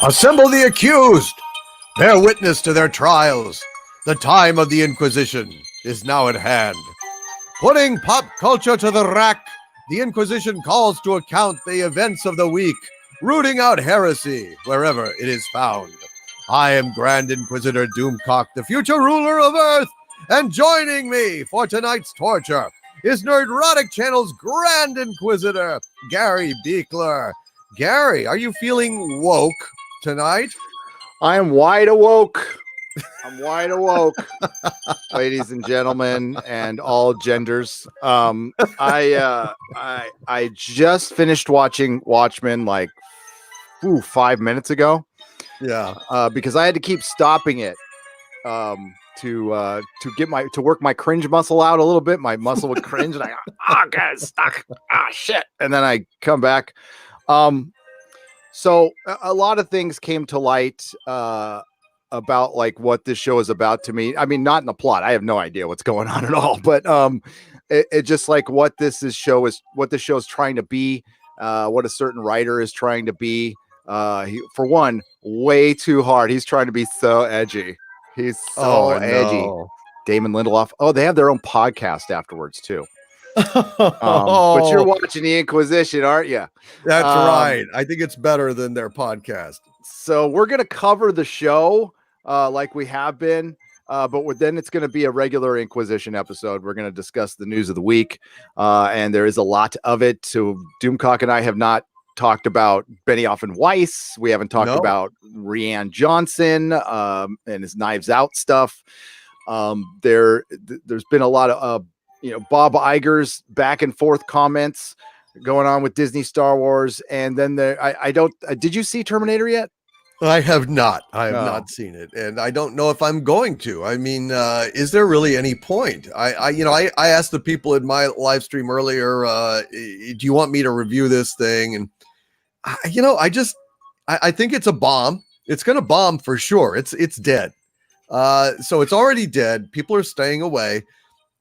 Assemble the accused! Bear witness to their trials. The time of the Inquisition is now at hand. Putting pop culture to the rack, the Inquisition calls to account the events of the week, rooting out heresy wherever it is found. I am Grand Inquisitor Doomcock, the future ruler of Earth, and joining me for tonight's torture is Nerdrotic Channel's Grand Inquisitor, Gary Beekler. Gary, are you feeling woke tonight? I am wide awoke. I'm wide awoke, ladies and gentlemen, and all genders. I just finished watching Watchmen like 5 minutes ago. Yeah. Because I had to keep stopping it to work my cringe muscle out a little bit. My muscle would cringe, and I got stuck. Shit, and then I come back. So a lot of things came to light about like what this show is about to me. I mean, not in the plot. I have no idea what's going on at all, but it just like what this show is trying to be, what a certain writer is trying to be. For one, way too hard. He's trying to be so edgy. He's so edgy. Damon Lindelof. Oh, they have their own podcast afterwards too. But you're watching the Inquisition, aren't you? That's right. I think it's better than their podcast. So we're going to cover the show like we have been, but then it's going to be a regular Inquisition episode. We're going to discuss the news of the week, and there is a lot of it. So Doomcock and I have not talked about Benioff and Weiss. We haven't talked about Rian Johnson and his Knives Out stuff. There's been a lot of Bob Iger's back and forth comments going on with Disney Star Wars. And then did you see Terminator yet? I have not. I have not seen it. And I don't know if I'm going to. I mean, is there really any point? I asked the people in my live stream earlier, do you want me to review this thing? And I think it's a bomb. It's going to bomb for sure. It's dead. So it's already dead. People are staying away.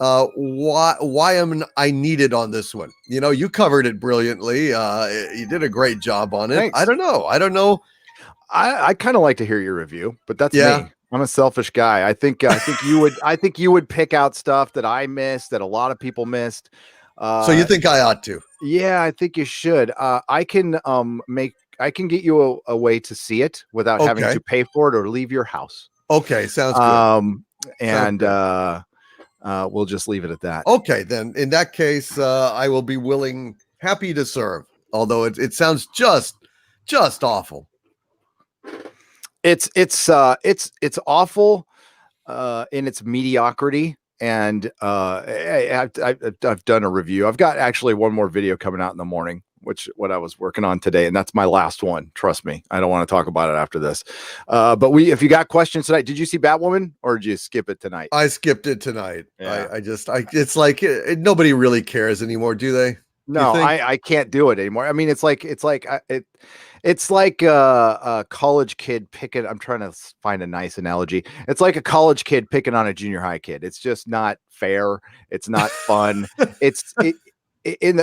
Why am I needed on this one? You covered it brilliantly. You did a great job on it. Thanks. I don't know. I kind of like to hear your review, but that's me. I'm a selfish guy. I think you would pick out stuff that I missed, that a lot of people missed. So you think I ought to? Yeah, I think you should. I can get you a way to see it without having to pay for it or leave your house. Okay, sounds good. We'll just leave it at that. Okay, then in that case, I will be happy to serve. Although it sounds just awful. It's awful in its mediocrity, and I've done a review. I've got actually one more video coming out in the morning, what I was working on today, and that's my last one. Trust me, I don't want to talk about it after this. But if you got questions tonight, did you see Batwoman or did you skip it tonight? I skipped it tonight. Yeah. It's like nobody really cares anymore, do they? No, I can't do it anymore. I mean, it's like a college kid picking. I'm trying to find a nice analogy. It's like a college kid picking on a junior high kid. It's just not fair. It's not fun. In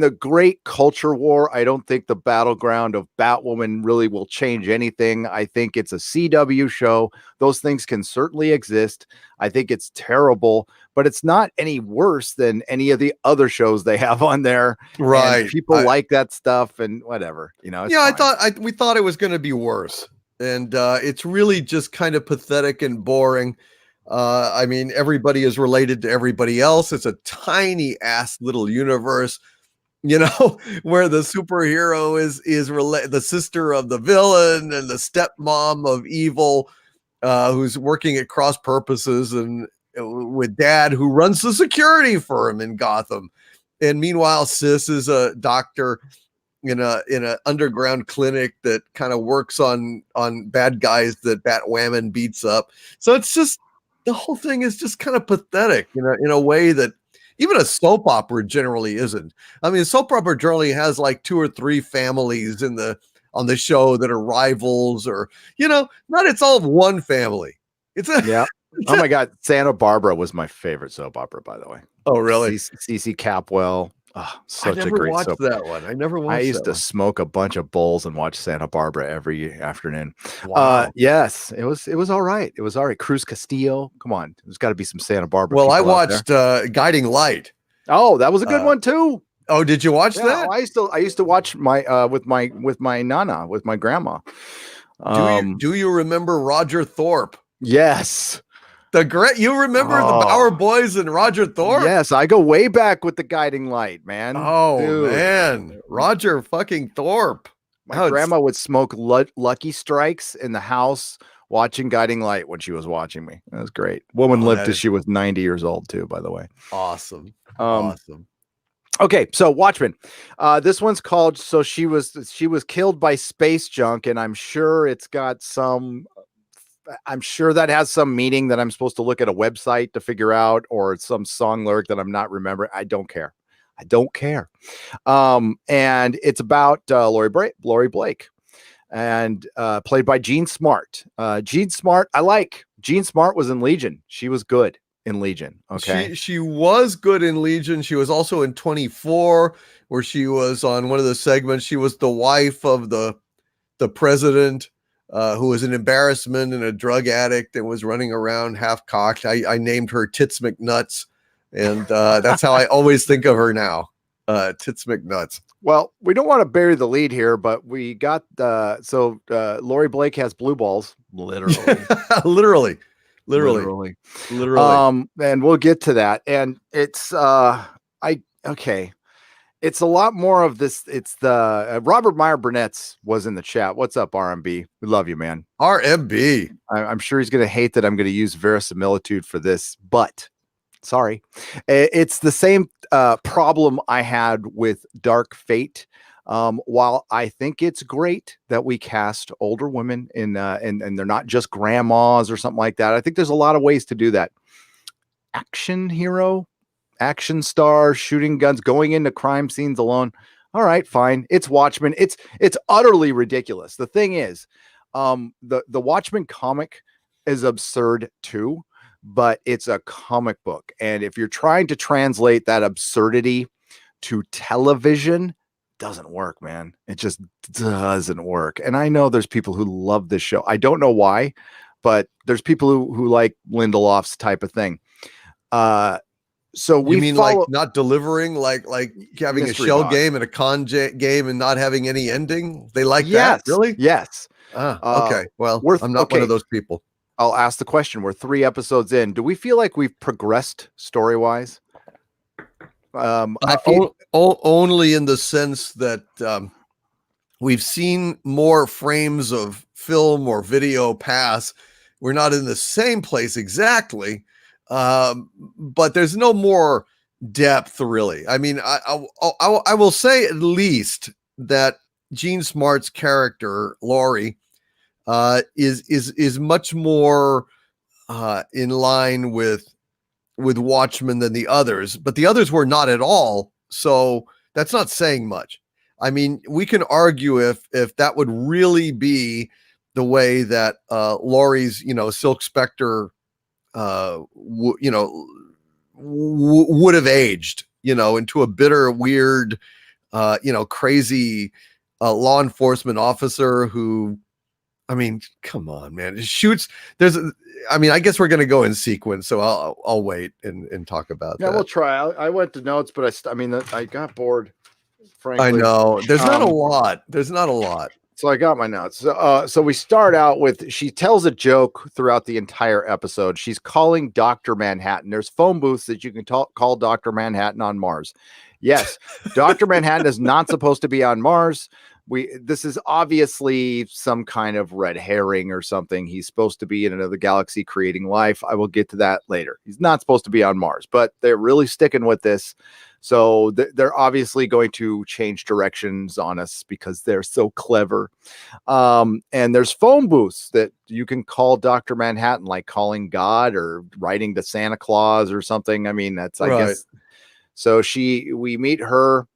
the great culture war, I don't think the battleground of Batwoman really will change anything. I think it's a CW show. Those things can certainly exist. I think it's terrible, but it's not any worse than any of the other shows they have on there. Right. And people like that stuff and whatever, Yeah, fine. We thought it was going to be worse. And it's really just kind of pathetic and boring. I mean, everybody is related to everybody else. It's a tiny ass little universe, where the superhero is the sister of the villain and the stepmom of evil, who's working at cross purposes and with dad who runs the security for him in Gotham. And meanwhile, Sis is a doctor in a underground clinic that kind of works on bad guys that Batwoman beats up. So it's just, the whole thing is just kind of pathetic, in a way that even a soap opera generally isn't. I mean, a soap opera generally has like 2 or 3 families on the show that are rivals, or not. It's all one family. Yeah. Oh my God, Santa Barbara was my favorite soap opera, by the way. Oh, really? CC Capwell. Oh, I such a never great watched soap. that one. I never I watched used that to one. smoke a bunch of bowls and watch Santa Barbara every afternoon. Wow. Yes, it was all right. It was all right. Cruz Castillo. Come on. There's got to be some Santa Barbara Well, I people out there. watched Guiding Light. Oh, that was a good Uh, one too. oh, did you watch Yeah, that? I used to watch my with my nana, with my grandma. Do you remember Roger Thorpe? Yes. You remember the Bauer Oh, Boys and Roger Thorpe? yes, I go way back with the Guiding Light, man. Oh Dude. man, Roger fucking Thorpe. My Oh, it's grandma would smoke Lucky Strikes in the house watching Guiding Light when she was watching me. That was great. Woman lived that till is she was 90 years old too, by the way. awesome. Um, Awesome. okay, so Watchmen. This one's called So She Was Killed by Space Junk, and I'm sure it's got some I'm sure that has some meaning that I'm supposed to look at a website to figure out, or some song lyric that I'm not remembering. I don't care. I don't care. And it's about Lori Blake, and played by Jean Smart. Jean Smart, I like. Jean Smart was in Legion. She was good in Legion. Okay. She was good in Legion. She was also in 24, where she was on one of the segments. She was the wife of the president, who was an embarrassment and a drug addict and was running around half cocked. I named her Tits McNuts, and that's how I always think of her now. Tits McNuts. Well, we don't want to bury the lead here, but we got Lori Blake has blue balls, literally. literally. And we'll get to that. And it's it's a lot more of this. It's the Robert Meyer Burnett's was in the chat. What's up, RMB? We love you, man. RMB. I'm sure he's going to hate that I'm going to use verisimilitude for this, but sorry. It's the same problem I had with Dark Fate. While I think it's great that we cast older women in, and they're not just grandmas or something like that. I think there's a lot of ways to do that. Action hero, action star, shooting guns, going into crime scenes alone. All right, fine. It's Watchmen. It's utterly ridiculous. The thing is, the Watchmen comic is absurd too, but it's a comic book. And if you're trying to translate that absurdity to television, doesn't work, man. It just doesn't work. And I know there's people who love this show. I don't know why, but there's people who like Lindelof's type of thing. So we like not delivering, like having a shell game and a con game and not having any ending? They like that? Really? Yes. Okay. Well, I'm not one of those people. I'll ask the question. We're 3 episodes in. Do we feel like we've progressed story-wise? I feel only in the sense that we've seen more frames of film or video pass. We're not in the same place exactly, but there's no more depth, really. I mean, I will say at least that Jean Smart's character, Laurie, is much more in line with Watchmen than the others, but the others were not at all. So that's not saying much. I mean, we can argue if that would really be the way that Laurie's, Silk Spectre, would have aged, into a bitter, weird, crazy law enforcement officer who, I mean, come on, man, it shoots. I guess we're going to go in sequence, so I'll wait and talk about that. Yeah, we'll try. I went to notes, but I got bored. Frankly, I know there's not a lot. So I got my notes. So we start out with, she tells a joke throughout the entire episode. She's calling Dr. Manhattan. There's phone booths that you can call Dr. Manhattan on Mars. Yes, Dr. Manhattan is not supposed to be on Mars. This is obviously some kind of red herring or something. He's supposed to be in another galaxy creating life. I will get to that later. He's not supposed to be on Mars, but they're really sticking with this. So they're obviously going to change directions on us because they're so clever. And there's phone booths that you can call Dr. Manhattan, like calling God or writing to Santa Claus or something. I mean, that's, I guess. So we meet her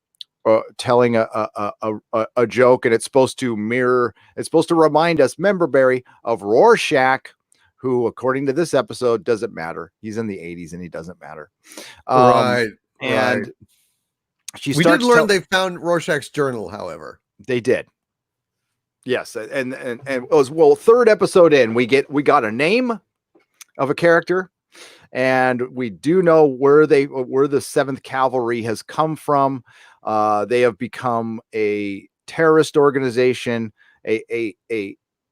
telling a joke, and it's supposed to remind us, member Barry, of Rorschach, who, according to this episode, doesn't matter. He's in the 80s and he doesn't matter. And We did learn they found Rorschach's journal, however. They did. Yes, and it was, well, third episode in, we got a name of a character, and we do know where the 7th Cavalry has come from. They have become a terrorist organization, a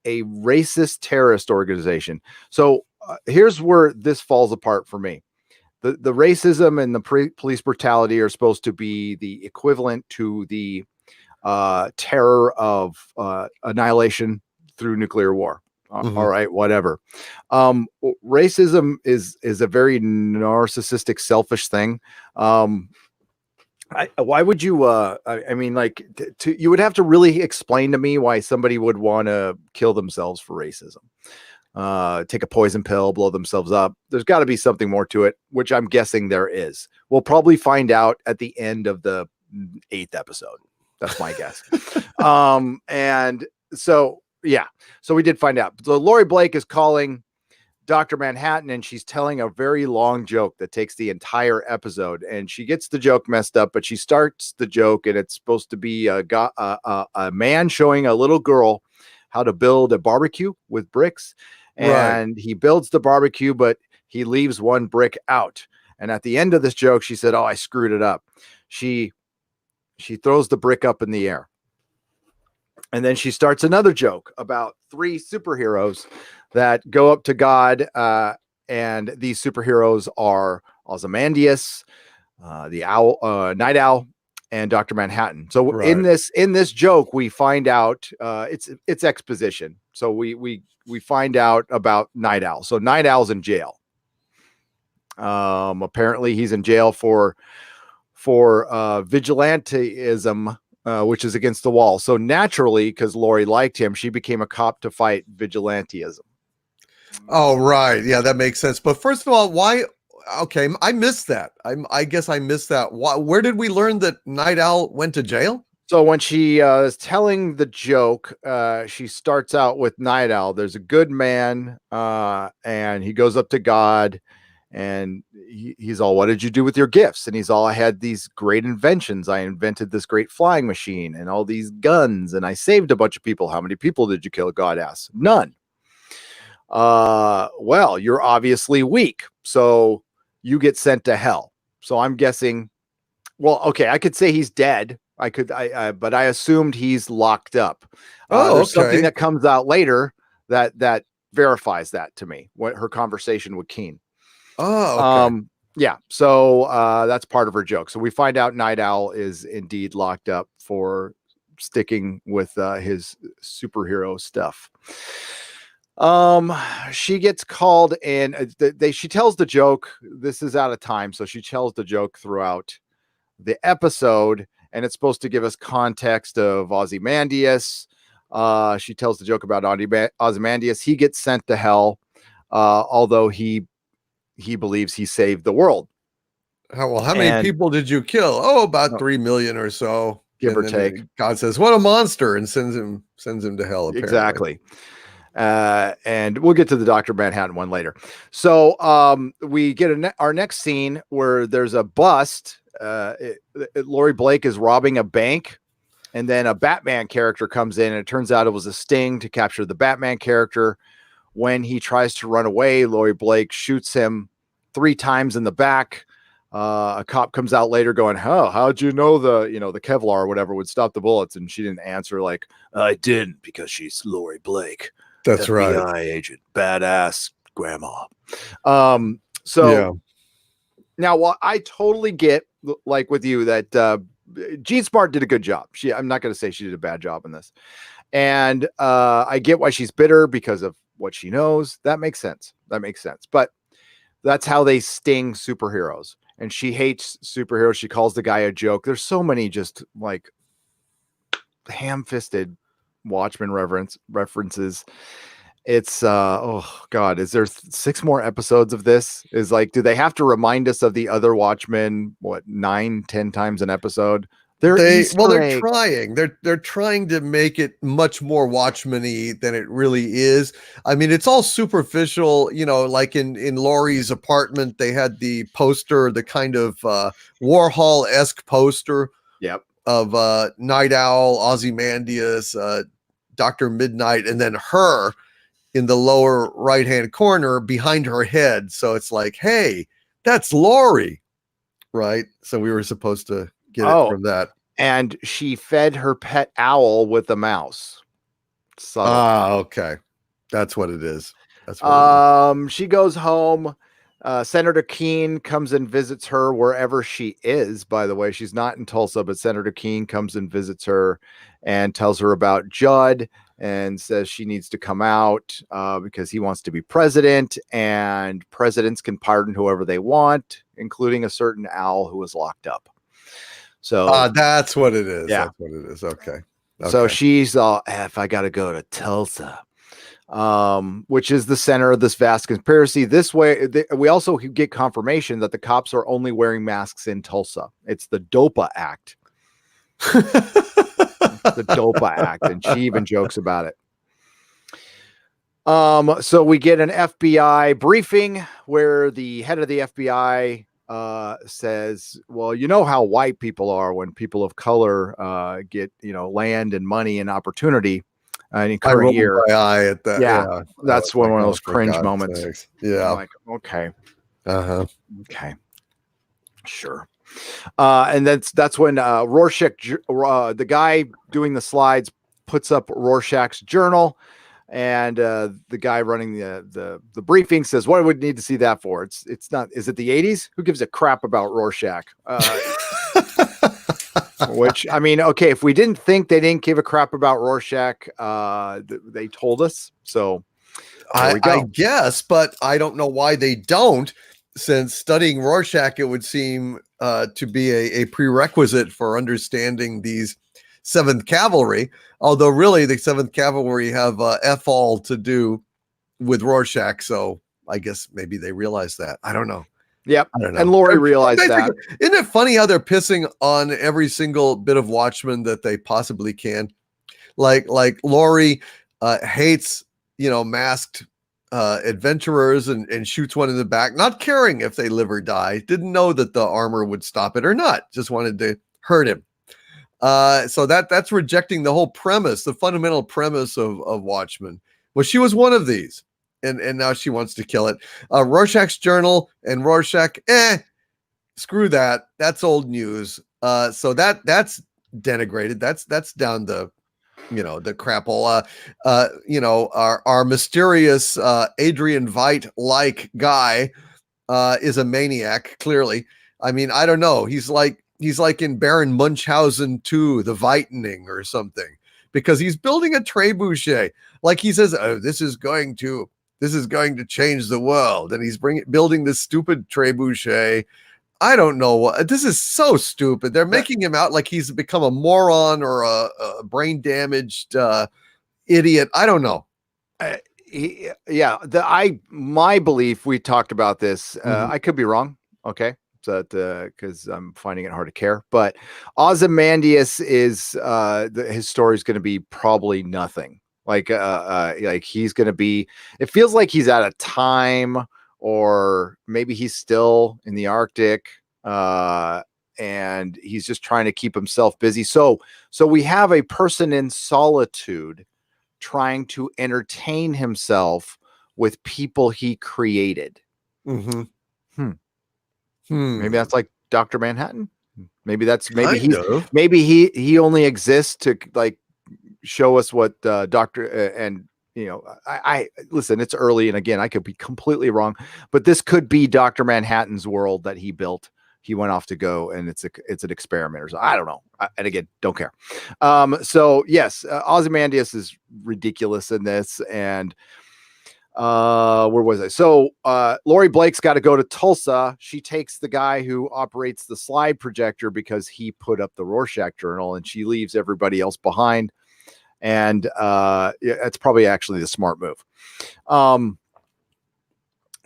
racist terrorist organization. So here's where this falls apart for me. The racism and the police brutality are supposed to be the equivalent to the terror of annihilation through nuclear war. All right, whatever. Racism is a very narcissistic, selfish thing. Why would you? I mean, like, you would have to really explain to me why somebody would want to kill themselves for racism. Take a poison pill, blow themselves up. There's got to be something more to it, which I'm guessing there is. We'll probably find out at the end of the 8th episode. That's my guess. And so, yeah, so we did find out. So Laurie Blake is calling Dr. Manhattan, and she's telling a very long joke that takes the entire episode, and she gets the joke messed up, but she starts the joke, and it's supposed to be a man showing a little girl how to build a barbecue with bricks. And he builds the barbecue, but he leaves one brick out. And at the end of this joke, she said, "Oh, I screwed it up." She throws the brick up in the air. And then she starts another joke about 3 superheroes that go up to God. And these superheroes are Ozymandias, the owl, Night Owl, and Dr. Manhattan. So in this joke, we find out it's exposition. So we find out about Night Owl. So Night Owl's in jail. Apparently he's in jail for vigilantism, which is against the wall. So naturally, because Laurie liked him, she became a cop to fight vigilantism. Oh, right. Yeah, that makes sense. But first of all, why? Okay, I missed that. I guess I missed that. Where did we learn that Night Owl went to jail? So when she is telling the joke, she starts out with Night Owl. There's a good man, and he goes up to God, and he's all, "What did you do with your gifts?" And he's all, "I had these great inventions. I invented this great flying machine and all these guns, and I saved a bunch of people." "How many people did you kill?" God asks. "None." "Well, you're obviously weak, so you get sent to hell." So I'm guessing, well, okay, I could say he's dead. But I assumed he's locked up. There's something that comes out later that verifies that to me. What her conversation with Keen. Oh, okay. Yeah. So that's part of her joke. So we find out Night Owl is indeed locked up for sticking with his superhero stuff. She gets called in. She tells the joke. This is out of time, so she tells the joke throughout the episode, and it's supposed to give us context of Ozymandias. She tells the joke about Ozymandias. He gets sent to hell, although he believes he saved the world. How many people did you kill? Oh, about 3 million or so, give or take. God says, "What a monster," and sends him to hell. Apparently. Exactly. And we'll get to the Dr. Manhattan one later. So we get our next scene where there's a bust. Laurie Blake is robbing a bank, and then a Batman character comes in, and it turns out it was a sting to capture the Batman character. When he tries to run away, Laurie Blake shoots him 3 times in the back. A cop comes out later going, how'd you know the Kevlar or whatever would stop the bullets? And she didn't answer, like, "I didn't, because she's Laurie Blake." That's right. FBI agent, badass grandma. So now, while I totally get, like with you, that Jean Smart did a good job. I'm not going to say she did a bad job in this. And I get why she's bitter because of what she knows. That makes sense. But that's how they sting superheroes. And she hates superheroes. She calls the guy a joke. There's so many just like ham-fisted Watchmen references. It's oh God, is there 6 more episodes of this? Is like, do they have to remind us of the other Watchmen 9-10 times an episode? They're They're Easter eggs. trying. They're trying to make it much more Watchmen-y than it really is. I mean, it's all superficial, like in Laurie's apartment, they had the poster, the kind of Warhol-esque poster Yep. of Night Owl, Ozymandias, Dr. Midnight, and then her in the lower right-hand corner behind her head. So it's like, hey, that's Laurie, right? So we were supposed to get it from that. And she fed her pet owl with a mouse. Subtle. Okay. That's what it is. That's what it is. She goes home. Senator Keene comes and visits her wherever she is. By the way, she's not in Tulsa, but Senator Keene comes and visits her and tells her about Judd and says she needs to come out because he wants to be president, and presidents can pardon whoever they want, including a certain owl who was locked up. So that's what it is. Yeah. That's what it is. Okay. So she's if I got to go to Tulsa, which is the center of this vast conspiracy. This way, we also get confirmation that the cops are only wearing masks in Tulsa. It's the DOPA Act. The DOPA Act, and she even jokes about it. So we get an FBI briefing where the head of the FBI says, well, you know how white people are when people of color get land and money and opportunity in current year. My eye at that. Yeah, that's one of those cringe moments. Sakes. Yeah. I'm like, okay. Okay. Sure. And that's when Rorschach, the guy doing the slides, puts up Rorschach's journal, and the guy running the briefing says, "What would need to see that for? It's not. Is it the 80s? Who gives a crap about Rorschach?" Which, I mean, okay, if we didn't think they didn't give a crap about Rorschach, they told us. So there we go. I guess, but I don't know why they don't. Since studying Rorschach, it would seem to be a prerequisite for understanding these 7th Cavalry. Although really the 7th Cavalry have F all to do with Rorschach. So I guess maybe they realize that. I don't know. Yep. I don't know. And Laurie realized that. Isn't it funny how they're pissing on every single bit of Watchmen that they possibly can? Like Laurie hates, masked adventurers and shoots one in the back, not caring if they live or die. Didn't know that the armor would stop it or not. Just wanted to hurt him. So that's rejecting the whole premise, the fundamental premise of Watchmen. Well, she was one of these, and now she wants to kill it. Rorschach's journal and Rorschach, screw that. That's old news. So that's denigrated. That's down the the crap hole. Our mysterious Adrian Veidt like guy is a maniac, clearly. I mean, I don't know. He's like in Baron Munchausen 2, the Vightening or something, because he's building a trebuchet. Like he says, oh, this is going to change the world. And he's building this stupid trebuchet. I don't know what this is. So stupid. They're making him out like he's become a moron or a brain damaged idiot. I don't know. My belief, we talked about this. I could be wrong. Okay. So because I'm finding it hard to care, but Ozymandias is his story is going to be probably nothing. Like he's going to be. It feels like he's out of time. Or maybe he's still in the Arctic and he's just trying to keep himself busy. So we have a person in solitude trying to entertain himself with people he created. Maybe that's like Dr. Manhattan. Maybe he only exists to like show us what Dr. and I listen, it's early. And again, I could be completely wrong, but this could be Dr. Manhattan's world that he built. He went off to go and it's an experiment or so. I don't know. And again, don't care. So yes, Ozymandias is ridiculous in this. And where was I? So Laurie Blake's got to go to Tulsa. She takes the guy who operates the slide projector because he put up the Rorschach journal, and she leaves everybody else behind. And it's probably actually the smart move.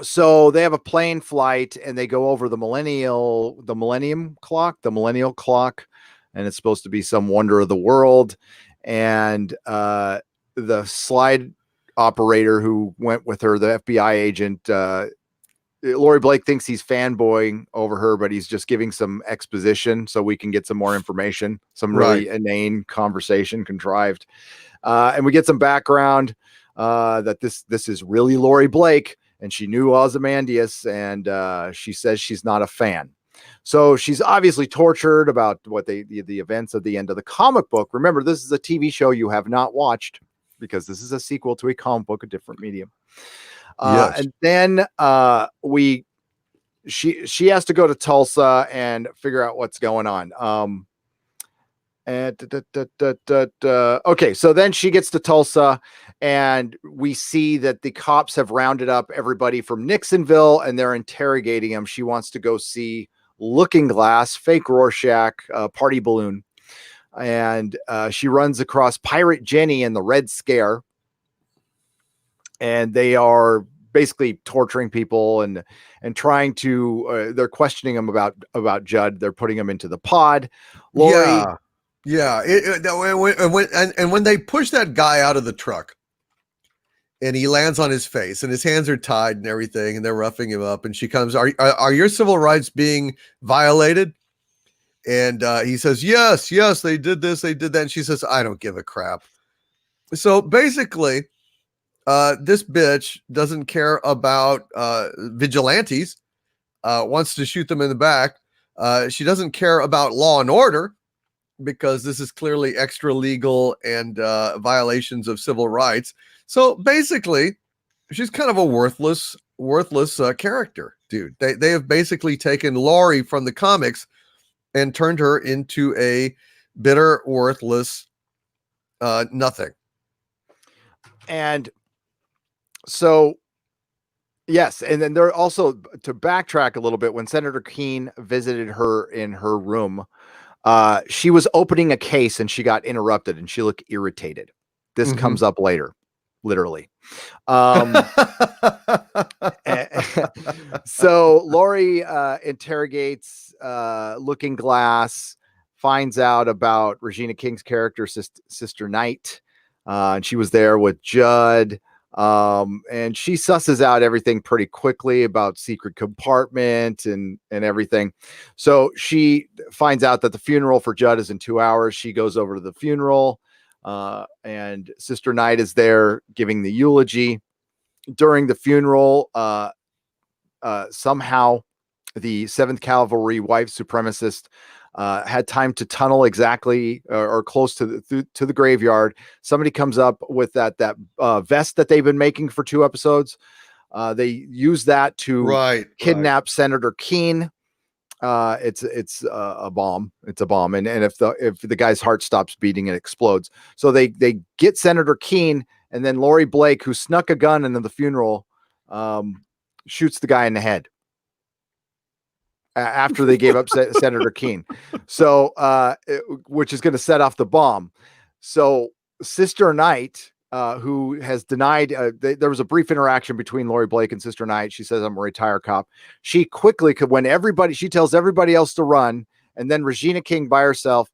So they have a plane flight and they go over the millennial clock. and it's supposed to be some wonder of the world. And the slide operator who went with her, the FBI agent, Laurie Blake thinks he's fanboying over her, but he's just giving some exposition so we can get some more information, some really inane conversation contrived. And we get some background that this is really Laurie Blake, and she knew Ozymandias, and she says she's not a fan. So she's obviously tortured about what the events at the end of the comic book. Remember, this is a TV show you have not watched because this is a sequel to a comic book, a different medium. Yes. And then she has to go to Tulsa and figure out what's going on. Okay, so then she gets to Tulsa, and we see that the cops have rounded up everybody from Nixonville, and they're interrogating him. She wants to go see Looking Glass, fake Rorschach, party balloon, and she runs across Pirate Jenny and the Red Scare. And they are basically torturing people and trying to they're questioning him about Judd. They're putting him into the pod. Laurie, and when they push that guy out of the truck and he lands on his face and his hands are tied and everything, and they're roughing him up, and she comes, are your civil rights being violated? And he says, yes, they did this, they did that. And she says, I don't give a crap. So basically, this bitch doesn't care about vigilantes, wants to shoot them in the back. She doesn't care about law and order because this is clearly extra legal and violations of civil rights. So basically, she's kind of a worthless character, dude. They have basically taken Laurie from the comics and turned her into a bitter, worthless nothing. And so, yes, and then they're also, to backtrack a little bit, when Senator Keene visited her in her room, she was opening a case and she got interrupted and she looked irritated. This comes up later, literally. So Laurie interrogates Looking Glass, finds out about Regina King's character, Sister Night, and she was there with Judd. And she susses out everything pretty quickly about secret compartment and everything. So she finds out that the funeral for Judd is in 2 hours. She goes over to the funeral, and Sister Night is there giving the eulogy. During the funeral, somehow the 7th Cavalry white supremacist had time to tunnel exactly or close to the graveyard. Somebody comes up with that vest that they've been making for 2 episodes. They use that to kidnap Senator Keene. It's a bomb. It's a bomb. And if the guy's heart stops beating, it explodes. So they get Senator Keene, and then Laurie Blake, who snuck a gun into the funeral, shoots the guy in the head after they gave up Senator Keene. So, which is going to set off the bomb. So Sister Night, who has denied, there was a brief interaction between Laurie Blake and Sister Night. She says, I'm a retired cop. She quickly could, she tells everybody else to run. And then Regina King by herself,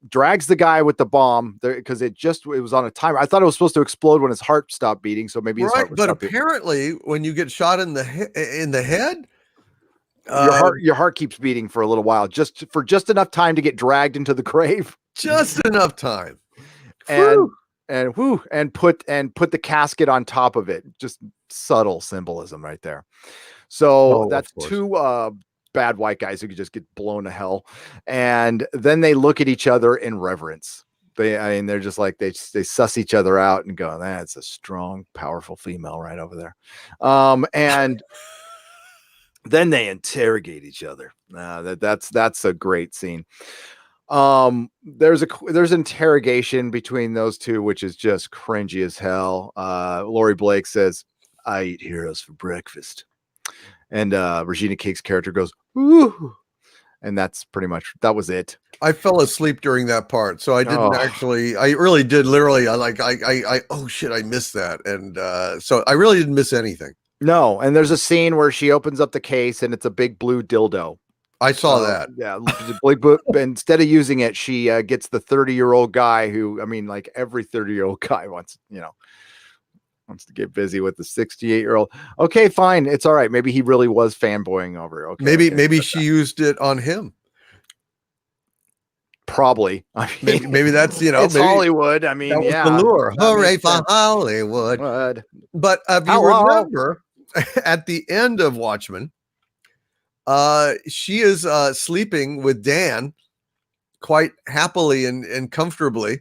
drags the guy with the bomb there, because it was on a timer. I thought it was supposed to explode when his heart stopped beating, so maybe his heart would stop beating. Apparently when you get shot in the head, your heart keeps beating for a little while, just enough time to get dragged into the grave. Just enough time. And put the casket on top of it. Just subtle symbolism right there. So that's 2 bad white guys who could just get blown to hell. And then they look at each other in reverence. They're just like, they suss each other out and go, that's a strong, powerful female right over there. And then they interrogate each other. That's a great scene. There's interrogation between those 2, which is just cringy as hell. Laurie Blake says, I eat heroes for breakfast. And Regina King's character goes, ooh. And that's pretty much, that was it. I fell asleep during that part. So I didn't I really did literally, oh shit, I missed that. And so I really didn't miss anything. No. And there's a scene where she opens up the case and it's a big blue dildo. I saw that. Yeah, but instead of using it, she gets the 30-year-old guy who, I mean, like every 30-year-old guy wants to get busy with the 68-year-old. Okay, fine, it's all right. Maybe he really was fanboying over. Okay, Maybe she used it on him. Probably. I mean, Maybe that's it's maybe Hollywood. I mean, that was yeah, the lure. that Hooray makes for sense. Hollywood! But if you Hello. remember, at the end of Watchmen, she is sleeping with Dan quite happily and comfortably,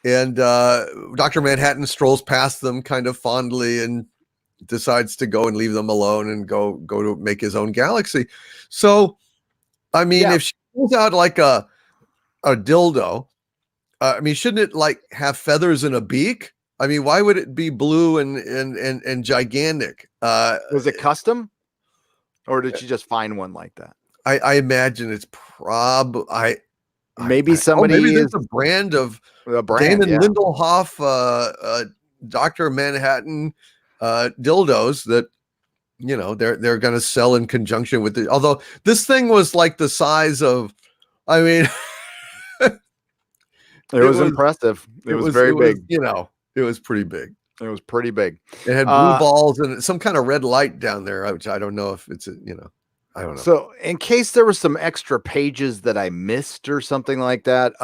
and Dr. Manhattan strolls past them kind of fondly and decides to go and leave them alone and go to make his own galaxy. So, I mean, if she pulls out like a dildo, I mean, shouldn't it like have feathers and a beak? I mean, why would it be blue and gigantic? Was it custom, or did she just find one like that? I imagine it's maybe somebody maybe is there's a brand of Damon Lindelhoff, Dr. Manhattan dildos that they're going to sell in conjunction with it. Although this thing was like the size of, I mean, it was impressive. It was very big. It was pretty big. It was pretty big. It had blue balls and some kind of red light down there, which I don't know if it's I don't know. So in case there was some extra pages that I missed or something like that,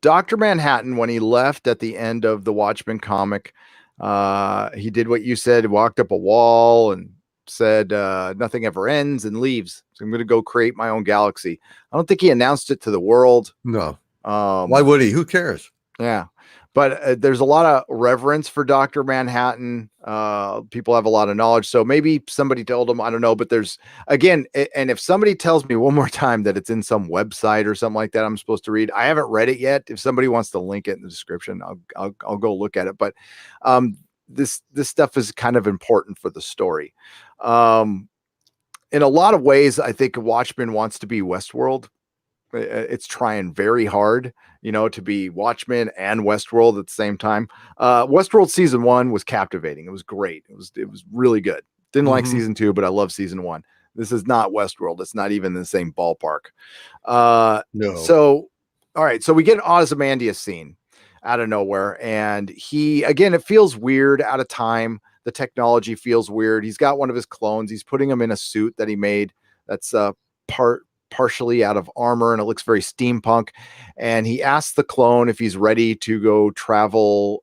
Dr. Manhattan, when he left at the end of the Watchmen comic, he did what you said, walked up a wall and said, nothing ever ends, and leaves. So I'm going to go create my own galaxy. I don't think he announced it to the world. No. Why would he? Who cares? Yeah. But there's a lot of reverence for Dr. Manhattan. People have a lot of knowledge. So maybe somebody told him, I don't know, but there's, again, and if somebody tells me one more time that it's in some website or something like that, I'm supposed to read, I haven't read it yet. If somebody wants to link it in the description, I'll go look at it. But this stuff is kind of important for the story. In a lot of ways, I think Watchmen wants to be Westworld. It's trying very hard, to be Watchmen and Westworld at the same time. Westworld season 1 was captivating. It was great. It was really good. Didn't like season 2, but I love season 1. This is not Westworld. It's not even in the same ballpark. No. So, all right. So we get an Ozymandias scene out of nowhere. And it feels weird, out of time. The technology feels weird. He's got one of his clones. He's putting him in a suit that he made that's partially out of armor, and it looks very steampunk. And he asks the clone if he's ready to go travel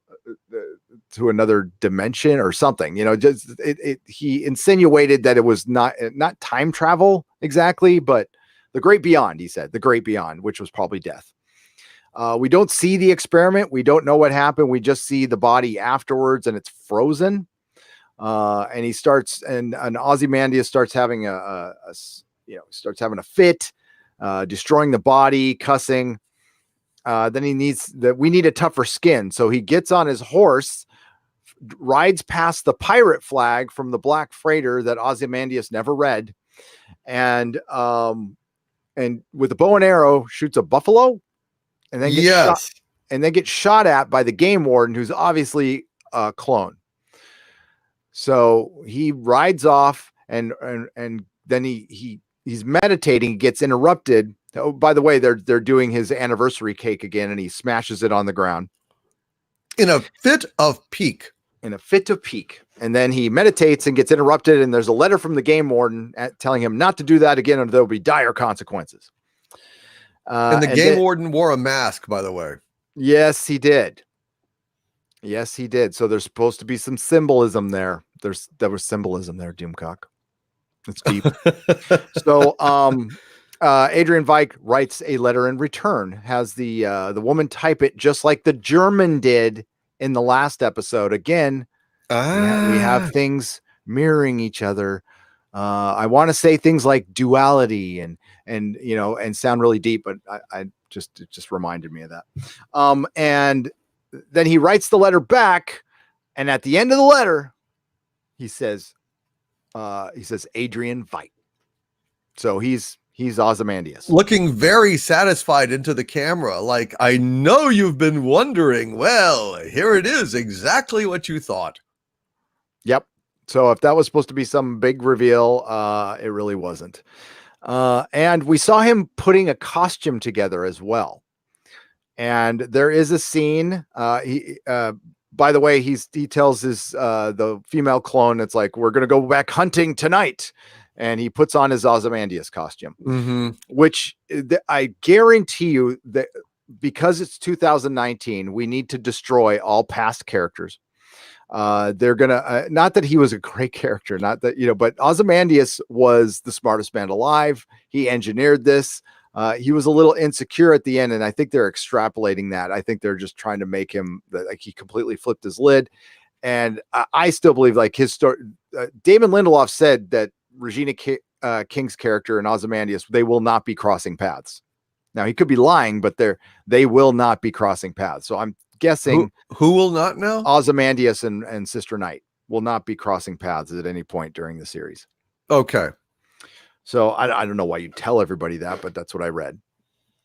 to another dimension or something. He insinuated that it was not time travel exactly, but the great beyond. He said the great beyond, which was probably death. We don't see the experiment. We don't know what happened. We just see the body afterwards, and it's frozen. And he starts, and Ozymandias starts having starts having a fit, destroying the body, cussing. Then we need a tougher skin. So he gets on his horse, rides past the pirate flag from the black freighter that Ozymandias never read, and with a bow and arrow shoots a buffalo, and then gets shot at by the game warden, who's obviously a clone. So he rides off, and then he's meditating. He gets interrupted. Oh, by the way, they're doing his anniversary cake again, and he smashes it on the ground in a fit of pique. And then he meditates and gets interrupted, and there's a letter from the game warden telling him not to do that again, or there'll be dire consequences. And the game warden wore a mask, by the way. Yes, he did. So there's supposed to be some symbolism there. There was symbolism there, Doomcock. It's deep. So Adrian Veidt writes a letter in return, has the woman type it just like the German did in the last episode. Again, we have things mirroring each other. I want to say things like duality and sound really deep, but it just reminded me of that. And then he writes the letter back, and at the end of the letter, he says Adrian Veidt. So he's Ozymandias, looking very satisfied into the camera, like, I know you've been wondering. Well, here it is, exactly what you thought. Yep. So if that was supposed to be some big reveal, it really wasn't. And we saw him putting a costume together as well. And there is a scene. By the way, he tells his the female clone, it's like, we're gonna go back hunting tonight, and he puts on his Ozymandias costume, which I guarantee you that because it's 2019, we need to destroy all past characters. They're gonna not that he was a great character, not that, but Ozymandias was the smartest man alive. He engineered this. He was a little insecure at the end, and I think they're extrapolating that. I think they're just trying to make him like he completely flipped his lid. And I still believe, like, his story. Damon Lindelof said that Regina King's character and Ozymandias, they will not be crossing paths. Now, he could be lying, but they will not be crossing paths. So I'm guessing who will not now? Ozymandias and Sister Night will not be crossing paths at any point during the series. Okay. So I don't know why you tell everybody that, but that's what I read.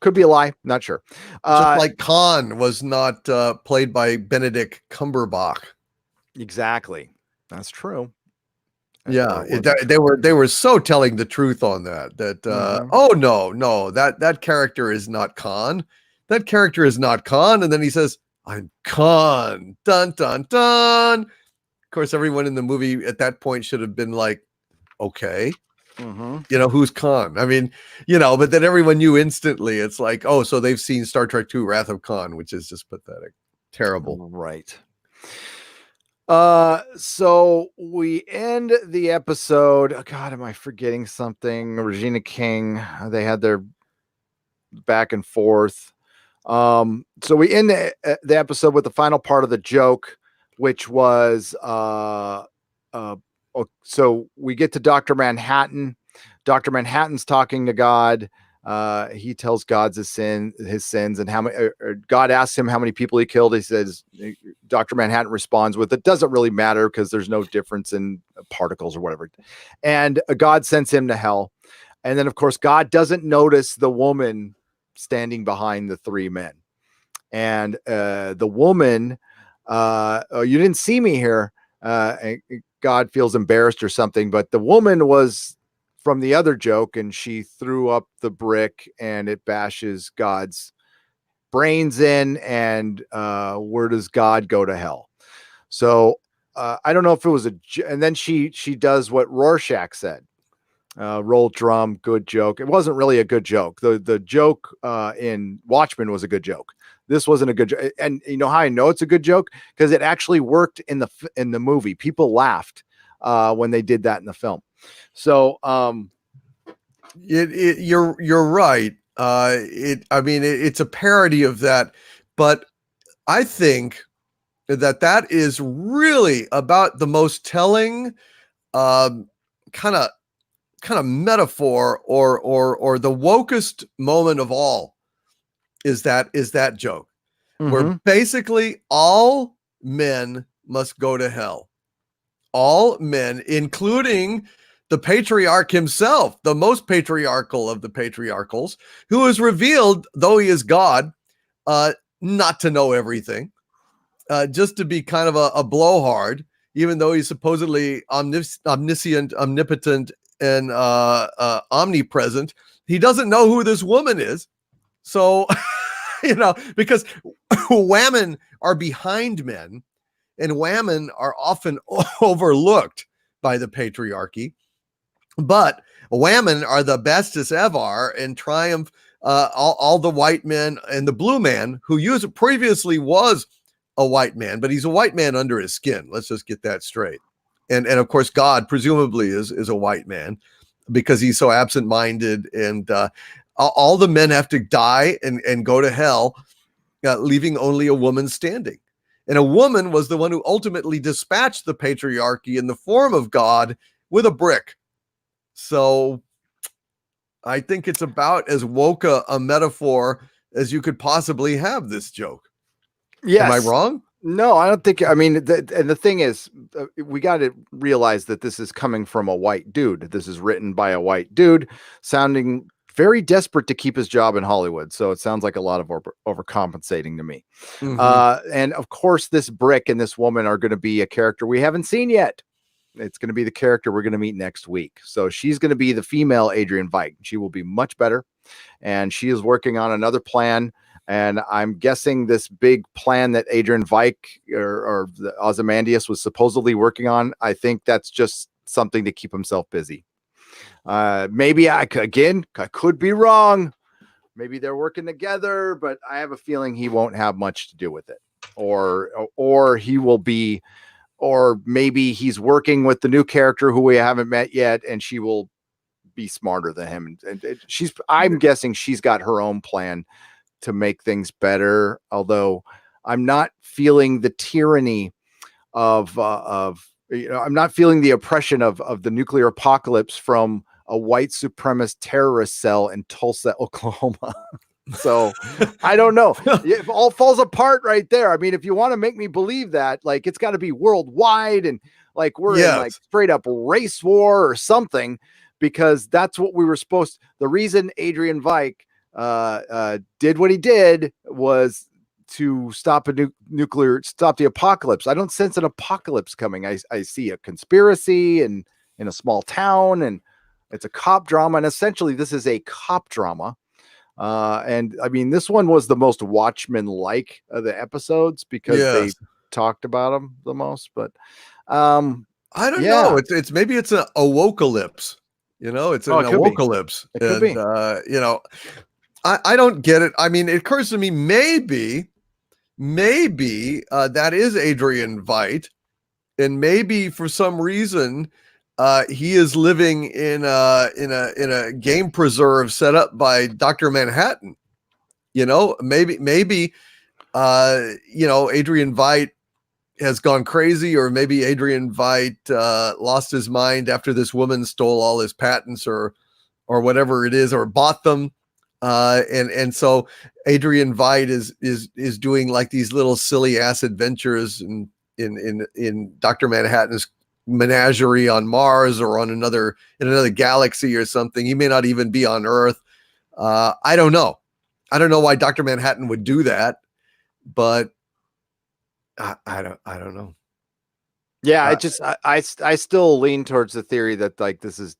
Could be a lie. Not sure. Just like Khan was not played by Benedict Cumberbatch. Exactly. That's true. They were so telling the truth on that. Oh no, that character is not Khan. That character is not Khan. And then he says, I'm Khan. Dun dun dun. Of course, everyone in the movie at that point should have been like, okay. Who's Khan? I mean, but then everyone knew instantly. It's like, oh, so they've seen Star Trek II Wrath of Khan, which is just pathetic. Terrible. Right. So we end the episode. Oh, God, am I forgetting something? Regina King, they had their back and forth. So we end the episode with the final part of the joke, which was so we get to Dr. Manhattan. Dr. Manhattan's talking to God. He tells God his sins, and how many. God asks him how many people he killed. He says, Dr. Manhattan responds with, "It doesn't really matter because there's no difference in particles or whatever." And God sends him to hell. And then, of course, God doesn't notice the woman standing behind the three men. And the woman, you didn't see me here. God feels embarrassed or something, but the woman was from the other joke, and she threw up the brick and it bashes God's brains in. And where does God go? To hell. So I don't know if it was and then she does what Rorschach said. Roll drum, good joke. It wasn't really a good joke. The joke in Watchmen was a good joke. This wasn't a good joke. And you know how I know it's a good joke? Because it actually worked in the movie. People laughed when they did that in the film. So you're right. It's a parody of that, but I think that is really about the most telling kind of metaphor or the wokest moment of all is that joke, where basically all men must go to hell. All men, including the patriarch himself, the most patriarchal of the patriarchals, who is revealed, though he is God, not to know everything, just to be kind of a blowhard, even though he's supposedly omniscient, omnipotent, and omnipresent. He doesn't know who this woman is. So, because women are behind men, and women are often overlooked by the patriarchy. But women are the bestest ever and triumph all the white men, and the blue man, who previously was a white man, but he's a white man under his skin. Let's just get that straight. And of course, God presumably is a white man because he's so absent-minded, and all the men have to die and go to hell, leaving only a woman standing. And a woman was the one who ultimately dispatched the patriarchy in the form of God with a brick. So I think it's about as woke a metaphor as you could possibly have this joke. Yes. Am I wrong? No, I don't think. I mean, and the thing is, we got to realize that this is coming from a white dude. This is written by a white dude, sounding very desperate to keep his job in Hollywood. So it sounds like a lot of overcompensating to me. And of course, this brick and this woman are going to be a character we haven't seen yet. It's going to be the character we're going to meet next week. So she's going to be the female Adrian Veidt. She will be much better. And she is working on another plan. And I'm guessing this big plan that Adrian Veidt or the Ozymandias was supposedly working on, I think that's just something to keep himself busy. Maybe I could be wrong. Maybe they're working together, but I have a feeling he won't have much to do with it. Or he will be, or maybe he's working with the new character who we haven't met yet, and she will be smarter than him. And I'm guessing she's got her own plan to make things better. Although I'm not feeling the tyranny of I'm not feeling the oppression of the nuclear apocalypse from a white supremacist terrorist cell in Tulsa, Oklahoma. So I don't know. It all falls apart right there. I mean, if you want to make me believe that, like, it's got to be worldwide and like we're in like straight up race war or something, because that's what we were supposed to. The reason Adrian Veidt did what he did was to stop stop the apocalypse. I don't sense an apocalypse coming. I see a conspiracy and in a small town, and it's a cop drama. And essentially this is a cop drama. And I mean, this one was the most Watchmen-like of the episodes because they talked about them the most, but I don't know. It's maybe it's an awocalypse, it's an awocalypse. It could be. I don't get it. I mean, it occurs to me, maybe that is Adrian Veidt, and maybe for some reason, he is living in a game preserve set up by Dr. Manhattan. Maybe Adrian Veidt has gone crazy, or maybe Adrian Veidt lost his mind after this woman stole all his patents or whatever it is, or bought them. And so Adrian Veidt is doing like these little silly ass adventures in Dr. Manhattan's menagerie on Mars or in another galaxy or something. He may not even be on Earth. I don't know. I don't know why Dr. Manhattan would do that, but I don't know. Yeah, I still lean towards the theory that like this is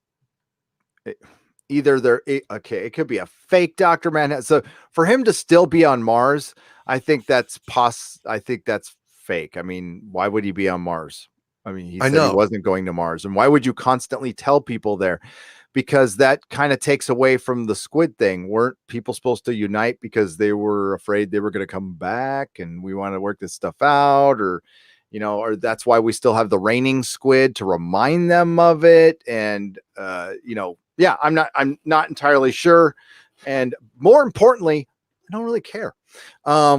either it could be a fake Dr. Manhattan. So for him to still be on Mars, I think that's fake. I mean, why would he be on Mars? I mean, he said he wasn't going to Mars. And why would you constantly tell people there? Because that kind of takes away from the squid thing. Weren't people supposed to unite because they were afraid they were going to come back and we want to work this stuff out? Or that's why we still have the raining squid to remind them of it. And, I'm not entirely sure. And more importantly, I don't really care. I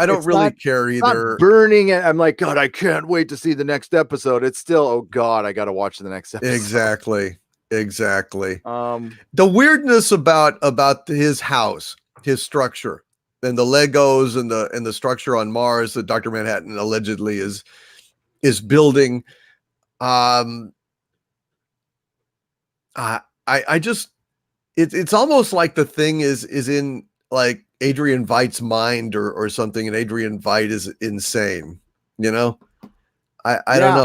don't really care either. Not burning it. I'm like, God, I can't wait to see the next episode. It's still, oh God, I got to watch the next episode. Exactly. The weirdness about his house, his structure, and the Legos and the structure on Mars that Dr. Manhattan allegedly is building. It's almost like the thing is in like Adrian Veidt's mind or something, and Adrian Veidt is insane. I don't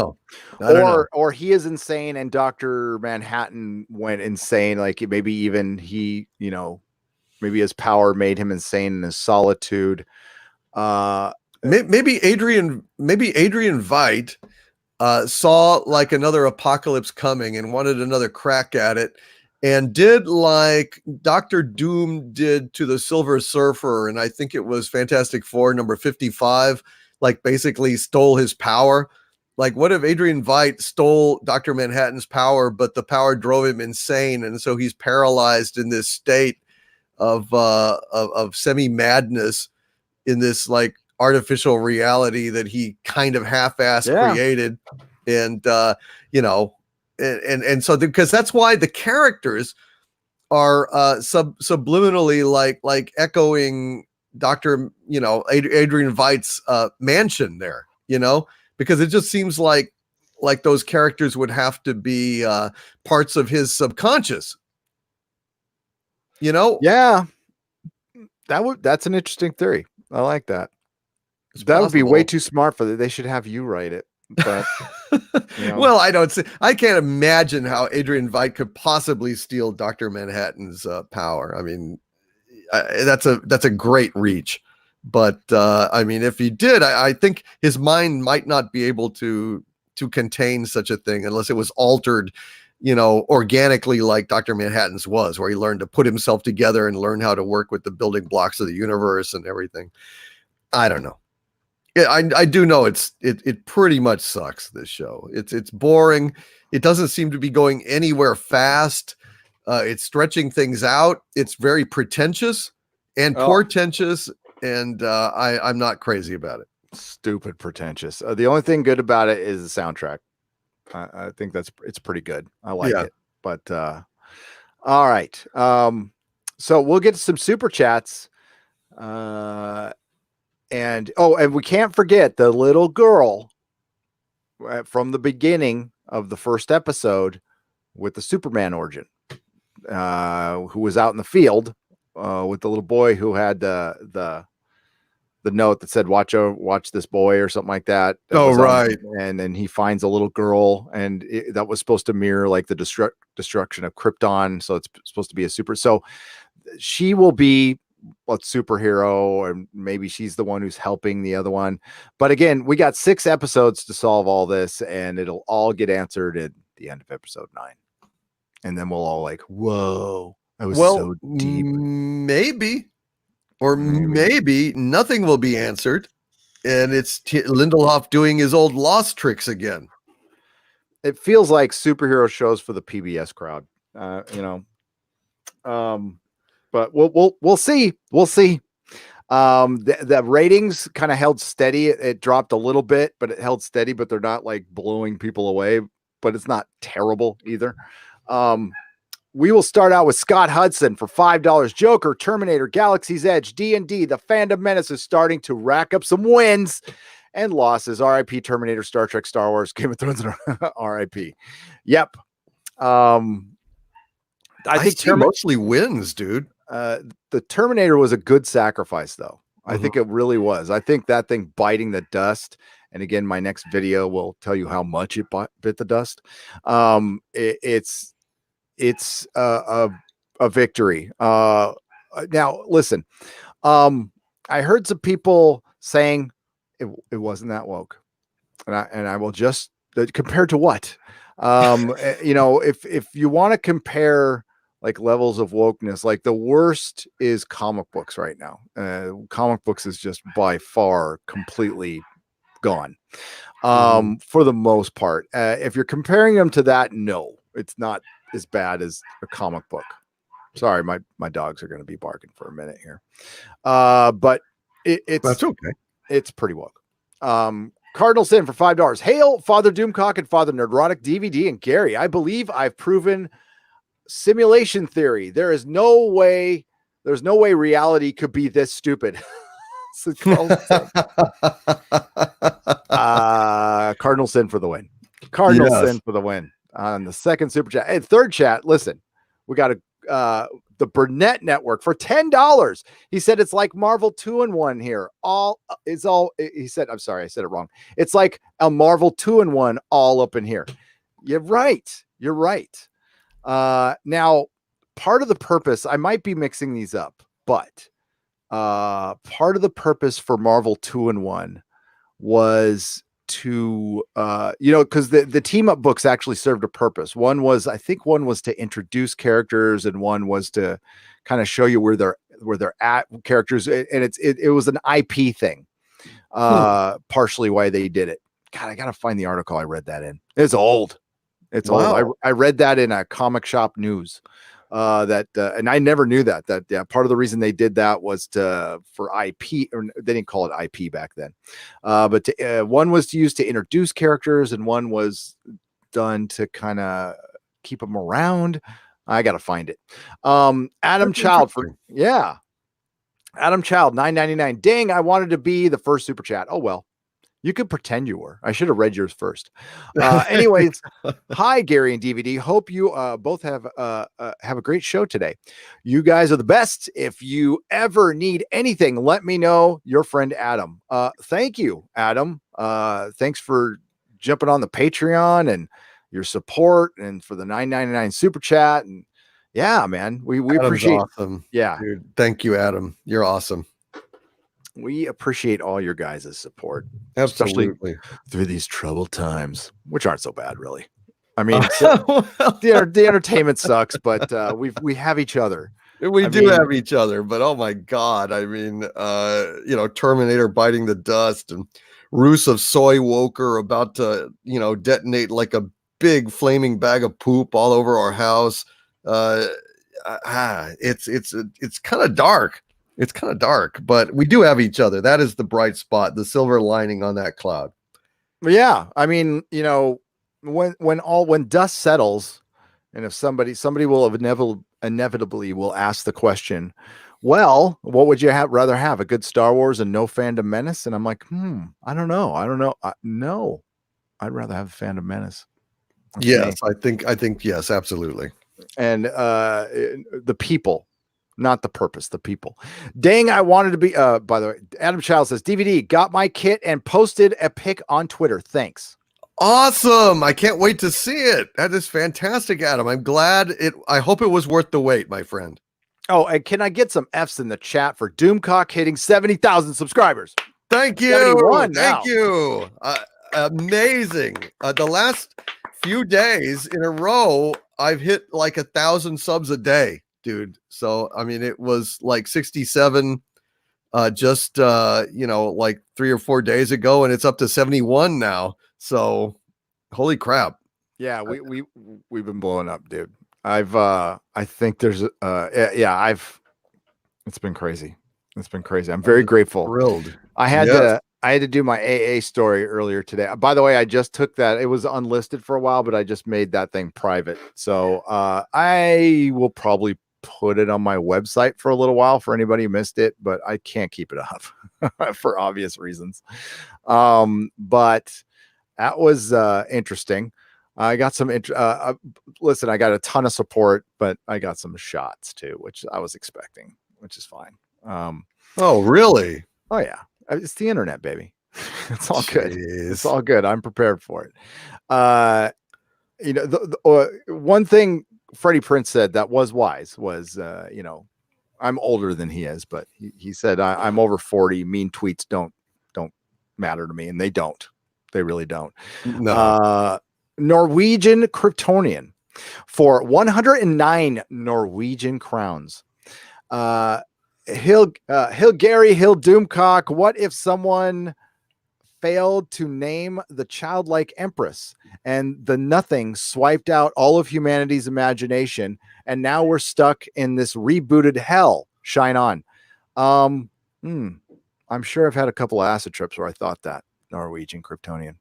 know. Or he is insane and Dr. Manhattan went insane. Like maybe even he, maybe his power made him insane in his solitude. Maybe Adrian Veidt saw like another apocalypse coming and wanted another crack at it, and did like Dr. Doom did to the Silver Surfer, and I think it was Fantastic Four number 55, like basically stole his power. Like, what if Adrian Veidt stole Dr. Manhattan's power, but the power drove him insane, and so he's paralyzed in this state of semi-madness in this like artificial reality that he kind of half-assed created, and and so because that's why the characters are subliminally like echoing Dr. Adrian Veidt's mansion there, because it just seems like those characters would have to be parts of his subconscious. Yeah, that's an interesting theory. I like that. That would be way too smart for that. They should have you write it. But Well, I can't imagine how Adrian Veidt could possibly steal Dr. Manhattan's power. I mean, that's a great reach. But I mean, if he did, I think his mind might not be able to contain such a thing unless it was altered, organically, like Dr. Manhattan's was, where he learned to put himself together and learn how to work with the building blocks of the universe and everything. I don't know. Yeah, I do know it pretty much sucks, this show. It's boring. It doesn't seem to be going anywhere fast. It's stretching things out. It's very pretentious and portentous, and I'm not crazy about it. Stupid pretentious. The only thing good about it is the soundtrack. I think it's pretty good. I like it. But all right. So we'll get to some super chats. And we can't forget the little girl from the beginning of the first episode with the Superman origin, who was out in the field with the little boy who had the note that said, watch this boy, or something like that. Right. And then he finds a little girl, and that was supposed to mirror like the destruction of Krypton. So it's supposed to be a super. So she will be a superhero, or maybe she's the one who's helping the other one. But again, we got 6 episodes to solve all this, and it'll all get answered at the end of episode 9. And then we'll all like, whoa, that was so deep. Maybe nothing will be answered, and it's Lindelof doing his old lost tricks again. It feels like superhero shows for the PBS crowd, but we'll see. We'll see. The ratings kind of held steady. It dropped a little bit, but it held steady. But they're not like blowing people away. But it's not terrible either. We will start out with Scott Hudson for $5. Joker, Terminator, Galaxy's Edge, D&D, The Phantom Menace is starting to rack up some wins and losses. R.I.P. Terminator, Star Trek, Star Wars, Game of Thrones, and R.I.P. Yep. I think mostly wins, dude. The Terminator was a good sacrifice, though. I think it really was. I think that thing biting the dust, and again, my next video will tell you how much it bit the dust. It's a victory. Now, listen. I heard some people saying it wasn't that woke, and I will just compared to what? If you want to compare like levels of wokeness, like the worst is comic books right now. Comic books is just by far completely gone. For the most part. If you're comparing them to that, no, it's not as bad as a comic book. Sorry, my dogs are going to be barking for a minute here. But that's okay. It's pretty woke. Cardinal Sin for $5. Hail Father Doomcock and Father Nerdrotic DVD and Gary. I believe I've proven simulation theory. There's no way reality could be this stupid. Cardinal Sin for the win. Sin for the win on the second super chat. And third chat, listen, we got the Burnett Network for $10. He said it's like Marvel 2-in-1 here. He said, I'm sorry, I said it wrong. It's like a Marvel 2-in-1 all up in here. You're right. Now, part of the purpose, I might be mixing these up, but part of the purpose for Marvel 2-in-1 was to because the team up books actually served a purpose. One was to introduce characters, and one was to kind of show you where they're at characters, and it was an IP thing. Partially why they did it. God, I gotta find the article I read that in. It's old. Old. I read that in a comic shop news. And I never knew that part of the reason they did that was for IP, or they didn't call it IP back then. But one was to use to introduce characters, and one was done to kind of keep them around. I got to find it. Adam Child Adam Child, $9.99. Dang, I wanted to be the first super chat. Oh, well. You could pretend you were. I should have read yours first. Anyways, hi, Gary and DVD. Hope you both have a great show today. You guys are the best. If you ever need anything, let me know. Your friend Adam. Thank you, Adam. Thanks for jumping on the Patreon and your support, and for the $9.99 super chat. And yeah, man, we Adam's appreciate. awesome. Yeah, Dude, thank you, Adam. You're awesome. we appreciate all your guys' support, especially Absolutely. through these troubled times, which aren't so bad, really. I mean, the entertainment sucks, but we have each other. We do have each other, but oh my God. I mean, Terminator biting the dust and Rusev Soy Woker about to, detonate like a big flaming bag of poop all over our house. It's kind of dark. It's kind of dark, but we do have each other. That is the bright spot, the silver lining on that cloud. Yeah. I mean, when dust settles, and if somebody will inevitably will ask the question, well, what would you rather have, a good Star Wars and no Phantom Menace? And I'm like, I don't know. No, I'd rather have Phantom Menace. That's yes, me. I think yes, absolutely. And the people, not the purpose, the people. Dang, I wanted to be. By the way, Adam Child says, DVD, got my kit and posted a pic on Twitter. Thanks. Awesome. I can't wait to see it. That is fantastic, Adam. I'm glad I hope it was worth the wait, my friend. Oh, and can I get some F's in the chat for Doomcock hitting 70,000 subscribers? Thank you. Thank you. Amazing. The last few days in a row, I've hit like 1,000 subs a day, dude. So, I mean, it was like 67 just like 3 or 4 days ago, and it's up to 71 now. So, holy crap. Yeah, we've been blowing up, dude. I think there's it's been crazy. It's been crazy. I'm very grateful. Thrilled. I had to do my AA story earlier today. By the way, I just took that. It was unlisted for a while, but I just made that thing private. So I will probably put it on my website for a little while for anybody who missed it, but I can't keep it up for obvious reasons. But that was interesting. I got some listen, I got a ton of support, but I got some shots too, which I was expecting, which is fine. Oh, really? Oh yeah. It's the internet, baby. It's all good. It's all good. I'm prepared for it. One thing Freddie Prinze said that was wise was, I'm older than he is, but he said, I'm over 40. Mean tweets don't matter to me. And they don't. They really don't. No. Norwegian Kryptonian for 109 Norwegian crowns. Hill Doomcock. What if someone failed to name the childlike empress and the nothing swiped out all of humanity's imagination, and now we're stuck in this rebooted hell? Shine on. I'm sure I've had a couple of acid trips where I thought that. Norwegian Kryptonian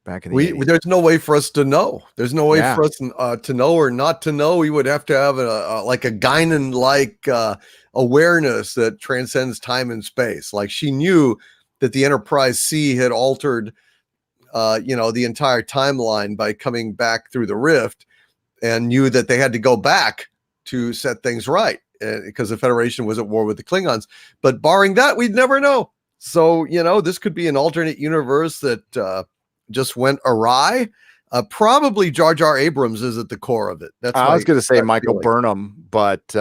back in the 80s. There's no way for us to know. There's no way for us to know or not to know. We would have to have a Guinan-like awareness that transcends time and space. Like, she knew that the Enterprise C had altered, the entire timeline by coming back through the rift, and knew that they had to go back to set things right because the Federation was at war with the Klingons. But barring that, we'd never know. So, this could be an alternate universe that just went awry. Probably Jar Jar Abrams is at the core of it. I was going to say Michael Burnham, but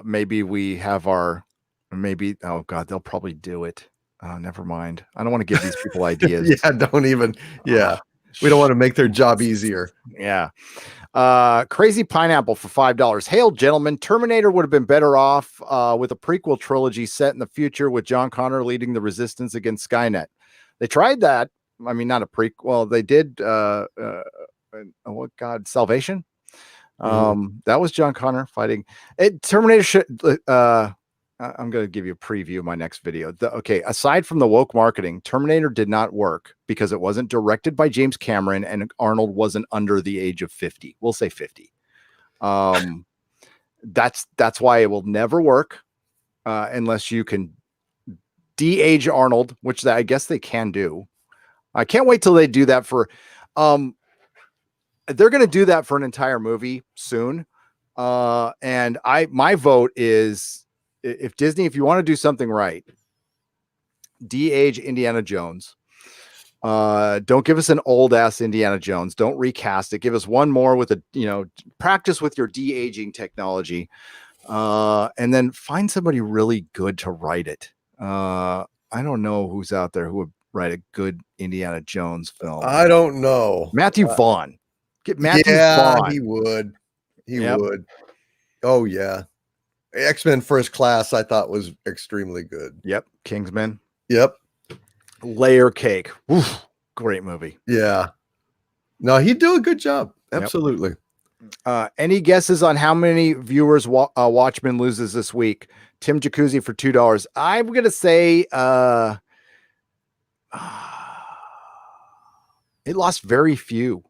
maybe we have oh God, they'll probably do it. Never mind. I don't want to give these people ideas. Don't even. Yeah. We don't want to make their job easier. Yeah. Crazy Pineapple for $5. Hail, gentlemen. Terminator would have been better off with a prequel trilogy set in the future with John Connor leading the resistance against Skynet. They tried that. I mean, not a prequel. Well, they did. Salvation. That was John Connor fighting it. Terminator should. I'm going to give you a preview of my next video. Aside from the woke marketing, Terminator did not work because it wasn't directed by James Cameron and Arnold wasn't under the age of 50. We'll say 50. That's why it will never work unless you can de-age Arnold, which I guess they can do. I can't wait till they do that for. They're going to do that for an entire movie soon, and my vote is. If Disney, if you want to do something right, de-age Indiana Jones, Don't give us an old ass Indiana Jones. Don't recast it. Give us one more with practice with your de-aging technology. And then find somebody really good to write it. I don't know who's out there who would write a good Indiana Jones film. I don't know. Matthew Vaughn. Get Matthew Vaughn. He would. He Yep. would. Oh yeah. X-Men First Class I thought was extremely good. Yep. Kingsman. Yep. Layer Cake. Oof, great movie. Yeah. No, he'd do a good job. Absolutely. Any guesses on how many viewers Watchmen loses this week? Tim Jacuzzi for $2. I'm gonna say it lost very few.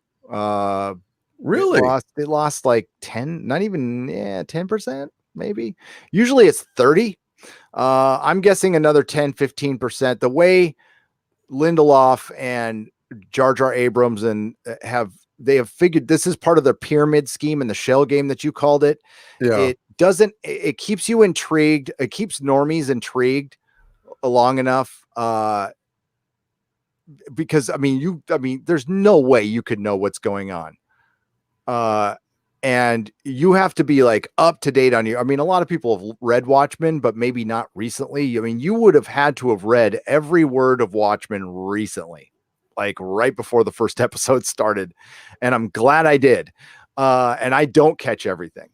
Really? It lost like 10, not even 10%, maybe. Usually it's 30. I'm guessing another 10-15%. The way Lindelof and Jar Jar Abrams they have figured this is part of the pyramid scheme and the shell game that you called it. Yeah. It keeps you intrigued. It keeps normies intrigued long enough. Because there's no way you could know what's going on. And you have to be like up to date on a lot of people have read Watchmen, but maybe not recently. You would have had to have read every word of Watchmen recently, like right before the first episode started. And I'm glad I did. And I don't catch everything.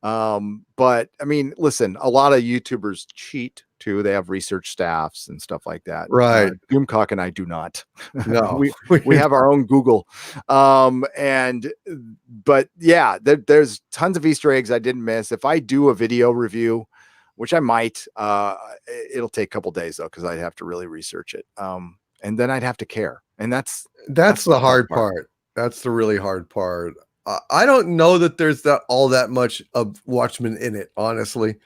But listen, a lot of YouTubers cheat too. They have research staffs and stuff like that. Right. Doomcock and I do not. No, we have our own Google. But yeah, there's tons of Easter eggs I didn't miss. If I do a video review, which I might, it'll take a couple days though, because I'd have to really research it. And then I'd have to care. And that's the hard part. That's the really hard part. I don't know that there's all that much of Watchmen in it, honestly.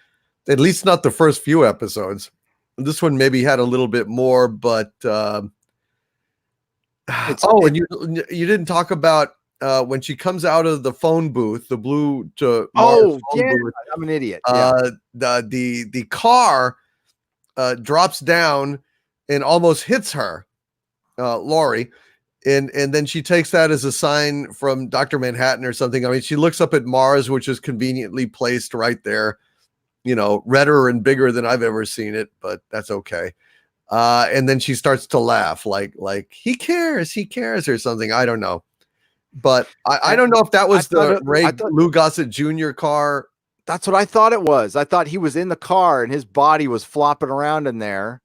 At least not the first few episodes. This one maybe had a little bit more, but and you didn't talk about when she comes out of the phone booth, the blue to Mars phone booth. I'm an idiot. The car drops down and almost hits her, Laurie. And then she takes that as a sign from Dr. Manhattan or something. She looks up at Mars, which is conveniently placed right there, redder and bigger than I've ever seen it, but that's okay. And then she starts to laugh like he cares or something. I don't know. But I don't know if that was Lou Gossett Jr. car. That's what I thought it was. I thought he was in the car and his body was flopping around in there.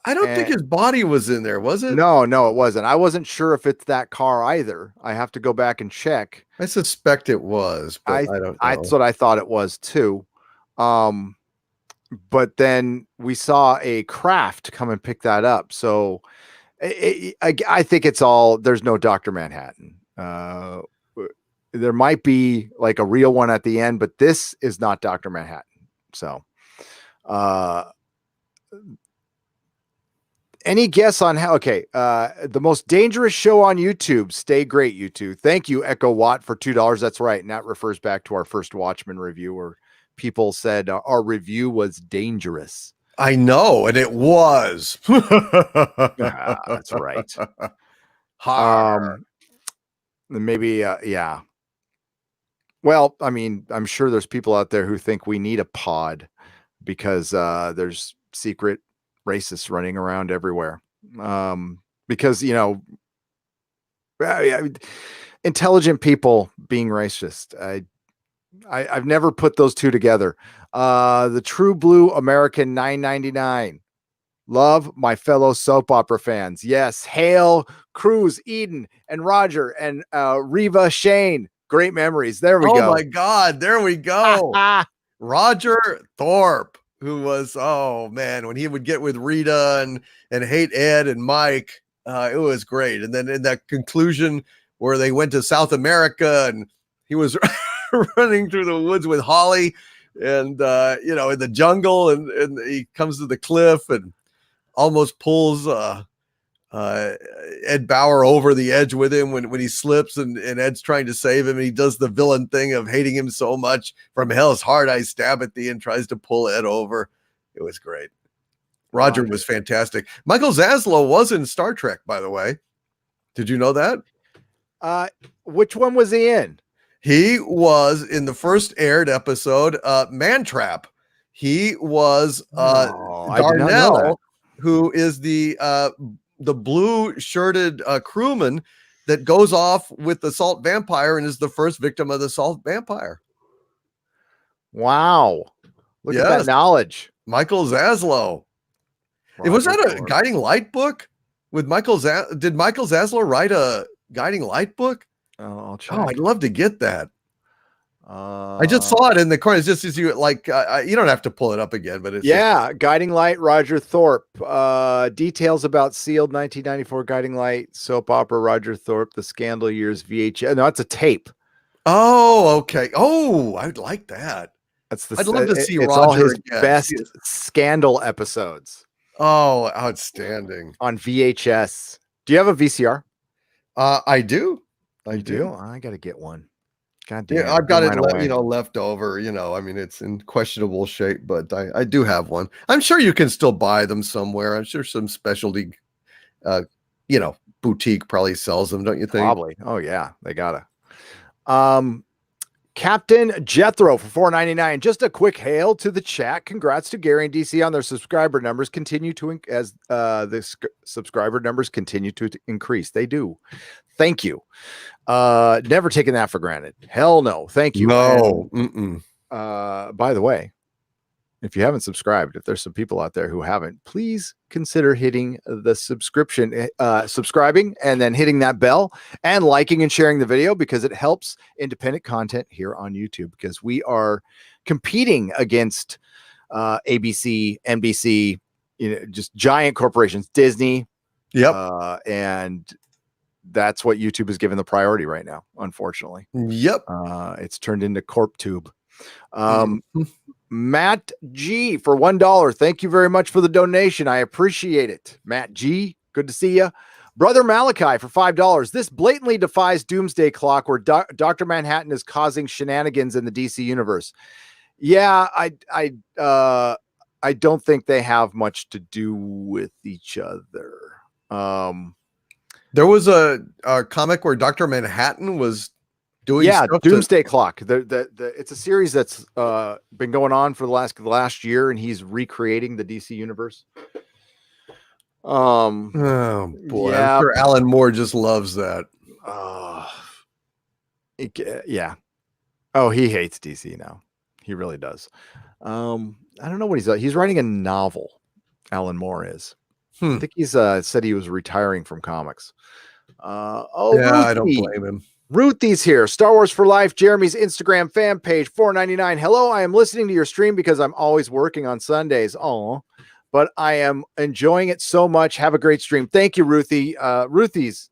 I don't think his body was in there, was it? No, it wasn't. I wasn't sure if it's that car either. I have to go back and check. I suspect it was, but I don't know. That's what I thought it was too. But then we saw a craft come and pick that up. So I think there's no Dr. Manhattan. There might be like a real one at the end, but this is not Dr. Manhattan. So, any guess on how? Okay, the most dangerous show on YouTube. Stay great, YouTube. Thank you, Echo Watt, for $2. That's right, and that refers back to our first Watchmen review, where people said our review was dangerous. I know, and it was. That's right. Maybe, yeah. Well, I'm sure there's people out there who think we need a pod because there's secret racists running around everywhere. Because intelligent people being racist. I've never put those two together. The True Blue American $9.99. Love my fellow soap opera fans. Yes, hail Cruz, Eden, and Roger, and Reva Shane. Great memories. There we go. Oh my God, there we go. Roger Thorpe, who was, when he would get with Rita and hate Ed and Mike, it was great. And then in that conclusion where they went to South America and he was running through the woods with Holly and, in the jungle and he comes to the cliff and almost pulls Ed Bauer over the edge with him when he slips and Ed's trying to save him. And he does the villain thing of hating him so much. From hell's heart, I stab at thee, and tries to pull Ed over. It was great. Roger was fantastic. Michael Zaslow was in Star Trek, by the way. Did you know that? Which one was he in? He was in the first aired episode, Mantrap. He was I did not know that. Darnell, who is the blue shirted crewman that goes off with the salt vampire and is the first victim of the salt vampire. Wow. Look at that knowledge. Michael Zaslow. Was that a Guiding Light book with Michael did Michael Zaslow write a Guiding Light book? Oh, I'll check. Oh, I'd love to get that. I just saw it in the corner. It's just as you like, you don't have to pull it up again, but it's Guiding Light, Roger Thorpe. Details about sealed 1994 Guiding Light soap opera, Roger Thorpe, the Scandal Years VHS. No, it's a tape. Oh, okay. Oh, I'd like that. I'd love to see Roger all his again. best Scandal episodes. Oh, outstanding. On VHS. Do you have a VCR? I do. I got to get one. God damn. Yeah, I've got it left over. I mean, it's in questionable shape, but I do have one. I'm sure you can still buy them somewhere. I'm sure some specialty, boutique probably sells them, don't you think? Probably. Oh yeah, they gotta. Captain Jethro for $4.99. Just a quick hail to the chat. Congrats to Gary and DC on their subscriber numbers. Subscriber numbers continue to increase. They do. Thank you. Never taken that for granted. Hell no. Thank you. No. By the way, if you haven't subscribed, if there's some people out there who haven't, please consider hitting the subscribing and then hitting that bell and liking and sharing the video, because it helps independent content here on YouTube, because we are competing against ABC, NBC, just giant corporations, Disney. Yep. And that's what YouTube is given the priority right now, unfortunately. Yep. It's turned into CorpTube. Matt G for $1. Thank you very much for the donation. I appreciate it. Matt G, good to see you. Brother Malachi for $5. This blatantly defies Doomsday Clock, where Dr. Manhattan is causing shenanigans in the DC universe. Yeah, I don't think they have much to do with each other. There was a comic where Dr. Manhattan was doing Doomsday Clock. It's a series that's been going on for the last year, and he's recreating the DC universe. Oh boy, I'm sure Alan Moore just loves that. Yeah. Oh, he hates DC now. He really does. I don't know what he's writing a novel. Alan Moore is. I think he's said he was retiring from comics. I don't blame him. Ruthie's here. Star Wars for Life, Jeremy's Instagram fan page, $4.99. Hello, I am listening to your stream because I'm always working on Sundays. Oh, but I am enjoying it so much. Have a great stream. Thank you, Ruthie. Ruthie's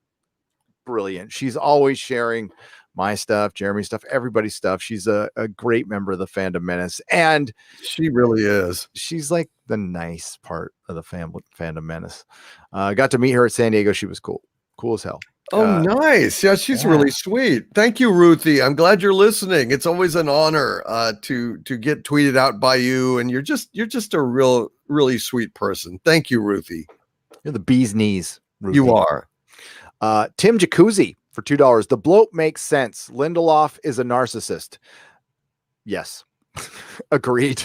brilliant. She's always sharing my stuff, Jeremy's stuff, everybody's stuff. She's a great member of the Phantom Menace, and she really is. She's like the nice part of the Phantom Menace. Got to meet her at San Diego. She was cool as hell. Oh, nice. Yeah, she's really sweet. Thank you, Ruthie. I'm glad you're listening. It's always an honor to get tweeted out by you, and you're just a really sweet person. Thank you, Ruthie. You're the bee's knees, Ruthie. You are. Tim Jacuzzi for $2. The bloat makes sense. Lindelof is a narcissist. Yes. Agreed.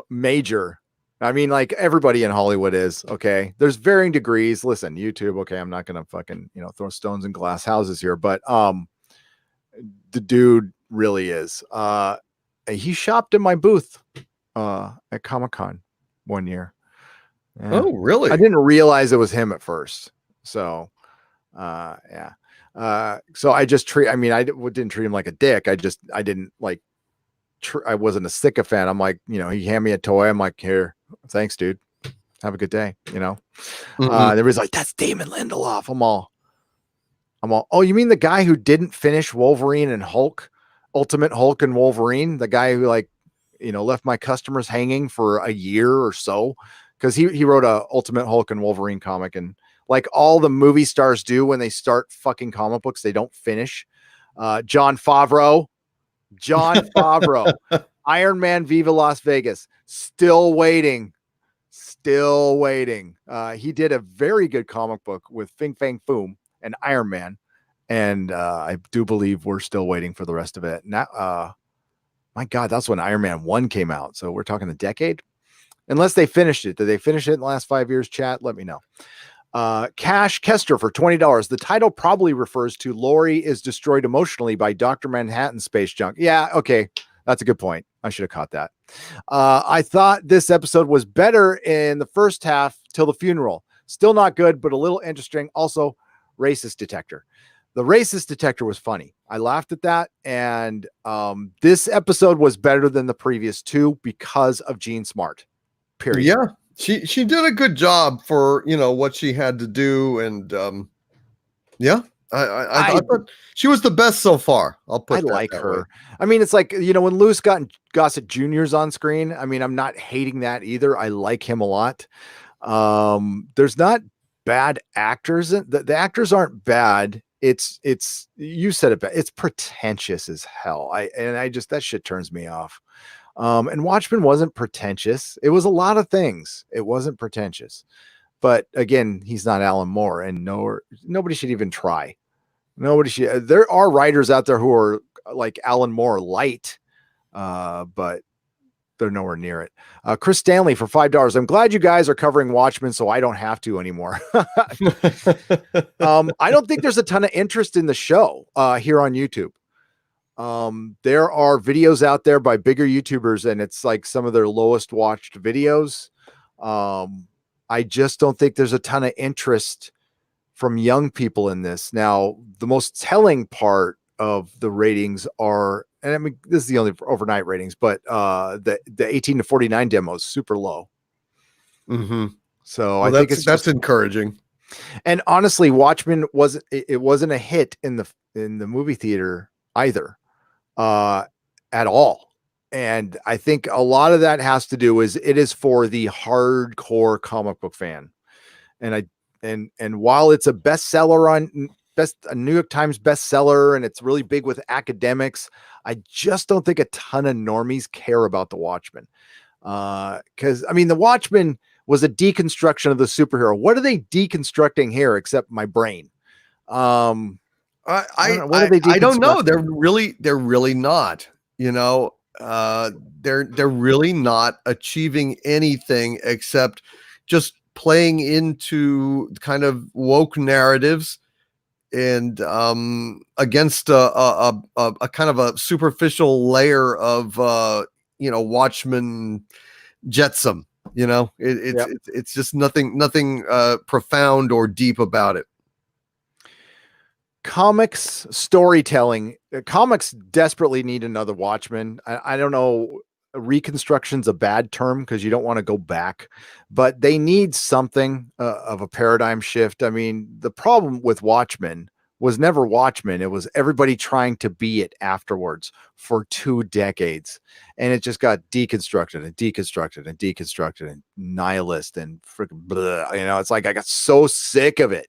Major. I mean, like, everybody in Hollywood is, okay. There's varying degrees. Listen, YouTube, okay, I'm not gonna fucking, throw stones in glass houses here, but the dude really is. He shopped in my booth at Comic-Con one year. Yeah. Oh, really? I didn't realize it was him at first. So so I just I didn't treat him like a dick. I didn't like I wasn't a sycophant. I'm like, he handed me a toy. I'm like, here, thanks, dude. Have a good day. Everybody's like, that's Damon Lindelof. I'm all, oh, you mean the guy who didn't finish Wolverine and Hulk, Ultimate Hulk and Wolverine? The guy who left my customers hanging for a year or so, because he wrote a Ultimate Hulk and Wolverine comic, and like all the movie stars do when they start fucking comic books, they don't finish. Jon Favreau, Iron Man, Viva Las Vegas, still waiting Still waiting. He did a very good comic book with Fing Fang Foom and Iron Man. And I do believe we're still waiting for the rest of it. Now, my God, that's when Iron Man 1 came out. So we're talking a decade. Unless they finished it. Did they finish it in the last 5 years, chat? Let me know. Cash Kester for $20. The title probably refers to Laurie is destroyed emotionally by Dr. Manhattan space junk. Yeah, okay. That's a good point. I should have caught that. I thought this episode was better in the first half till the funeral. Still not good, but a little interesting. Also, racist detector. The racist detector was funny. I laughed at that. And this episode was better than the previous two because of Jean Smart. Period. Yeah, she did a good job for, you know, what she had to do. And yeah, I thought she was the best so far. I'll put I that like that her. way. I mean, it's like, you know, when Louis Gossett Jr.'s on screen, I mean, I'm not hating that either. I like him a lot. There's not bad actors. The actors aren't bad. It's you said it, it's pretentious as hell. That shit turns me off. And Watchmen wasn't pretentious. It was a lot of things. It wasn't pretentious. But again, he's not Alan Moore, and nobody should even try. Nobody should. There are writers out there who are like Alan Moore light, but they're nowhere near it. Chris Stanley for $5. I'm glad you guys are covering Watchmen, so I don't have to anymore. I don't think there's a ton of interest in the show here on YouTube. There are videos out there by bigger YouTubers, and it's like some of their lowest watched videos. I just don't think there's a ton of interest from young people in this. Now, the most telling part of the ratings are, and I mean, this is the only overnight ratings, but the 18 to 49 demos super low. Mm-hmm. So well, I think that's encouraging. And honestly, Watchmen wasn't a hit in the movie theater either, at all. And I think a lot of that has to do is it is for the hardcore comic book fan. And while it's a bestseller a New York Times bestseller, and it's really big with academics, I just don't think a ton of normies care about the Watchmen. Because I mean, the Watchmen was a deconstruction of the superhero. What are they deconstructing here except my brain? I don't know. They're really not. You know, they're really not achieving anything except just playing into kind of woke narratives and against a kind of a superficial layer of Watchmen jetsam. You know, it's just nothing profound or deep about it. Comics storytelling. Comics desperately need another Watchmen. I don't know. Reconstruction's a bad term because you don't want to go back, but they need something of a paradigm shift. I mean, the problem with Watchmen was never Watchmen. It was everybody trying to be it afterwards for 2 decades. And it just got deconstructed and deconstructed and deconstructed and nihilist and freaking blah. You know, it's like I got so sick of it.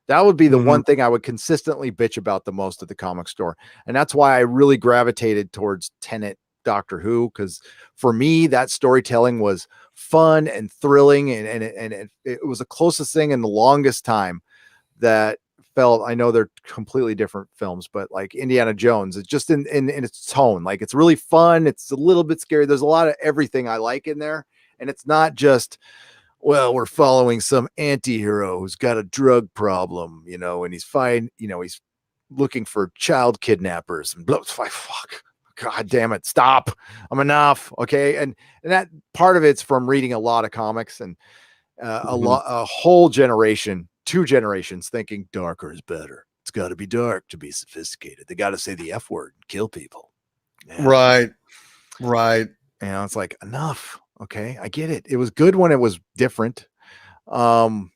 That would be the one thing I would consistently bitch about the most at the comic store. And that's why I really gravitated towards Tenet, Doctor Who, because for me, that storytelling was fun and thrilling. And it was the closest thing in the longest time that felt, I know they're completely different films, but like Indiana Jones, it's just in its tone. Like it's really fun. It's a little bit scary. There's a lot of everything I like in there. And it's not just, well, we're following some anti-hero who's got a drug problem, you know, and he's fine, you know, he's looking for child kidnappers and blah, fuck. God damn it. Stop. I'm enough. Okay. And that part of it's from reading a lot of comics and a whole generation, 2 generations thinking darker is better. It's got to be dark to be sophisticated. They got to say the F word and kill people. Yeah. Right. You know, it's like enough. Okay. I get it. It was good when it was different. Joel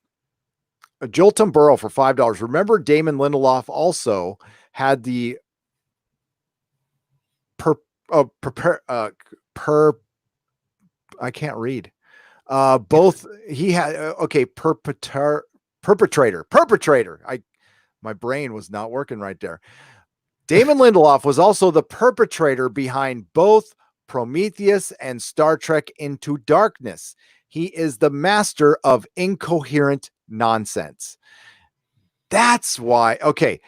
Burrow for $5. Remember Damon Lindelof also had the I can't read. Both he had perpetrator. My brain was not working right there. Damon Lindelof was also the perpetrator behind both Prometheus and Star Trek Into Darkness. He is the master of incoherent nonsense. That's why. Okay.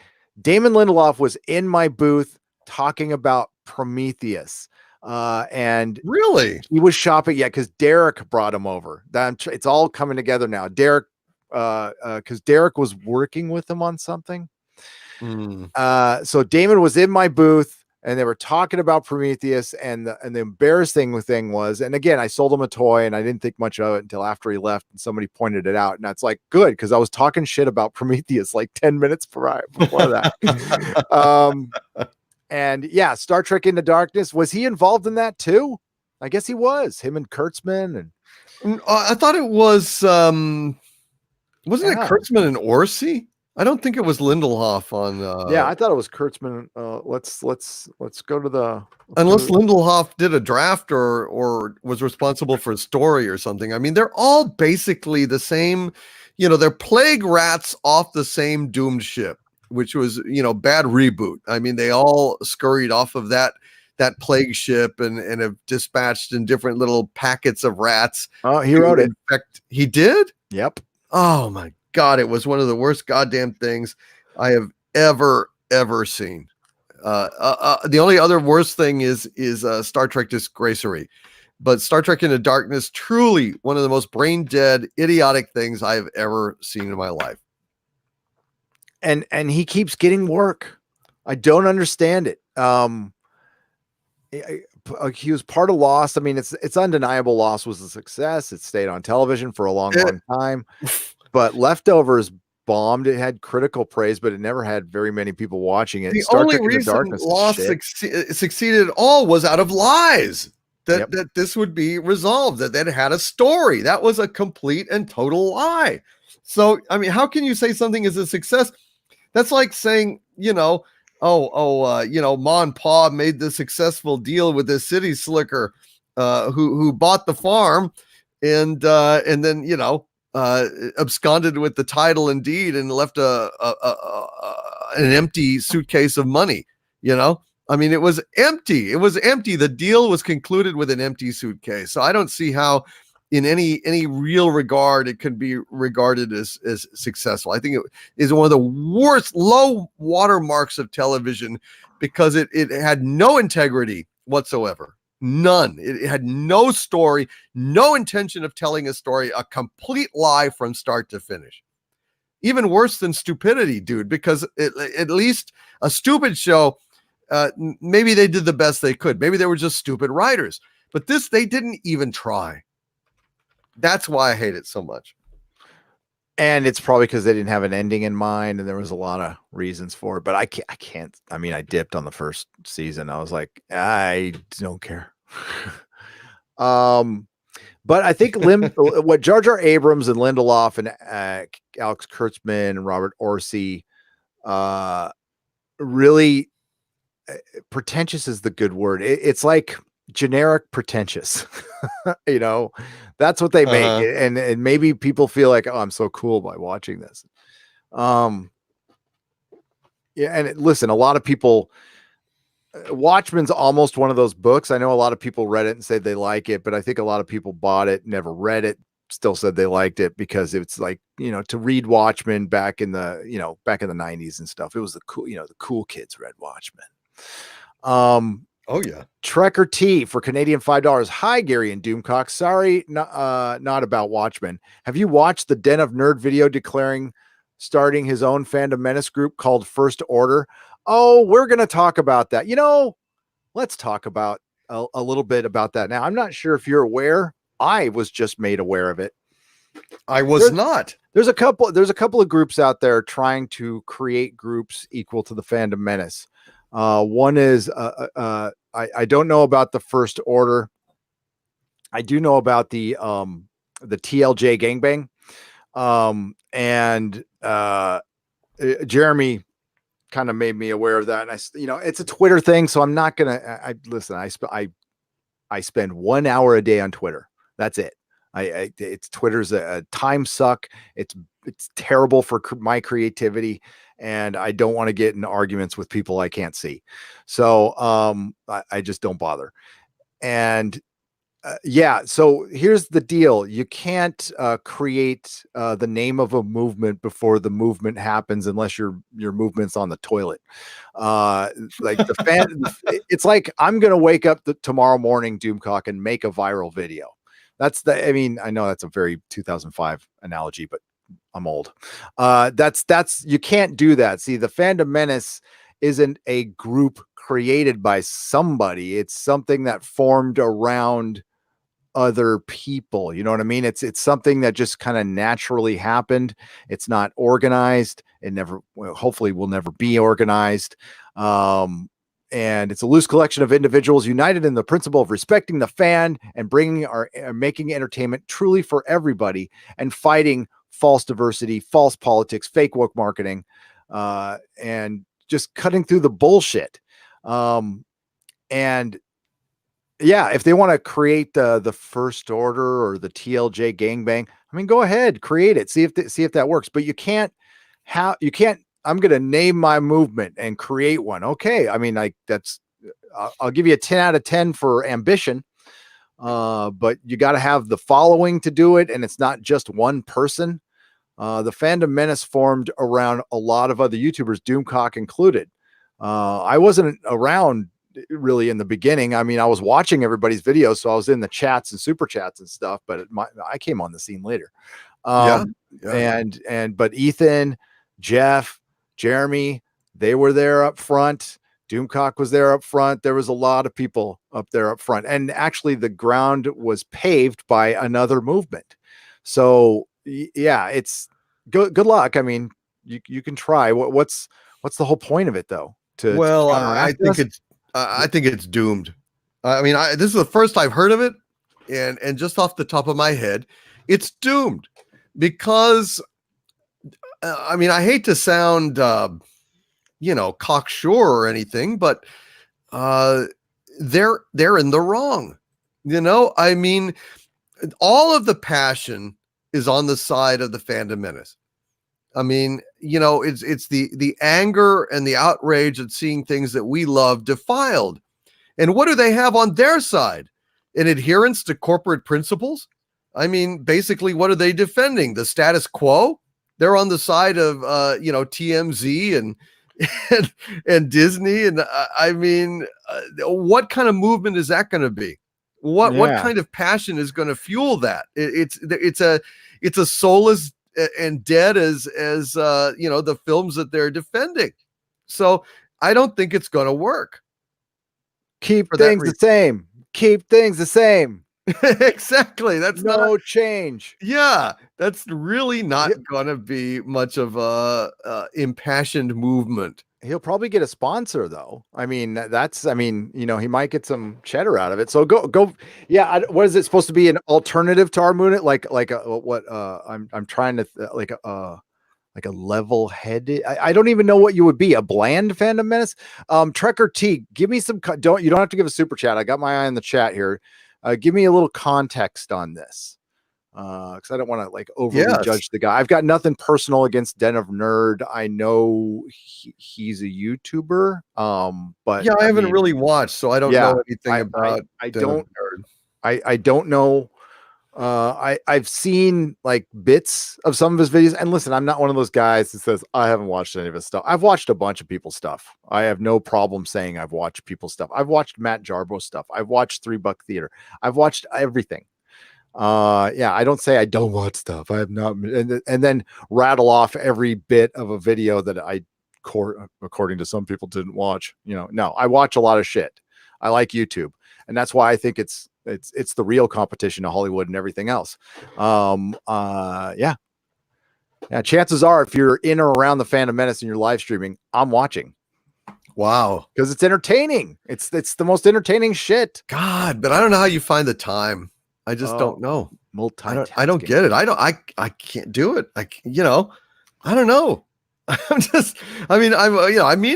Damon Lindelof was in my booth talking about Prometheus. And Really? he was shopping. Yeah. Cause Derek brought him over. It's all coming together now. Derek, cause Derek was working with him on something. So Damon was in my booth and they were talking about Prometheus, and the embarrassing thing was, and again, I sold him a toy and I didn't think much of it until after he left and somebody pointed it out. And that's like, good. Cause I was talking shit about Prometheus like 10 minutes before that. And yeah, Star Trek Into Darkness. Was he involved in that too? I guess he was. Him and Kurtzman. And I thought it was, wasn't it Kurtzman and Orsi? I don't think it was Lindelof on. Yeah, I thought it was Kurtzman. Let's go to the. Unless Lindelof did a draft or was responsible for a story or something. I mean, they're all basically the same. They're plague rats off the same doomed ship, which was bad reboot. I mean, they all scurried off of that plague ship and have dispatched in different little packets of rats. Oh, he wrote it. He did? Yep. Oh my God, it was one of the worst goddamn things I have ever seen. The only other worst thing is Star Trek Disgracery, but Star Trek Into Darkness, truly one of the most brain dead, idiotic things I have ever seen in my life. And he keeps getting work. I don't understand it. He was part of Lost. I mean, it's undeniable Lost was a success. It stayed on television for a long time. But Leftovers bombed. It had critical praise, but it never had very many people watching it. The only reason Lost succeeded at all was out of lies that this would be resolved, that it had a story. That was a complete and total lie. So, I mean, how can you say something is a success? That's like saying, Ma and Pa made the successful deal with this city slicker who bought the farm and then, absconded with the title and deed and left an empty suitcase of money. I mean, it was empty. The deal was concluded with an empty suitcase. So I don't see how in any real regard it can be regarded as successful. I think it is one of the worst low watermarks of television because it had no integrity whatsoever. None. It had no story, no intention of telling a story, a complete lie from start to finish. Even worse than stupidity, dude, because at least a stupid show, maybe they did the best they could. Maybe they were just stupid writers. But this, they didn't even try. That's why I hate it so much. And it's probably because they didn't have an ending in mind, and there was a lot of reasons for it. But I can't. I mean, I dipped on the first season. I was like, I don't care. But I think what Jar Jar Abrams and Lindelof and Alex Kurtzman and Robert Orsi, really pretentious is the good word. It's like generic pretentious. That's what they make. And maybe people feel like, oh, I'm so cool by watching this. And listen, a lot of people, Watchmen's almost one of those books. I know a lot of people read it and said they like it, but I think a lot of people bought it, never read it, still said they liked it because it's like, to read Watchmen back in the 90s and stuff. It was the cool kids read Watchmen. Oh yeah. Trekker T for Canadian $5. Hi, Gary and Doomcock. Sorry, not about Watchmen. Have you watched the Den of Nerd video starting his own Phantom Menace group called First Order? Oh, we're going to talk about that. Let's talk about a little bit about that now. I'm not sure if you're aware. I was just made aware of it. I was not. There's a couple of groups out there trying to create groups equal to the Phantom Menace. One is I don't know about the First Order. I do know about the TLJ gangbang. And Jeremy kind of made me aware of that. And it's a Twitter thing, so I'm not going to, listen, I spend 1 hour a day on Twitter. That's it. It's Twitter's a time suck. It's terrible for my creativity. And I don't want to get in arguments with people I can't see. So I just don't bother. And yeah, so here's the deal. You can't create the name of a movement before the movement happens unless your movement's on the toilet. Like the fan, it's like I'm gonna wake up tomorrow morning, Doomcock, and make a viral video. I mean, I know that's a very 2005 analogy, but I'm old. That's you can't do that. See, the Phantom Menace isn't a group created by somebody. It's something that formed around other people. You know what I mean? It's something that just kind of naturally happened. It's not organized. It never, well, hopefully will never be organized. And it's a loose collection of individuals united in the principle of respecting the fan and making entertainment truly for everybody and fighting false diversity, false politics, fake woke marketing, and just cutting through the bullshit. And yeah, if they want to create the First Order or the TLJ gangbang, I mean, go ahead, create it. See if that works. But you can't. I'm going to name my movement and create one. Okay, I mean, I'll give you a 10 out of 10 for ambition. But you got to have the following to do it, and it's not just one person. The Phantom Menace formed around a lot of other YouTubers, Doomcock included. I wasn't around really in the beginning. I mean, I was watching everybody's videos, so I was in the chats and super chats and stuff, but I came on the scene later. But Ethan, Jeff, Jeremy, they were there up front. Doomcock was there up front. There was a lot of people up there up front, and actually the ground was paved by another movement. So yeah, it's good luck. I mean, you can try. What's the whole point of it though? I think it's doomed. I mean, this is the first I've heard of it, and just off the top of my head, it's doomed because I mean, I hate to sound cocksure or anything, but they're in the wrong. I mean, all of the passion is on the side of the Phantom Menace. I mean, it's the anger and the outrage at seeing things that we love defiled. And what do they have on their side? An adherence to corporate principles? I mean, basically, what are they defending? The status quo? They're on the side of, TMZ and Disney. And I mean, what kind of movement is that going to be? What kind of passion is going to fuel that? It's a soulless and dead as the films that they're defending. So I don't think it's going to work. Keep things the same. Keep things the same. Exactly. That's no change. Yeah, that's really not going to be much of a impassioned movement. He'll probably get a sponsor though. I mean, he might get some cheddar out of it. So go. Yeah. What is it supposed to be? An alternative to our movement? I'm trying to like a level headed. I don't even know what you would be. A bland Phantom Menace. Trekker T, give me some. You don't have to give a super chat. I got my eye on the chat here. Give me a little context on this. Because I don't want to overly judge the guy. I've got nothing personal against Den of Nerd. I know he's a YouTuber. But I haven't really watched, so I don't know anything about. I don't know. I've seen bits of some of his videos, and listen, I'm not one of those guys that says I haven't watched any of his stuff. I've watched a bunch of people's stuff. I have no problem saying I've watched people's stuff. I've watched Matt Jarbo's stuff. I've watched $3 Theater. I've watched everything. I don't say I don't watch stuff. I have not, and then rattle off every bit of a video that I, according to some people, didn't watch. No, I watch a lot of shit. I like YouTube, and that's why I think it's the real competition to Hollywood and everything else. Chances are, if you're in or around the Phantom Menace and you're live streaming, I'm watching. Wow, because it's entertaining. It's the most entertaining shit. God, but I don't know how you find the time. I just don't know. I don't get it. I can't do it. I don't know. I mean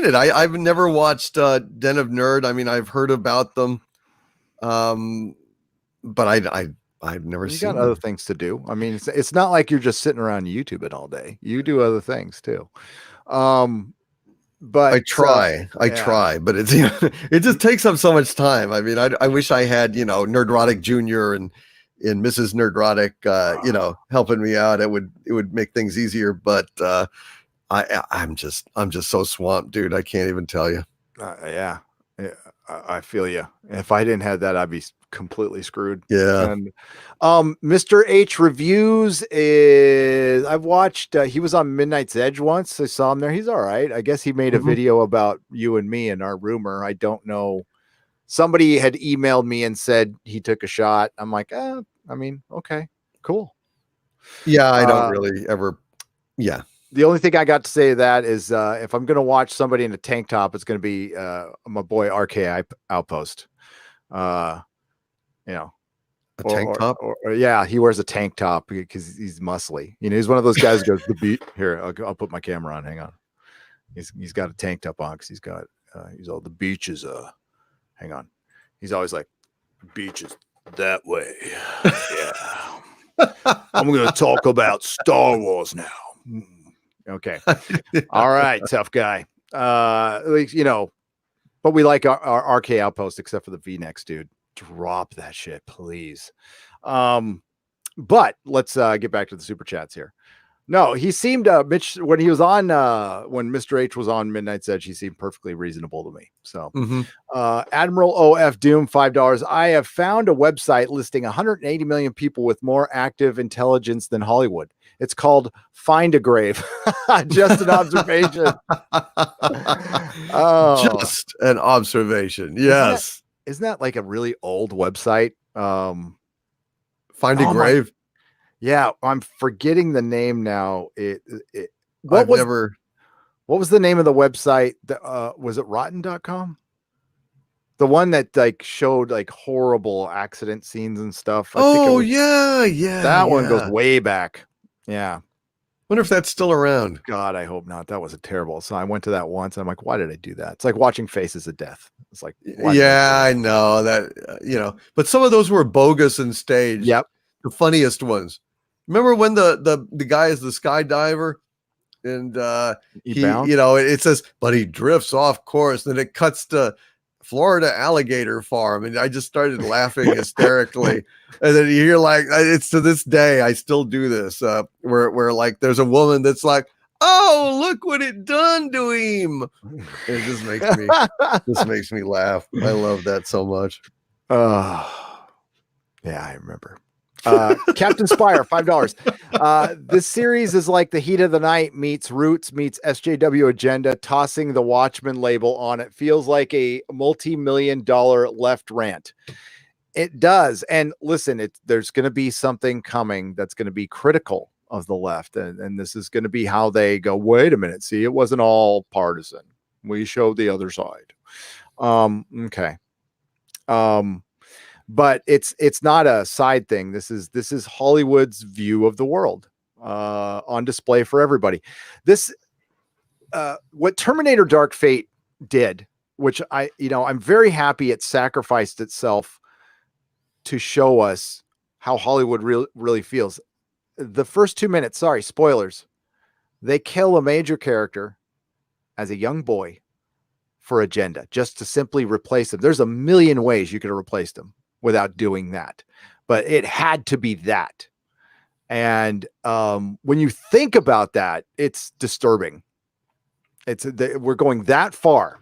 it. I've never watched Den of Nerd. I mean, I've heard about them. But I've never seen. You got other things to do. I mean, it's not like you're just sitting around YouTube it all day. You do other things too. but I try, but it's it just takes up so much time. I mean, I wish I had Nerdrotic Jr. and Mrs. Nerdrotic, helping me out. It would make things easier. But I'm just so swamped, dude. I can't even tell you. Yeah, I feel you. If I didn't have that, I'd be completely screwed. Yeah. And Mr. H reviews is I've watched. He was on Midnight's Edge once. I saw him there. He's all right. I guess he made a video about you and me and our rumor. I don't know. Somebody had emailed me and said he took a shot. I'm like, I mean, okay, cool. Yeah, I don't really ever. Yeah. The only thing I got to say to that is if I'm going to watch somebody in a tank top, it's going to be my boy RK Outpost. A tank top? Or yeah, he wears a tank top because he's muscly. He's one of those guys who goes, the beat here. I'll put my camera on. Hang on. He's got a tank top on because he's all the beaches. Hang on. He's always like, beaches that way. Yeah. I'm going to talk about Star Wars now. Okay. All right, tough guy. But we like our RK Outpost, except for the V-necks, dude. Drop that shit, please. But let's get back to the super chats here. No, he seemed Mitch when he was on when Mr. H was on Midnight's Edge, he seemed perfectly reasonable to me. So Admiral OF Doom, $5. I have found a website listing 180 million people with more active intelligence than Hollywood. It's called Find a Grave. Just an observation. Just an observation. Yes. Isn't that like a really old website? Find a Grave. Yeah, I'm forgetting the name now. What was the name of the website? Was it rotten.com? The one that like showed like horrible accident scenes and stuff. That one goes way back. Yeah. Wonder if that's still around. God, I hope not. That was a terrible. So I went to that once. And I'm like, why did I do that? It's like watching Faces of Death. It's like, I know that, but some of those were bogus and staged. Yep. The funniest ones. Remember when the guy is the skydiver and it says, but he drifts off course, and it cuts to Florida alligator farm, and I just started laughing hysterically. And then you hear like, it's to this day I still do this where like there's a woman that's like, oh, look what it done to him. It just makes me laugh. I love that so much. Yeah, I remember. Captain Spire, $5. This series is like The Heat of the Night meets Roots meets SJW Agenda, tossing the Watchmen label on it. Feels like a multi-million-dollar left rant. It does. And listen, there's going to be something coming that's going to be critical of the left. And this is going to be how they go, wait a minute. See, it wasn't all partisan. We showed the other side. Okay. But it's not a side thing. This is Hollywood's view of the world on display for everybody. This what Terminator Dark Fate did, which I'm very happy it sacrificed itself to show us how Hollywood really feels. The first 2 minutes, sorry, spoilers. They kill a major character as a young boy for agenda, just to simply replace him. There's a million ways you could have replaced him without doing that, but it had to be that. And when you think about that, it's disturbing. We're going that far,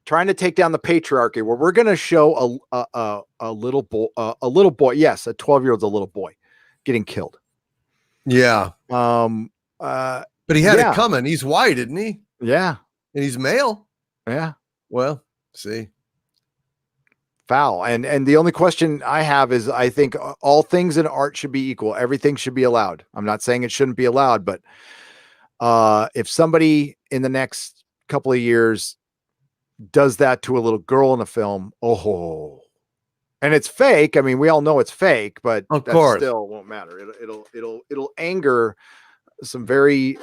trying to take down the patriarchy, where we're going to show a little boy. Yes, a 12-year-old's a little boy getting killed. Yeah. But he had it coming. He's white, isn't he? Yeah. And he's male. Yeah. Well, see. Foul. And the only question I have is, I think all things in art should be equal. Everything should be allowed. I'm not saying it shouldn't be allowed, but if somebody in the next couple of years does that to a little girl in a film, and it's fake. I mean, we all know it's fake, but of course, still won't matter. It'll anger some very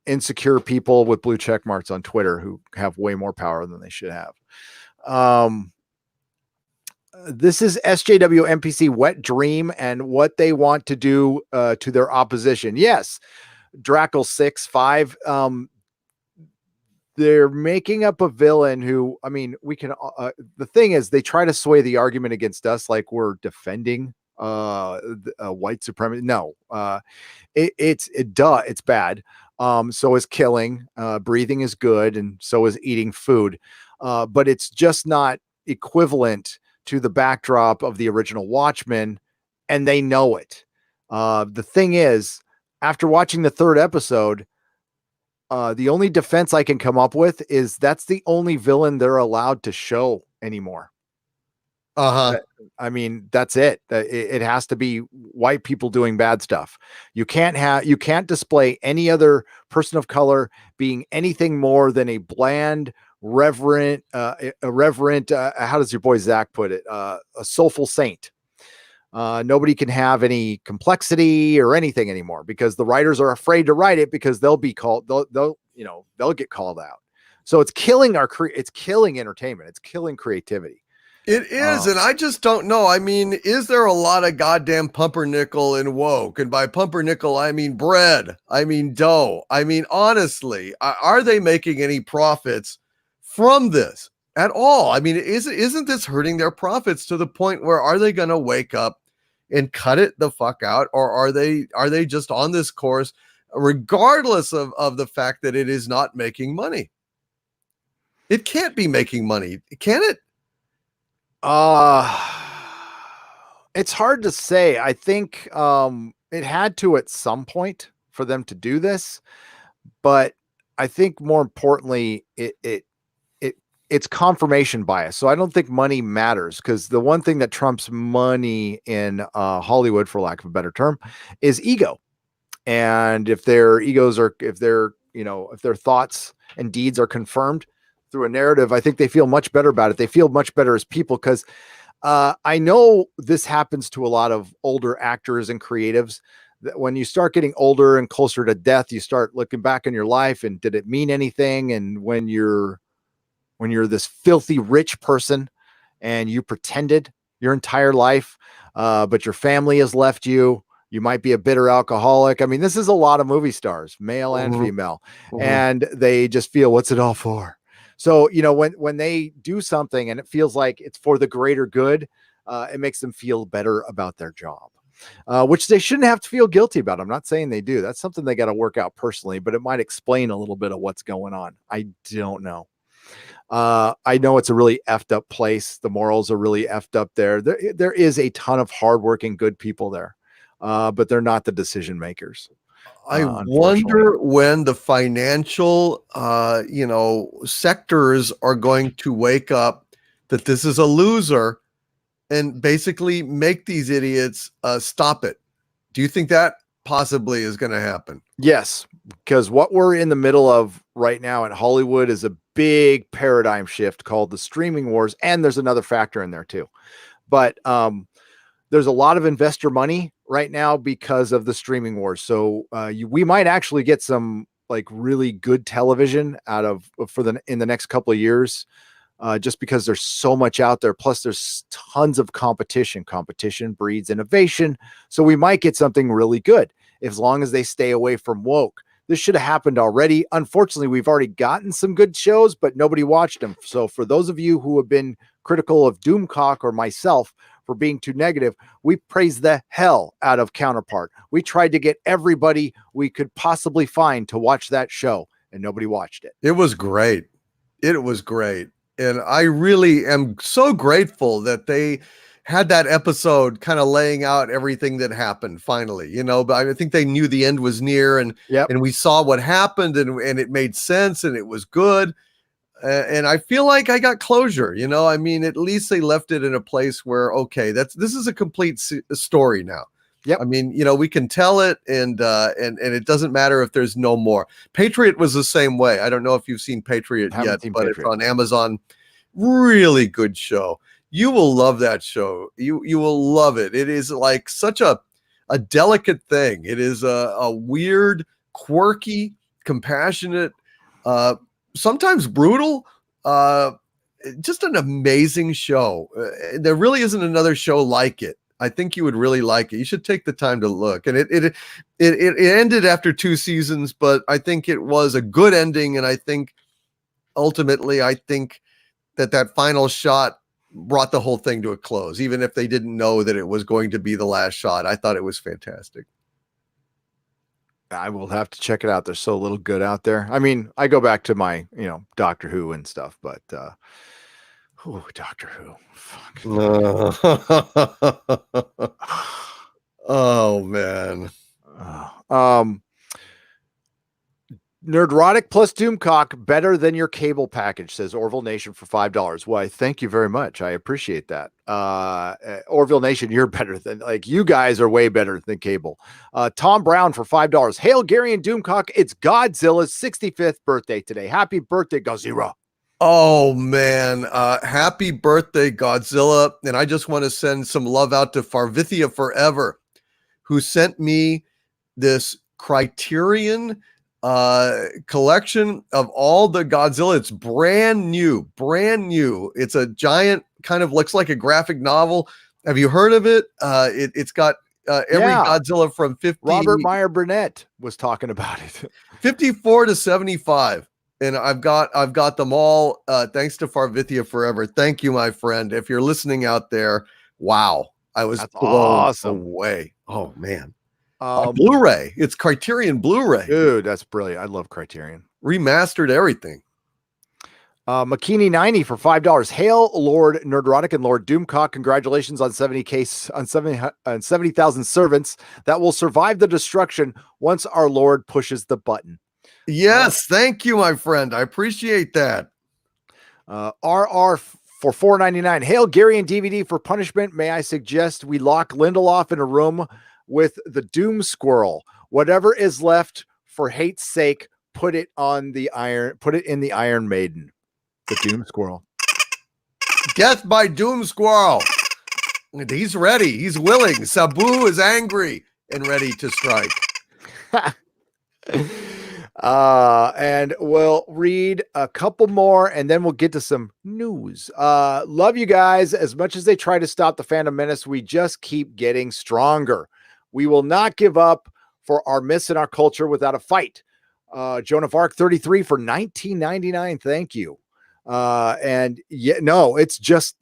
insecure people with blue check marks on Twitter who have way more power than they should have. This is SJW NPC Wet Dream and what they want to do to their opposition. Yes, Drackle 6-5. they're making up a villain who, I mean, we can, the thing is, they try to sway the argument against us like we're defending white supremacy. No, it's bad. So is killing, breathing is good, and so is eating food. But it's just not equivalent to the backdrop of the original Watchmen, and they know it. The thing is, after watching the third episode, the only defense I can come up with is that's the only villain they're allowed to show anymore. I mean, that's it. It has to be white people doing bad stuff. You can't display any other person of color being anything more than a bland, reverent, how does your boy Zach put it? A soulful saint. Nobody can have any complexity or anything anymore because the writers are afraid to write it because they'll get called out. So it's killing it's killing entertainment. It's killing creativity. It is, and I just don't know. I mean, is there a lot of goddamn pumpernickel in woke? And by pumpernickel, I mean bread. I mean dough. I mean, honestly, are they making any profits from this at all? I mean, isn't this hurting their profits to the point where are they going to wake up and cut it the fuck out, or are they just on this course, regardless of the fact that it is not making money? It can't be making money, can it? It's hard to say. I think it had to at some point for them to do this, but I think more importantly, it's confirmation bias. So I don't think money matters, because the one thing that trumps money in Hollywood, for lack of a better term, is ego. And if their thoughts and deeds are confirmed through a narrative, I think they feel much better about it. They feel much better as people, because I know this happens to a lot of older actors and creatives, that when you start getting older and closer to death, you start looking back on your life and did it mean anything? And when you're this filthy rich person and you pretended your entire life, but your family has left you, you might be a bitter alcoholic. I mean, this is a lot of movie stars, male and female, and they just feel, what's it all for? So, when they do something and it feels like it's for the greater good, it makes them feel better about their job, which they shouldn't have to feel guilty about. I'm not saying they do. That's something they got to work out personally, but it might explain a little bit of what's going on. I don't know. I know it's a really effed up place. The morals are really effed up there. There is a ton of hardworking, good people there, but they're not the decision makers. I wonder when the financial, sectors are going to wake up that this is a loser and basically make these idiots stop it. Do you think that possibly is going to happen? Yes, because what we're in the middle of right now in Hollywood is a big paradigm shift called the streaming wars. And there's another factor in there too. But there's a lot of investor money right now because of the streaming wars. So we might actually get some like really good television in the next couple of years, just because there's so much out there. Plus there's tons of competition. Competition breeds innovation. So we might get something really good as long as they stay away from woke. This should have happened already. Unfortunately, we've already gotten some good shows, but nobody watched them. So for those of you who have been critical of Doomcock or myself for being too negative, we praise the hell out of Counterpart. We tried to get everybody we could possibly find to watch that show, and nobody watched it. It was great. It was great. And I really am so grateful that they had that episode kind of laying out everything that happened finally, but I think they knew the end was near, and we saw what happened, and it made sense, and it was good. And I feel like I got closure, I mean, at least they left it in a place where, okay, this is a complete story now. Yep. I mean, we can tell it, and it doesn't matter if there's no more. Patriot was the same way. I don't know if you've seen Patriot yet, but it's on Amazon. Really good show. You will love that show. You will love it. It is like such a delicate thing. It is a weird, quirky, compassionate, sometimes brutal, just an amazing show. There really isn't another show like it. I think you would really like it. You should take the time to look. And it ended after 2 seasons, but I think it was a good ending. And I think ultimately, I think that final shot brought the whole thing to a close, even if they didn't know that it was going to be the last shot. I thought it was fantastic. I will have to check it out. There's so little good out there. I mean, I go back to my, Doctor Who and stuff, but Doctor Who. Fuck. Oh man. Nerdrotic plus Doomcock better than your cable package, says Orville Nation for $5. Why, thank you very much. I appreciate that. Orville Nation, you're better than, you guys are way better than cable. Tom Brown for $5. Hail Gary and Doomcock. It's Godzilla's 65th birthday today. Happy birthday, Godzilla. Oh man, happy birthday, Godzilla. And I just want to send some love out to Farvithia Forever, who sent me this Criterion collection of all the Godzilla. It's brand new. It's a giant, kind of looks like a graphic novel. Have you heard of it? It's got every Godzilla from 50. Robert Meyer Burnett was talking about it. 54 to 75. And I've got them all. Thanks to Farvithia Forever. Thank you, my friend. If you're listening out there, wow. I was blown away. Oh man. Blu-ray. It's Criterion Blu-ray. Dude, that's brilliant. I love Criterion. Remastered everything. McKinney 90 for $5. Hail Lord Nerdrotic and Lord Doomcock. Congratulations on 70,000 servants that will survive the destruction once our Lord pushes the button. Yes, thank you, my friend. I appreciate that. RR for $4.99. Hail Gary and DVD for punishment. May I suggest we lock Lindelof in a room with the Doom Squirrel. Whatever is left, for hate's sake, put it in the Iron Maiden. The Doom Squirrel. Death by Doom Squirrel. He's ready. He's willing. Sabu is angry and ready to strike. And we'll read a couple more and then we'll get to some news. Love you guys. As much as they try to stop the Phantom Menace, we just keep getting stronger. We will not give up for our myths and our culture without a fight. Joan of Arc 33 for $19.99. Thank you. And it's just,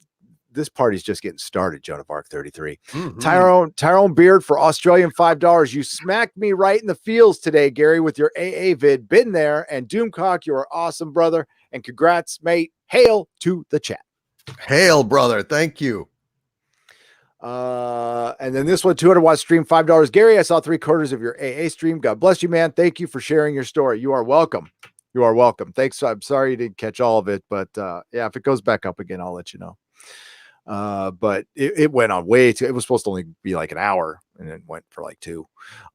this party's just getting started. Joan of Arc 33. Mm-hmm. Tyrone Beard for Australian $5. You smacked me right in the feels today, Gary, with your AA vid. Been there. And Doomcock, you're awesome, brother. And congrats, mate. Hail to the chat. Hail, brother. Thank you. And then this one, 200 watt stream, $5. Gary, I saw 3/4 of your AA stream. God bless you, man. Thank you for sharing your story. You are welcome. You are welcome. Thanks. I'm sorry you didn't catch all of it, but if it goes back up again, I'll let you know. But it went on way too. It was supposed to only be like an hour, and it went for like 2.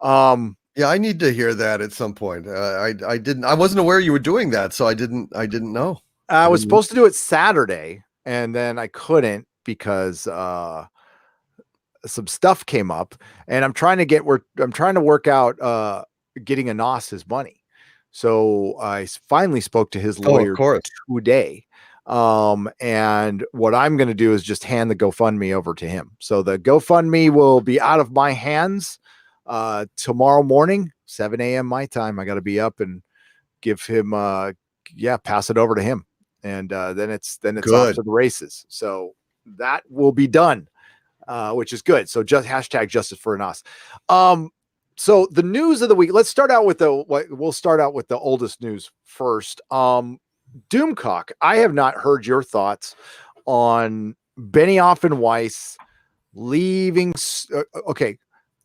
Yeah, I need to hear that at some point. I wasn't aware you were doing that, so I didn't know. I was supposed to do it Saturday, and then I couldn't because some stuff came up, and I'm trying to work out getting Anas his money. So I finally spoke to his lawyer today. And what I'm going to do is just hand the GoFundMe over to him. So the GoFundMe will be out of my hands tomorrow morning, 7 a.m. my time. I got to be up and give him, pass it over to him. And then it's off to the races. So that will be done, which is good. So just hashtag justice for Anas. So the news of the week, let's start out with we'll start out with the oldest news first. Doomcock, I have not heard your thoughts on Benioff and Weiss leaving.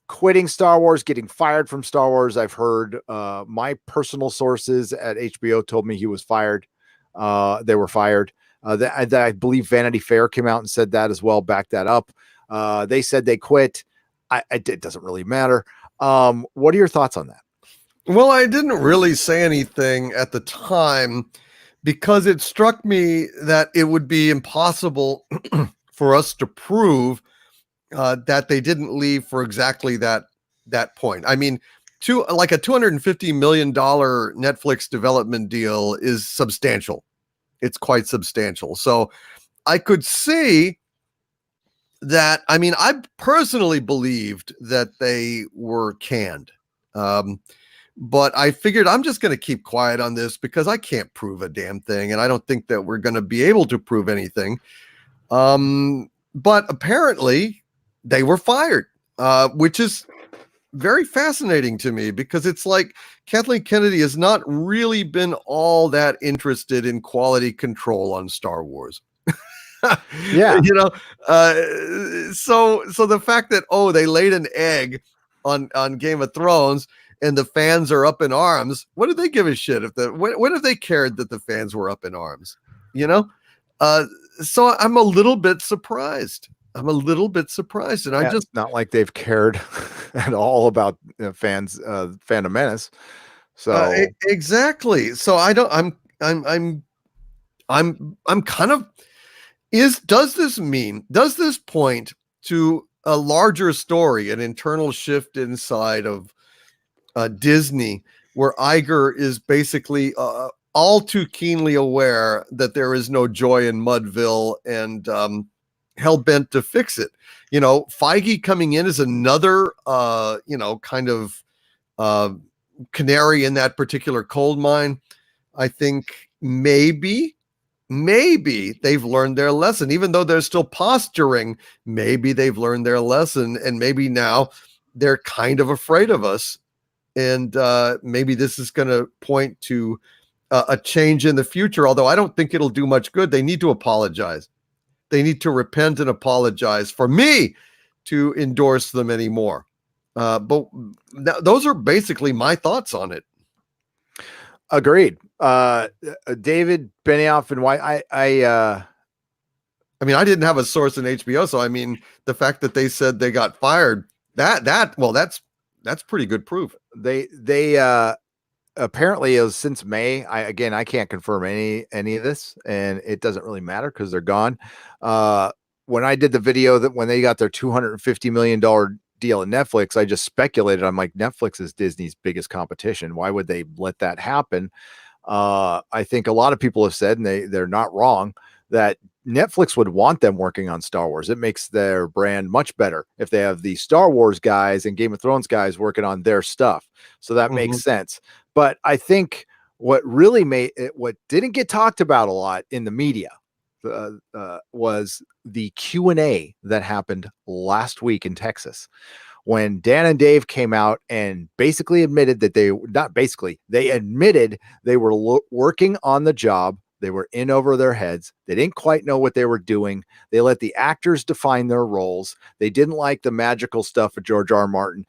Quitting Star Wars, getting fired from Star Wars. I've heard my personal sources at HBO told me he was fired. They were fired. That I believe Vanity Fair came out and said that as well, backed that up. They said they quit. It doesn't really matter. What are your thoughts on that? Well, I didn't really say anything at the time because it struck me that it would be impossible for us to prove that they didn't leave for exactly that point. I mean, like a $250 million Netflix development deal is substantial. It's quite substantial. So I could see that. I mean, I personally believed that they were canned. but I figured I'm just going to keep quiet on this because I can't prove a damn thing, and I don't think that we're going to be able to prove anything. But apparently they were fired, which is very fascinating to me because it's like Kathleen Kennedy has not really been all that interested in quality control on Star Wars. Yeah. You know, so the fact that they laid an egg on Game of Thrones and the fans are up in arms, what do they give a shit if when have they cared that the fans were up in arms? You know, so I'm a little bit surprised. And I Yeah, just not like they've cared at all about fans, Phantom Menace. So exactly. So I don't. I'm kind of does this point to a larger story, an internal shift inside of Disney, where Iger is basically all too keenly aware that there is no joy in Mudville and hell bent to fix it. You know, Feige coming in is another kind of canary in that particular coal mine. I think maybe they've learned their lesson, even though they're still posturing. Maybe they've learned their lesson, and maybe now they're kind of afraid of us. And maybe this is going to point to a change in the future, although I don't think it'll do much good. They need to apologize. They need to repent and apologize for me to endorse them anymore. But those are basically my thoughts on it. agreed. David Benioff and why I mean, I didn't have a source in HBO, so I mean, the fact that they said they got fired, that's pretty good proof. they apparently it was since May. I can't confirm any of this, and it doesn't really matter because they're gone. When I did the video that when they got their $250 million deal at Netflix, I just speculated. I'm like, Netflix is Disney's biggest competition. Why would they let that happen? I think a lot of people have said, and they're not wrong, that Netflix would want them working on Star Wars. It makes their brand much better if they have the Star Wars guys and Game of Thrones guys working on their stuff. So that makes sense. But I think what really what didn't get talked about a lot in the media was the Q&A that happened last week in Texas, when Dan and Dave came out and basically admitted that they admitted they were working on the job. They were in over their heads. They didn't quite know what they were doing. They let the actors define their roles. They didn't like the magical stuff of George R. Martin.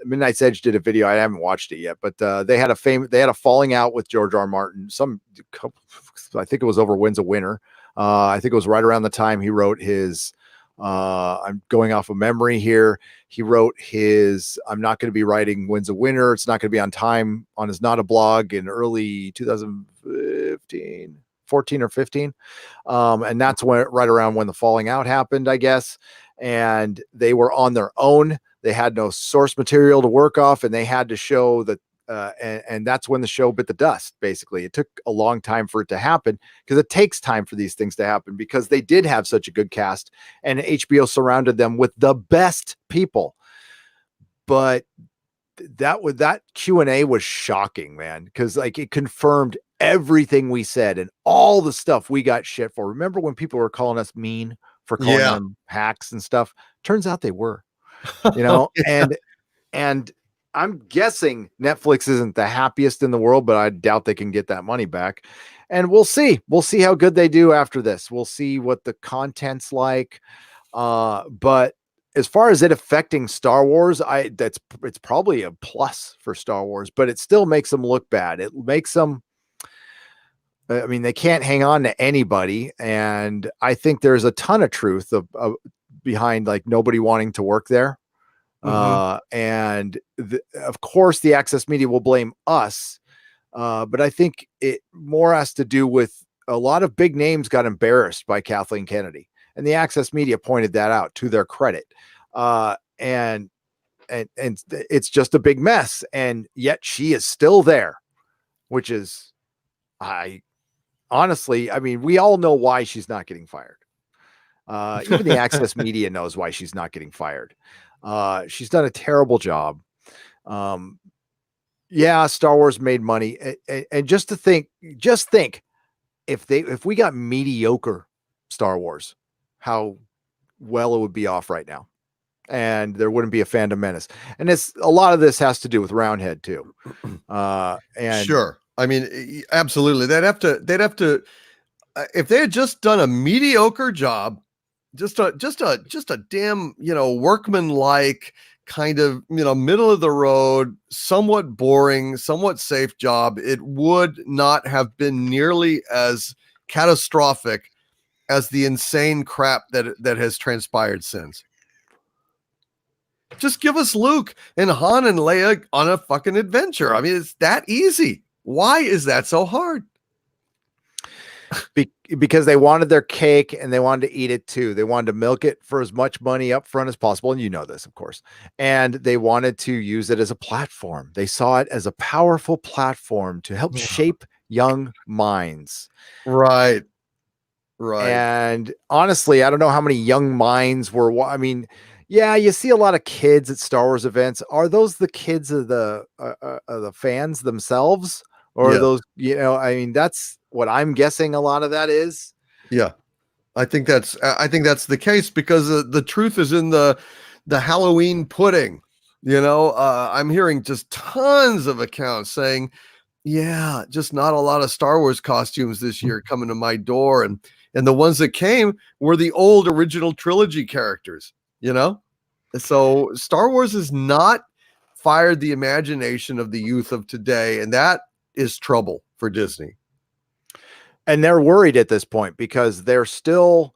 Midnight's Edge did a video. I haven't watched it yet, but they had a falling out with George R. Martin. I think it was over Winds of Winter. I think it was right around the time he wrote his, I'm going off of memory here. He wrote his, I'm not going to be writing Winds of Winter. It's not going to be on time on his Not a Blog in early 14 or 15. And that's right around when the falling out happened, I guess. And they were on their own. They had no source material to work off, and they had to show that. And that's when the show bit the dust. Basically, it took a long time for it to happen, because it takes time for these things to happen, because they did have such a good cast and HBO surrounded them with the best people. But that Q&A was shocking, man, because like it confirmed everything we said and all the stuff we got shit for. Remember when people were calling us mean for calling them hacks and stuff? Turns out they were, and I'm guessing Netflix isn't the happiest in the world, but I doubt they can get that money back. And we'll see. We'll see how good they do after this. We'll see what the content's like. But as far as it affecting Star Wars, it's probably a plus for Star Wars, but it still makes them look bad. It makes them, I mean, they can't hang on to anybody. And I think there's a ton of truth behind like nobody wanting to work there. And of course the access media will blame us. But I think it more has to do with a lot of big names got embarrassed by Kathleen Kennedy, and the access media pointed that out to their credit. And it's just a big mess. And yet she is still there, which is, honestly, I mean, we all know why she's not getting fired. Even the access media knows why she's not getting fired. She's done a terrible job. Yeah, Star Wars made money, and just think, if we got mediocre Star Wars, how well it would be off right now, and there wouldn't be a Phantom Menace. And it's a lot of this has to do with Roundhead too. And Sure. I mean, absolutely. They'd have to if they had just done a mediocre job, just a damn, workman like kind of, middle of the road, somewhat boring, somewhat safe job, it would not have been nearly as catastrophic as the insane crap that has transpired since. Just give us Luke and Han and Leia on a fucking adventure. I mean, it's that easy. Why is that so hard? because they wanted their cake and they wanted to eat it too. They wanted to milk it for as much money up front as possible. And you know this, of course. And they wanted to use it as a platform. They saw it as a powerful platform to help shape young minds. Right. Right. And honestly, I don't know how many young minds were. I mean, yeah, you see a lot of kids at Star Wars events. Are those the kids of the fans themselves, or are those? I mean, that's what I'm guessing. A lot of that is. Yeah, I think that's the case, because the truth is in the Halloween pudding. I'm hearing just tons of accounts saying, yeah, just not a lot of Star Wars costumes this year coming to my door, and the ones that came were the old original trilogy characters. So Star Wars has not fired the imagination of the youth of today, and that is trouble for Disney. And they're worried at this point because they're still,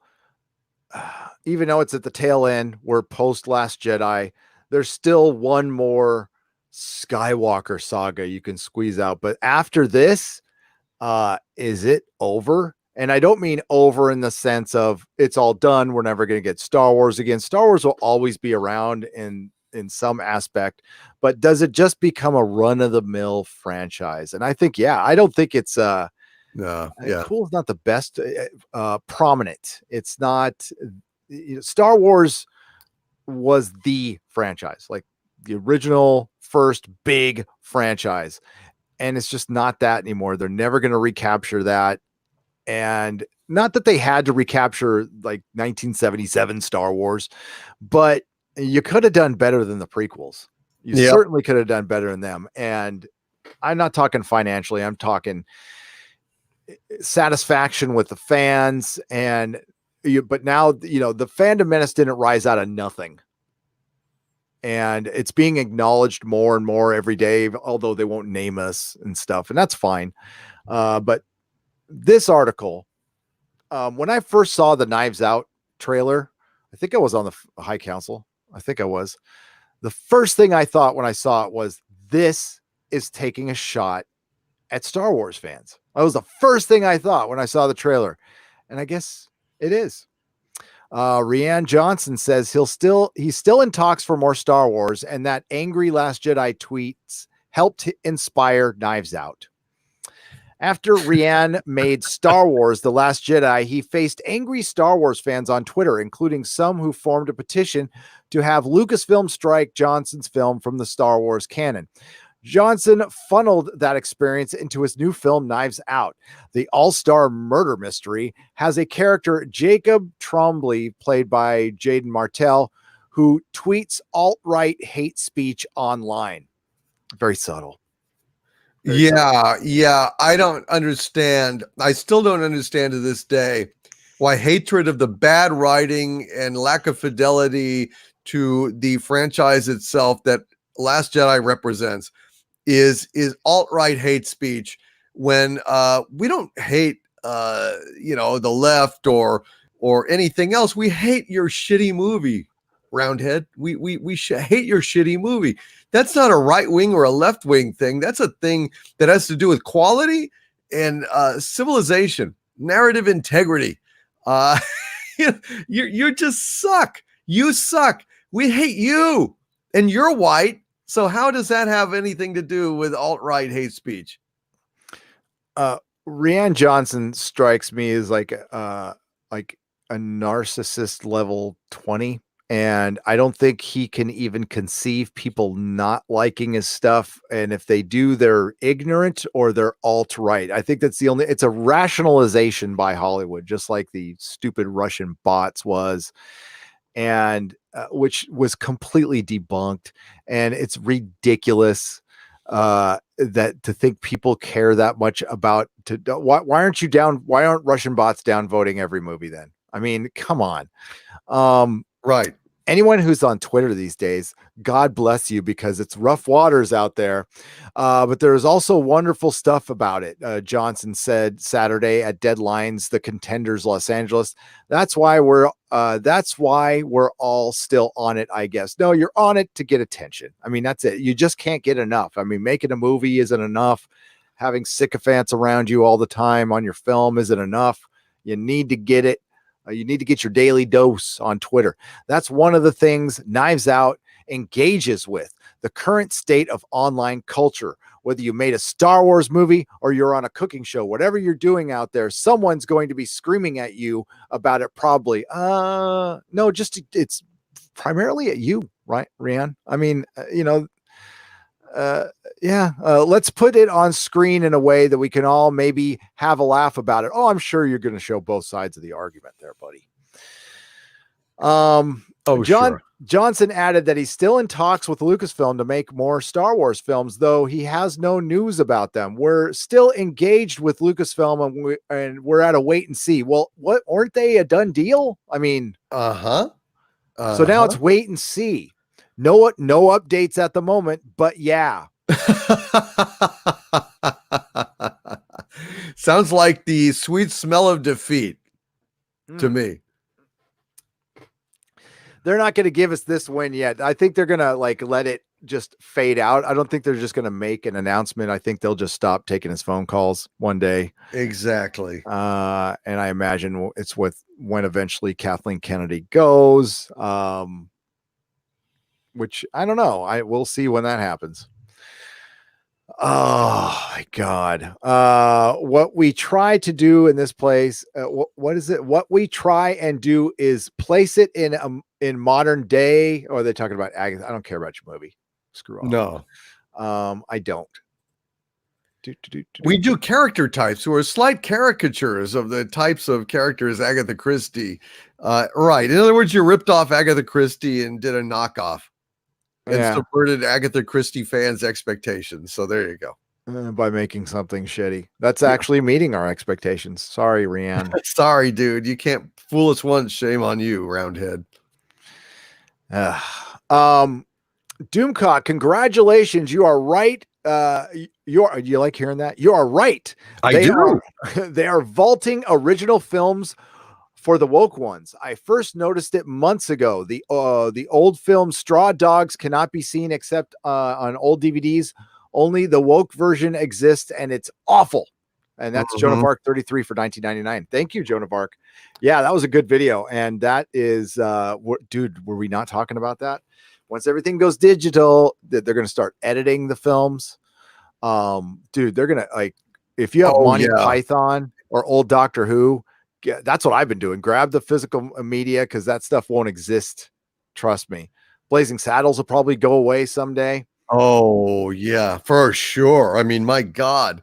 even though it's at the tail end, we're post Last Jedi, there's still one more Skywalker saga you can squeeze out. But after this, is it over? And I don't mean over in the sense of it's all done, we're never going to get Star Wars again. Star Wars will always be around in some aspect, but does it just become a run-of-the-mill franchise? And I think, I don't think it's cool is not the best prominent. It's not. Star Wars was the franchise, like the original first big franchise, and it's just not that anymore. They're never going to recapture that. And not that they had to recapture like 1977 Star Wars, but you could have done better than the prequels. You certainly could have done better than them. And I'm not talking financially. I'm talking satisfaction with the fans. But now, the Phantom Menace didn't rise out of nothing. And it's being acknowledged more and more every day, although they won't name us and stuff. And that's fine. But this article, when I first saw the Knives Out trailer, I think I was on the High Council. I think I was. The first thing I thought when I saw it was, this is taking a shot at Star Wars fans. That was the first thing I thought when I saw the trailer. And I guess it is. Rian Johnson says he's still in talks for more Star Wars, and that angry Last Jedi tweets helped inspire Knives Out. After Rian made Star Wars The Last Jedi, he faced angry Star Wars fans on Twitter, including some who formed a petition to have Lucasfilm strike Johnson's film from the Star Wars canon. Johnson funneled that experience into his new film, Knives Out. The all-star murder mystery has a character, Jacob Tremblay, played by Jaden Martell, who tweets alt-right hate speech online. Very subtle. Yeah. I don't understand. I still don't understand to this day why hatred of the bad writing and lack of fidelity to the franchise itself that Last Jedi represents is alt-right hate speech, when we don't hate the left or anything else. We hate your shitty movie, Roundhead. We hate your shitty movie. That's not a right wing or a left wing thing. That's a thing that has to do with quality and civilization, narrative integrity. You just suck. You suck. We hate you, and you're white. So how does that have anything to do with alt-right hate speech? Rian Johnson strikes me as like a narcissist level 20. And I don't think he can even conceive people not liking his stuff. And if they do, they're ignorant or they're alt-right. I think that's it's a rationalization by Hollywood, just like the stupid Russian bots was, and which was completely debunked. And it's ridiculous that to think people care that much about why aren't Russian bots downvoting every movie then? I mean, come on. Right. Anyone who's on Twitter these days, God bless you, because it's rough waters out there. But there's also wonderful stuff about it. Johnson said Saturday at Deadlines, The Contenders, Los Angeles. That's why we're all still on it, I guess. No, you're on it to get attention. I mean, that's it. You just can't get enough. I mean, making a movie isn't enough. Having sycophants around you all the time on your film isn't enough. You need to get it. You need to get your daily dose on Twitter. That's one of the things Knives Out engages with, the current state of online culture. Whether you made a Star Wars movie or you're on a cooking show, whatever you're doing out there, someone's going to be screaming at you about it probably. No, it's primarily at you, right, Rian? I mean, let's put it on screen in a way that we can all maybe have a laugh about it. Oh, I'm sure you're going to show both sides of the argument there, buddy. Sure. Johnson added that he's still in talks with Lucasfilm to make more Star Wars films, though he has no news about them. We're still engaged with Lucasfilm and we're at a wait and see. Well, aren't they a done deal? I mean, so now it's wait and see. No updates at the moment, but yeah. Sounds like the sweet smell of defeat to me. They're not going to give us this win yet. I think they're going to let it just fade out. I don't think they're just going to make an announcement. I think they'll just stop taking his phone calls one day. Exactly. And I imagine it's when eventually Kathleen Kennedy goes, which I don't know. We'll see when that happens. Oh my God. What we try to do in this place, what is it? What we try and do is place it in modern day. Or are they talking about Agatha? I don't care about your movie. Screw off. No. I don't. We do character types who are slight caricatures of the types of characters Agatha Christie. Right. In other words, you ripped off Agatha Christie and did a knockoff. And subverted Agatha Christie fans' expectations. So there you go. By making something shitty. That's actually meeting our expectations. Sorry, Rian. Sorry, dude. You can't fool us once. Shame on you, roundhead. Doomcock, congratulations. You are right. You like hearing that? You are right. They are vaulting original films for the woke ones. I first noticed it months ago. The old film Straw Dogs cannot be seen except on old DVDs. Only the woke version exists, and it's awful. And that's Joan of Arc 33 for $19.99. Thank you, Joan of Arc. Yeah, that was a good video. And that is, dude, were we not talking about that? Once everything goes digital, they're going to start editing the films. Dude, they're going to if you have Monty Python or old Doctor Who, that's what I've been doing. Grab the physical media because that stuff won't exist. Trust me. Blazing Saddles will probably go away someday. Oh, yeah, for sure. I mean, my God,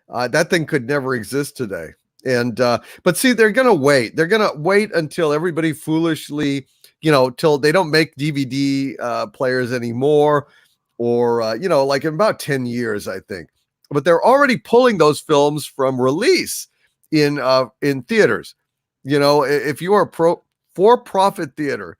that thing could never exist today. And but see, they're going to wait. They're going to wait until everybody foolishly, till they don't make DVD players anymore or, like in about 10 years, I think. But they're already pulling those films from release in theaters. If you are a for-profit theater,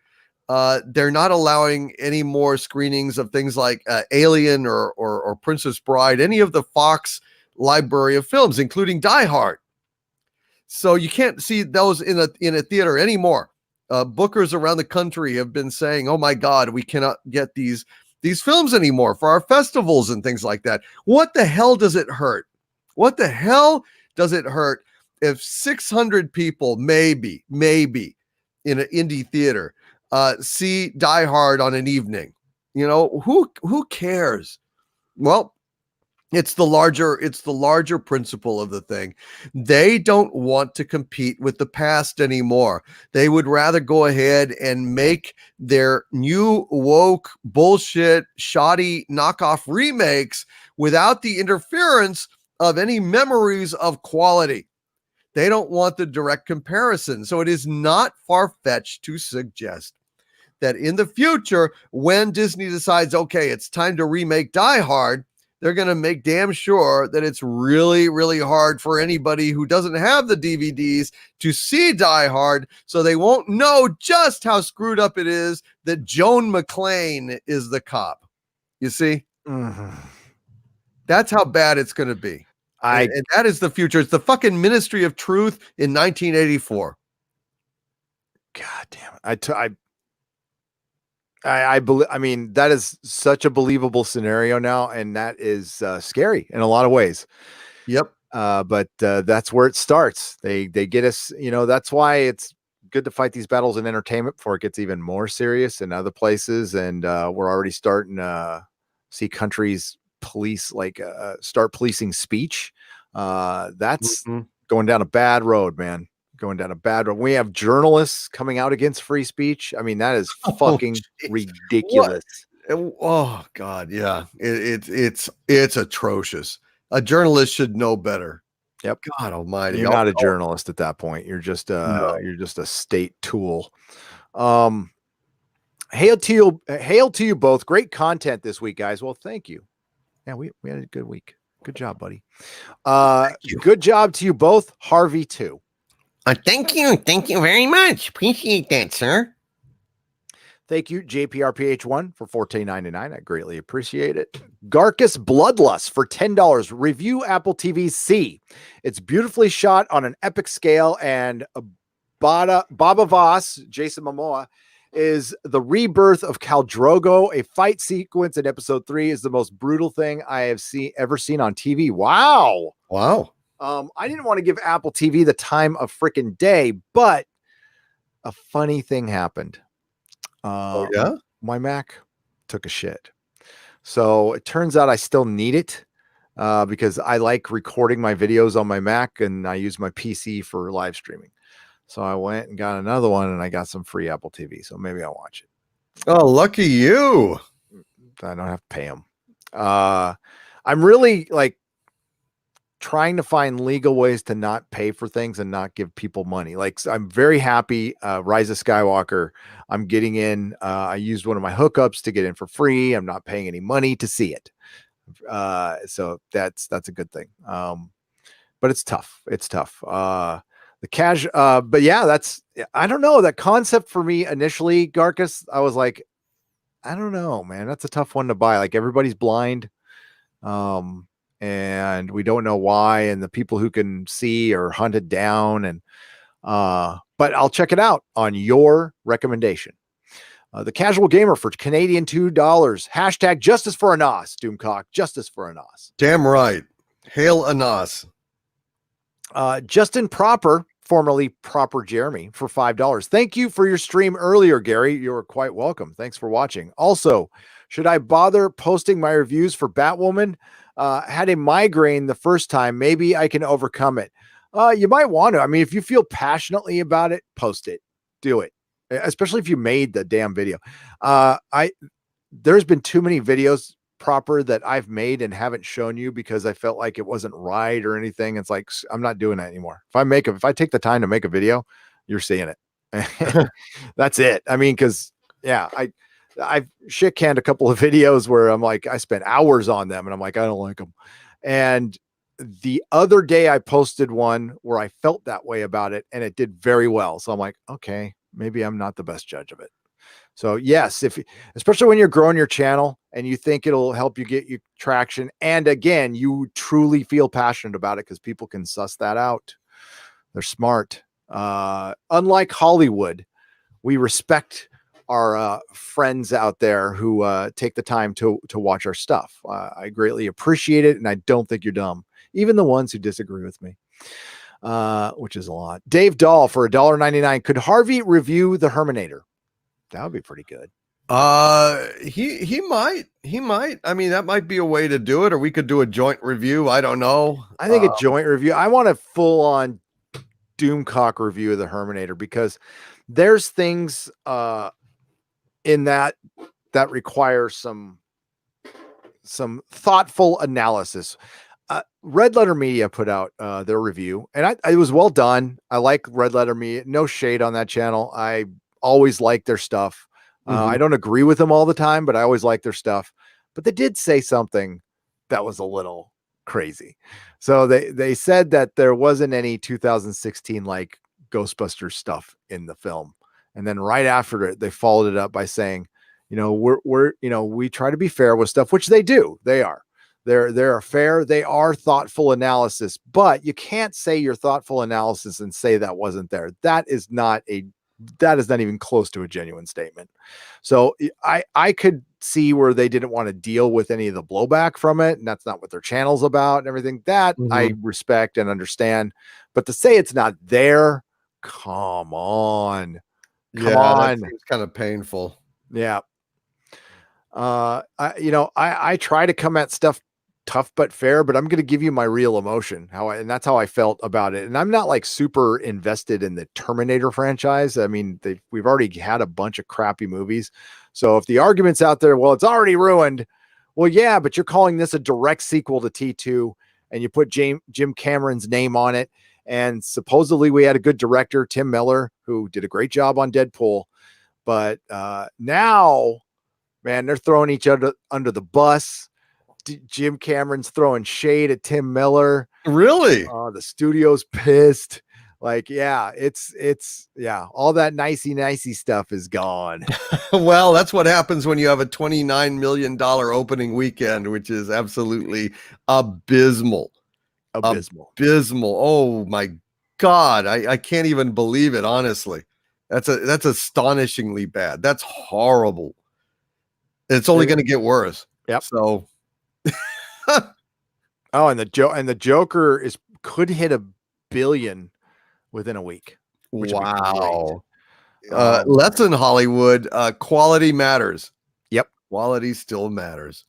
they're not allowing any more screenings of things like Alien or Princess Bride, any of the Fox library of films, including Die Hard. So you can't see those in a theater anymore. Bookers around the country have been saying, "Oh my God, we cannot get these films anymore for our festivals and things like that." What the hell does it hurt? What the hell does it hurt if 600 people maybe in an indie theater see Die Hard on an evening? Who cares? Well, It's the larger principle of the thing. They don't want to compete with the past anymore. They would rather go ahead and make their new woke bullshit shoddy knockoff remakes without the interference of any memories of quality. They don't want the direct comparison. So it is not far-fetched to suggest that in the future, when Disney decides, okay, it's time to remake Die Hard, they're going to make damn sure that it's really, really hard for anybody who doesn't have the DVDs to see Die Hard, so they won't know just how screwed up it is that Joan McClane is the cop. You see? Mm-hmm. That's how bad it's going to be. And that is the future. It's the fucking Ministry of Truth in 1984. God damn it. I believe. I mean, that is such a believable scenario now, and that is scary in a lot of ways. Yep. But that's where it starts. They get us. You know, that's why it's good to fight these battles in entertainment before it gets even more serious in other places. And we're already starting to see countries start policing speech. That's going down a bad road, man. Going down a bad road. We have journalists coming out against free speech. I mean, that is fucking ridiculous. Oh God, yeah. It's atrocious. A journalist should know better. Yep. God almighty. You're not a journalist at that point. You're just you're just a state tool. Hail to you both. Great content this week, guys. Well, thank you. Yeah, we had a good week. Good job, buddy. Good job to you both. Harvey too. Thank you. Thank you very much. Appreciate that, sir. Thank you, JPRPH1 for $14.99. I greatly appreciate it. Garcus Bloodlust for $10. Review Apple TV C. It's beautifully shot on an epic scale, and Baba Voss, Jason Momoa, is the rebirth of Khal Drogo. A fight sequence in episode 3 is the most brutal thing I have ever seen on TV. Wow. I didn't want to give Apple TV the time of freaking day, but a funny thing happened. My Mac took a shit. So it turns out I still need it because I like recording my videos on my Mac and I use my PC for live streaming. So I went and got another one and I got some free Apple TV. So maybe I'll watch it. Oh, lucky you. I don't have to pay them. I'm really trying to find legal ways to not pay for things and not give people money. Like, I'm very happy. Rise of Skywalker, I'm getting in. I used one of my hookups to get in for free. I'm not paying any money to see it. So that's a good thing. But it's tough. But yeah, I don't know, that concept for me initially, Garcus, I was like, I don't know, man, that's a tough one to buy. Like, everybody's blind. And we don't know why, and the people who can see are hunted down, and but I'll check it out on your recommendation. The Casual Gamer for Canadian $2. Hashtag justice for Anas. Doomcock, justice for Anas. Damn right. Hail Anas. Justin Proper, formerly Proper Jeremy, for $5. Thank you for your stream earlier, Gary. You're quite welcome. Thanks for watching. Also, should I bother posting my reviews for Batwoman? Had a migraine the first time. Maybe I can overcome it. You might want to. I mean, if you feel passionately about it, post it. Do it. Especially if you made the damn video. There's been too many videos proper that I've made and haven't shown you because I felt like it wasn't right or anything. It's like, I'm not doing that anymore. If I take the time to make a video, you're seeing it. That's it. I mean, because I've shit canned a couple of videos where I'm like, I spent hours on them and I'm like, I don't like them. And the other day I posted one where I felt that way about it and it did very well. So I'm like, okay, maybe I'm not the best judge of it. So yes, especially when you're growing your channel and you think it'll help you get you traction. And again, you truly feel passionate about it because people can suss that out. They're smart. Unlike Hollywood, we respect our friends out there who take the time to watch our stuff. I greatly appreciate it, and I don't think you're dumb. Even the ones who disagree with me, which is a lot. Dave Dahl for $1.99. Could Harvey review The Herminator? That would be pretty good. He might. I mean, that might be a way to do it, or we could do a joint review. I don't know. I think a joint review. I want a full on Doomcock review of the Herminator, because there's things in that require some thoughtful analysis. Red Letter Media put out their review, and it was well done. I like Red Letter Media. No shade on that channel. I always like their stuff. I don't agree with them all the time, but I always like their stuff. But they did say something that was a little crazy. So they said that there wasn't any 2016 like Ghostbusters stuff in the film, and then right after it, they followed it up by saying, we try to be fair with stuff, which they do. They are. They're fair. They are thoughtful analysis, but you can't say your thoughtful analysis and say that wasn't there. That is not even close to a genuine statement. So I could see where they didn't want to deal with any of the blowback from it, and that's not what their channel's about and everything. That I respect and understand, but to say it's not there, come on. That seems kind of painful. Yeah. I try to come at stuff tough but fair, but I'm going to give you my real emotion, and that's how I felt about it. And I'm not like super invested in the Terminator franchise. I mean, we've already had a bunch of crappy movies. So if the argument's out there, well, it's already ruined. Well, yeah, but you're calling this a direct sequel to T2, and you put Jim Cameron's name on it. And supposedly we had a good director, Tim Miller, who did a great job on Deadpool. But now, man, they're throwing each other under the bus. Jim Cameron's throwing shade at Tim Miller. Really? The studio's pissed. Like, yeah, it's all that nicey stuff is gone. Well, that's what happens when you have a $29 million opening weekend, which is absolutely abysmal. Oh my God. I can't even believe it. Honestly, that's astonishingly bad. That's horrible. It's only going to get worse. Yep. So, and the Joker could hit $1 billion within a week. Wow. Lesson Hollywood. Quality matters. Yep. Quality still matters.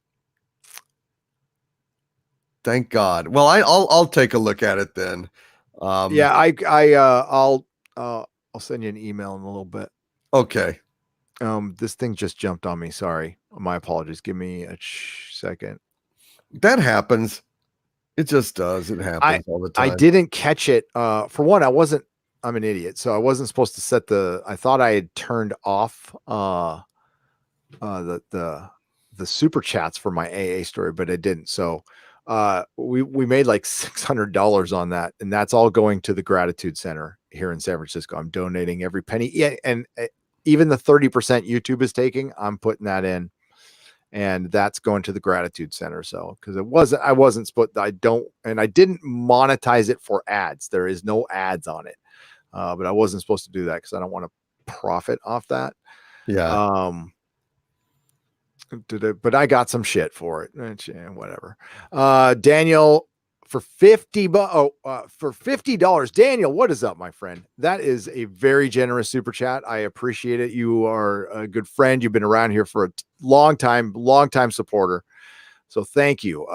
Thank God. Well, I'll take a look at it then. I'll send you an email in a little bit. Okay. This thing just jumped on me. Sorry. My apologies. Give me a second. That happens. It just does. It happens all the time. I didn't catch it. For one, I'm an idiot. So I wasn't supposed to set I thought I had turned off the super chats for my AA story, but I didn't. So we made like $600 on that, and that's all going to the Gratitude Center here in San Francisco. I'm donating every penny. Yeah, and even the 30% YouTube is taking, I'm putting that in, and that's going to the Gratitude Center. So because I wasn't supposed, I didn't monetize it for ads. There is no ads on it, but I wasn't supposed to do that because I don't want to profit off that. Yeah. But I got some shit for it. Whatever. Daniel, for $50. Daniel, what is up, my friend? That is a very generous super chat. I appreciate it. You are a good friend. You've been around here for a long time supporter. So thank you.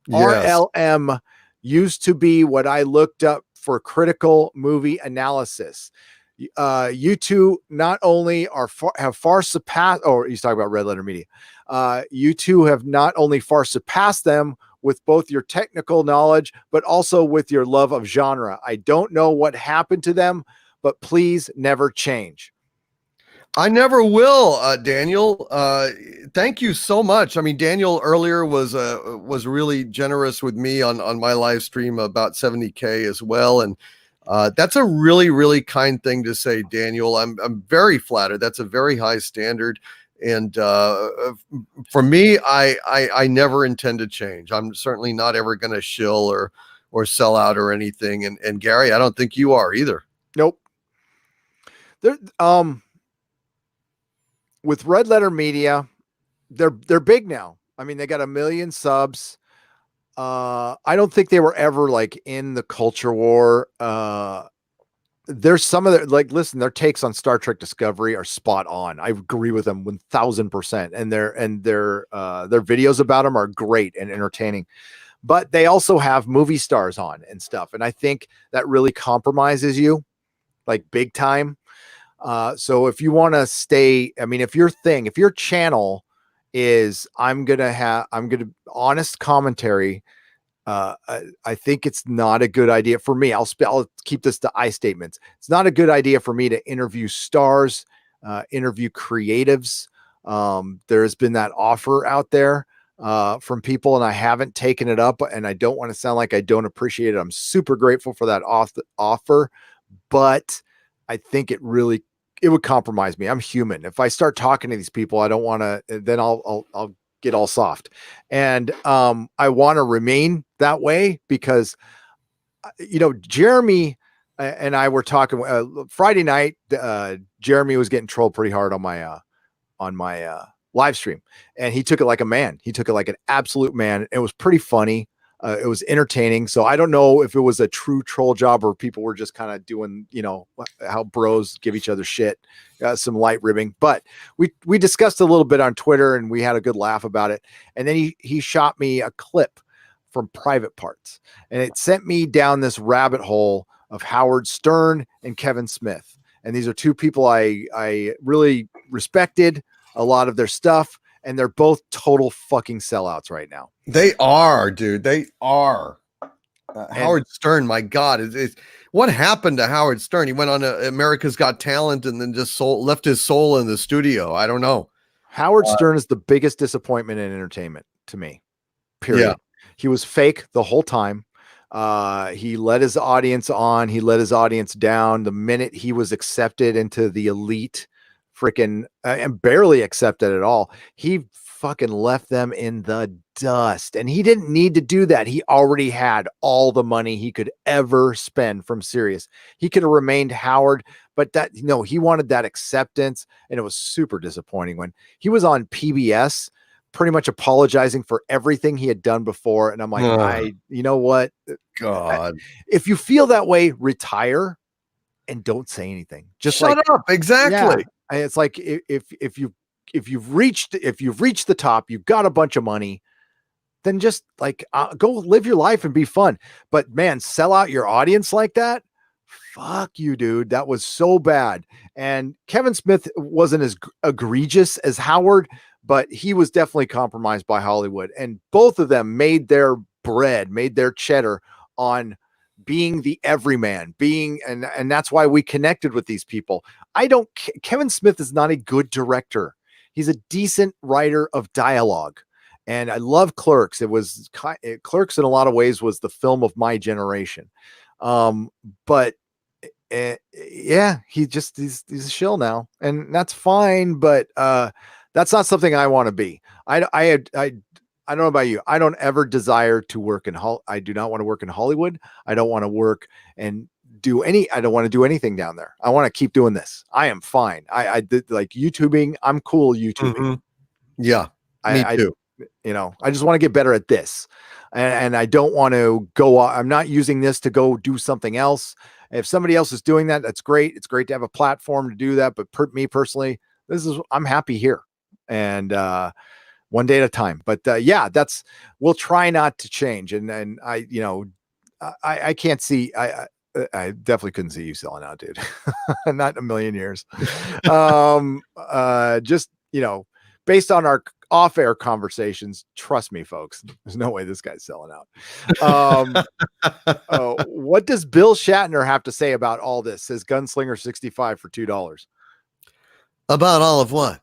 Yes. RLM used to be what I looked up for critical movie analysis. You two not only have far surpassed, he's talking about Red Letter Media. You two have not only far surpassed them with both your technical knowledge, but also with your love of genre. I don't know what happened to them, but please never change. I never will, Daniel. Thank you so much. I mean, Daniel earlier was really generous with me on my live stream, about 70K as well. And that's a really, really kind thing to say, Daniel. I'm very flattered. That's a very high standard. And for me, I never intend to change. I'm certainly not ever going to shill or sell out or anything. And Gary, I don't think you are either. Nope. With Red Letter Media, they're big now. I mean, they got 1 million subs. I don't think they were ever like in the culture war there's some of their, like, listen, their takes on Star Trek Discovery are spot on. I agree with them 1000%. And their videos about them are great and entertaining. But they also have movie stars on and stuff. And I think that really compromises you, like, big time. So if you want to stay, I mean, if your channel is, I'm going to honest commentary, I think it's not a good idea for me. I'll keep this to I statements. It's not a good idea for me to interview stars, interview creatives. There's been that offer out there from people, and I haven't taken it up, and I don't want to sound like I don't appreciate it. I'm super grateful for that offer, but I think it would compromise me. I'm human. If I start talking to these people, I don't want to, then I'll get all soft. And I want to remain that way because, Jeremy and I were talking Friday night. Jeremy was getting trolled pretty hard on my live stream, and he took it like a man. He took it like an absolute man. It was pretty funny. It was entertaining. So I don't know if it was a true troll job or people were just kind of doing, how bros give each other shit, some light ribbing. But we discussed a little bit on Twitter, and we had a good laugh about it. And then he shot me a clip from Private Parts, and it sent me down this rabbit hole of Howard Stern and Kevin Smith. And these are two people I really respected a lot of their stuff. And they're both total fucking sellouts right now. They are, dude. They are. Howard Stern, my God, what happened to Howard Stern? He went on America's Got Talent and then just left his soul in the studio. I don't know. Howard Stern is the biggest disappointment in entertainment to me. Period. Yeah. He was fake the whole time. He let his audience on. He let his audience down. The minute he was accepted into the elite, freaking and barely accepted at all, he fucking left them in the dust. And he didn't need to do that. He already had all the money he could ever spend from Sirius. He could have remained Howard, but he wanted that acceptance, and it was super disappointing when he was on PBS pretty much apologizing for everything he had done before. And I'm like, you know what, God, if you feel that way, retire and don't say anything. Just shut up. Exactly. Yeah. It's like if you've reached the top, you've got a bunch of money, then just like go live your life and be fun. But man, sell out your audience like that. Fuck you, dude. That was so bad. And Kevin Smith wasn't as egregious as Howard, but he was definitely compromised by Hollywood. And both of them made their cheddar on being the everyman, and that's why we connected with these people. Kevin Smith is not a good director. He's a decent writer of dialogue. And I love Clerks. Clerks in a lot of ways was the film of my generation. But yeah, he's a shill now, and that's fine. But that's not something I want to be. I don't know about you. I don't ever desire to work I do not want to work in Hollywood. I don't want to work and I don't want to do anything down there. I want to keep doing this. I am fine. I did like YouTubing. I'm cool YouTubing. Mm-hmm. Yeah. Me too. I just want to get better at this. And I don't want to I'm not using this to go do something else. If somebody else is doing that, that's great. It's great to have a platform to do that. But me personally, I'm happy here. And, one day at a time. But we'll try not to change. And I can't see, I definitely couldn't see you selling out, dude. Not in a million years. Just, based on our off-air conversations, trust me, folks, there's no way this guy's selling out. What does Bill Shatner have to say about all this? Says Gunslinger 65 for $2. About all of what?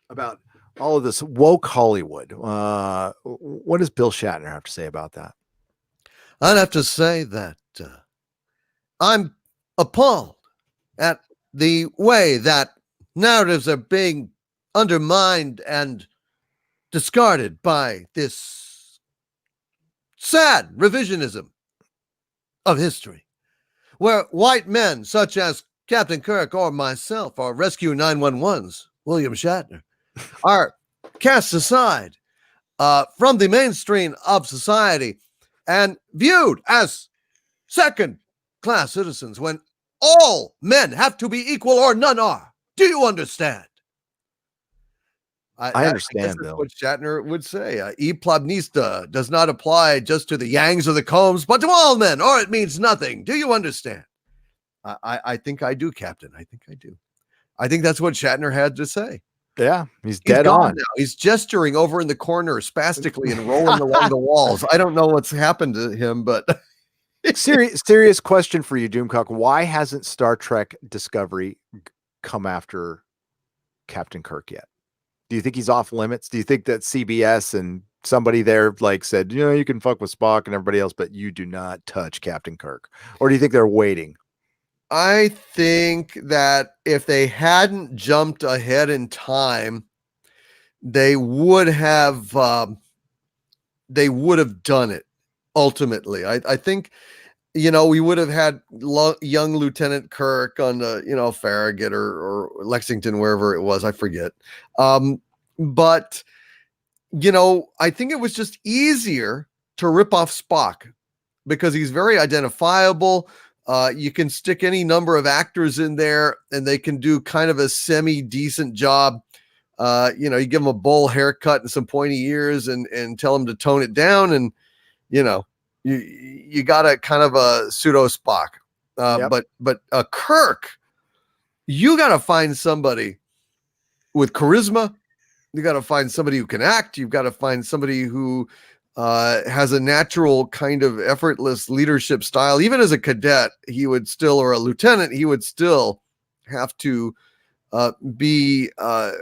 About all of this woke Hollywood. What does Bill Shatner have to say about that? I'd have to say that I'm appalled at the way that narratives are being undermined and discarded by this sad revisionism of history, where white men such as Captain Kirk or myself, or Rescue 911's William Shatner, are cast aside from the mainstream of society and viewed as second-class citizens, when All men have to be equal or none are. Do you understand? I understand, guess that's Bill. what Shatner would say. E pluribus does not apply just to the Yangs or the Combs, but to all men, or it means nothing. Do you understand? I think I do, Captain. I think I do. I think that's what Shatner had to say. Yeah, he's He's dead gone on. now. He's gesturing over in the corner spastically and rolling along the walls. I don't know what's happened to him, but Serious question for you, Doomcock. Why hasn't Star Trek Discovery come after Captain Kirk yet? Do you think he's off limits? Do you think that CBS and somebody there like said, you know, you can fuck with Spock and everybody else, but you do not touch Captain Kirk? Or do you think they're waiting? I think that if they hadn't jumped ahead in time, they would have done it ultimately. I think, you know, we would have had young Lieutenant Kirk on the, you know, Farragut or Lexington, wherever it was, I forget. But, you know, I think it was just easier to rip off Spock because he's very identifiable. You can stick any number of actors in there and they can do kind of a semi-decent job. You know, you give them a bowl haircut and some pointy ears and tell them to tone it down. And, you know, you got a kind of a pseudo Spock. Yep. But Kirk, you got to find somebody with charisma. You got to find somebody who can act. You've got to find somebody who has a natural kind of effortless leadership style. Even as a cadet, he would still, or a lieutenant, he would still have to be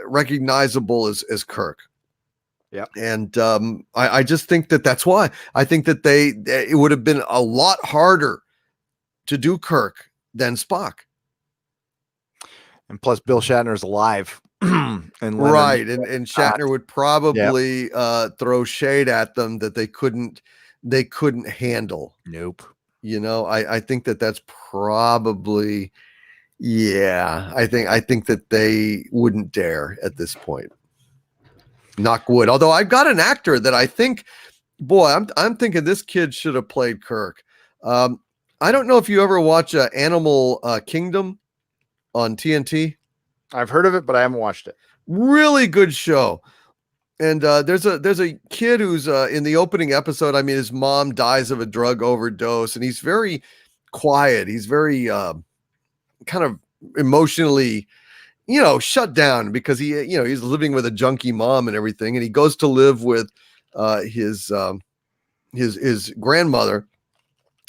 recognizable as Kirk. Yeah. And I just think that that's why. I think that it would have been a lot harder to do Kirk than Spock. And plus Bill Shatner's alive. And right. And Shatner would probably throw shade at them that they couldn't handle. Nope. You know, I think that that's probably, yeah, I think that they wouldn't dare at this point. Knock wood. Although I've got an actor that I think, boy, I'm thinking this kid should have played Kirk. I don't know if you ever watch Animal Kingdom on TNT. I've heard of it, but I haven't watched it. Really good show. And there's a kid who's in the opening episode. I mean, his mom dies of a drug overdose, and he's very quiet. He's very kind of emotionally, you know, shut down because he's living with a junkie mom and everything. And he goes to live with his grandmother,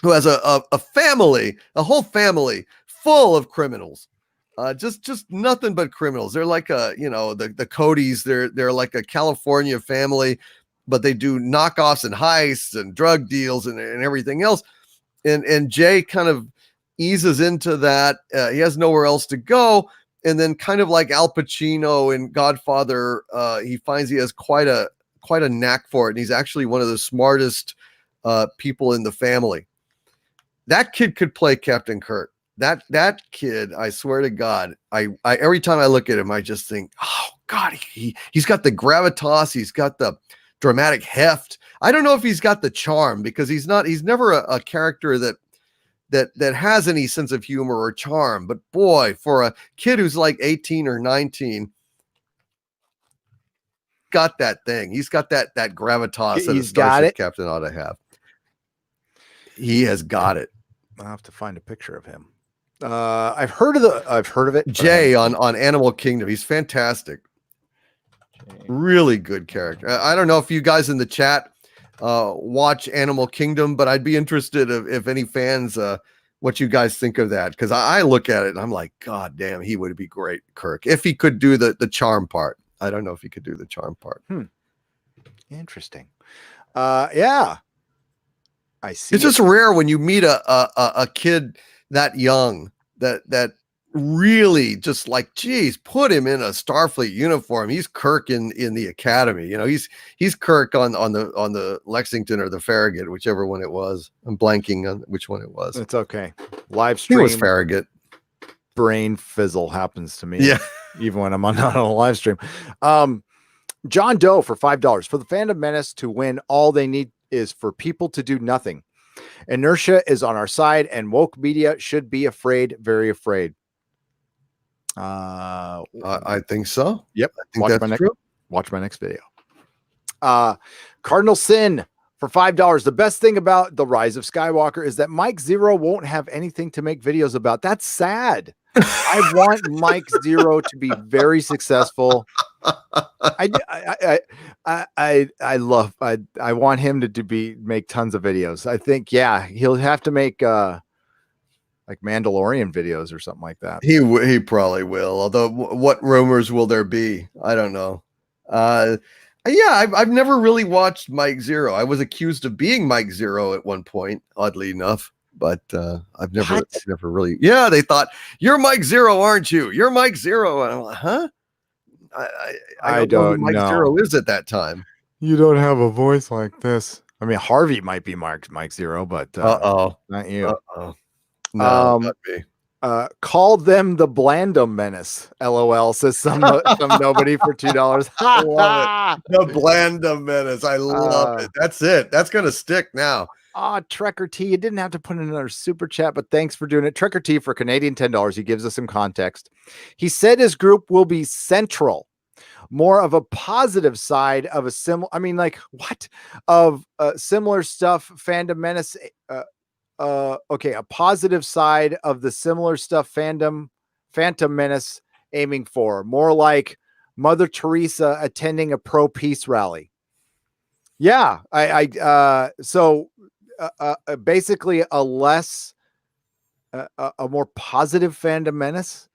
who has a family, a whole family full of criminals. Just nothing but criminals. They're like the Codys. They're like a California family, but they do knockoffs and heists and drug deals and everything else. And Jay kind of eases into that. He has nowhere else to go. And then kind of like Al Pacino in Godfather, he finds he has quite a knack for it. And he's actually one of the smartest people in the family. That kid could play Captain Kirk. That kid, I swear to God, I every time I look at him, I just think, oh God, he's got the gravitas, he's got the dramatic heft. I don't know if he's got the charm because he's never a character that has any sense of humor or charm. But boy, for a kid who's like 18 or 19, got that thing. He's got that gravitas that a Starship Captain ought to have. He has got it. I'll have to find a picture of him. I've heard of it. Jay on Animal Kingdom. He's fantastic. Really good character. I don't know if you guys in the chat watch Animal Kingdom, but I'd be interested if any fans what you guys think of that, because I look at it and I'm like, God damn, he would be great, Kirk, if he could do the charm part. I don't know if he could do the charm part. Interesting. Yeah, I see. It's just rare when you meet a kid that young that really just like, geez, put him in a Starfleet uniform. He's Kirk in the Academy. You know, he's Kirk on the Lexington or the Farragut, whichever one it was. I'm blanking on which one it was. It's okay. Live stream. It was Farragut. Brain fizzle happens to me. Yeah. Even when I'm not on a live stream. John Doe for $5 for the Phantom Menace to win. All they need is for people to do nothing. Inertia is on our side, and woke media should be afraid, very afraid. I think so. Yep. I think that's true. Watch my next video. Cardinal Sin for $5. The best thing about The Rise of Skywalker is that Mike Zero won't have anything to make videos about. That's sad. I want Mike Zero to be very successful. I want him to make tons of videos. I think, yeah, he'll have to make like Mandalorian videos or something like that. He probably will. Although, what rumors will there be? I don't know. Yeah, I've never really watched Mike Zero. I was accused of being Mike Zero at one point, oddly enough, but I've never really. Yeah, they thought you're Mike Zero, aren't you? You're Mike Zero, and I'm like, huh? I don't know who Mike Zero is at that time. You don't have a voice like this. I mean, Harvey might be Mike Zero, but not you. No, not me. Call them the Blandum Menace. LOL, says some nobody for $2. I love it. The Blandum Menace. I love it. That's it. That's gonna stick now. Trekker T, you didn't have to put in another super chat, but thanks for doing it. Trekker T for Canadian $10. He gives us some context. He said his group will be central, more of a positive side of a similar. I mean, like what of similar stuff? Phantom Menace. Okay, a positive side of the similar stuff. Phantom Menace aiming for more like Mother Teresa attending a pro peace rally. Yeah, so. Basically a less a more positive Phantom Menace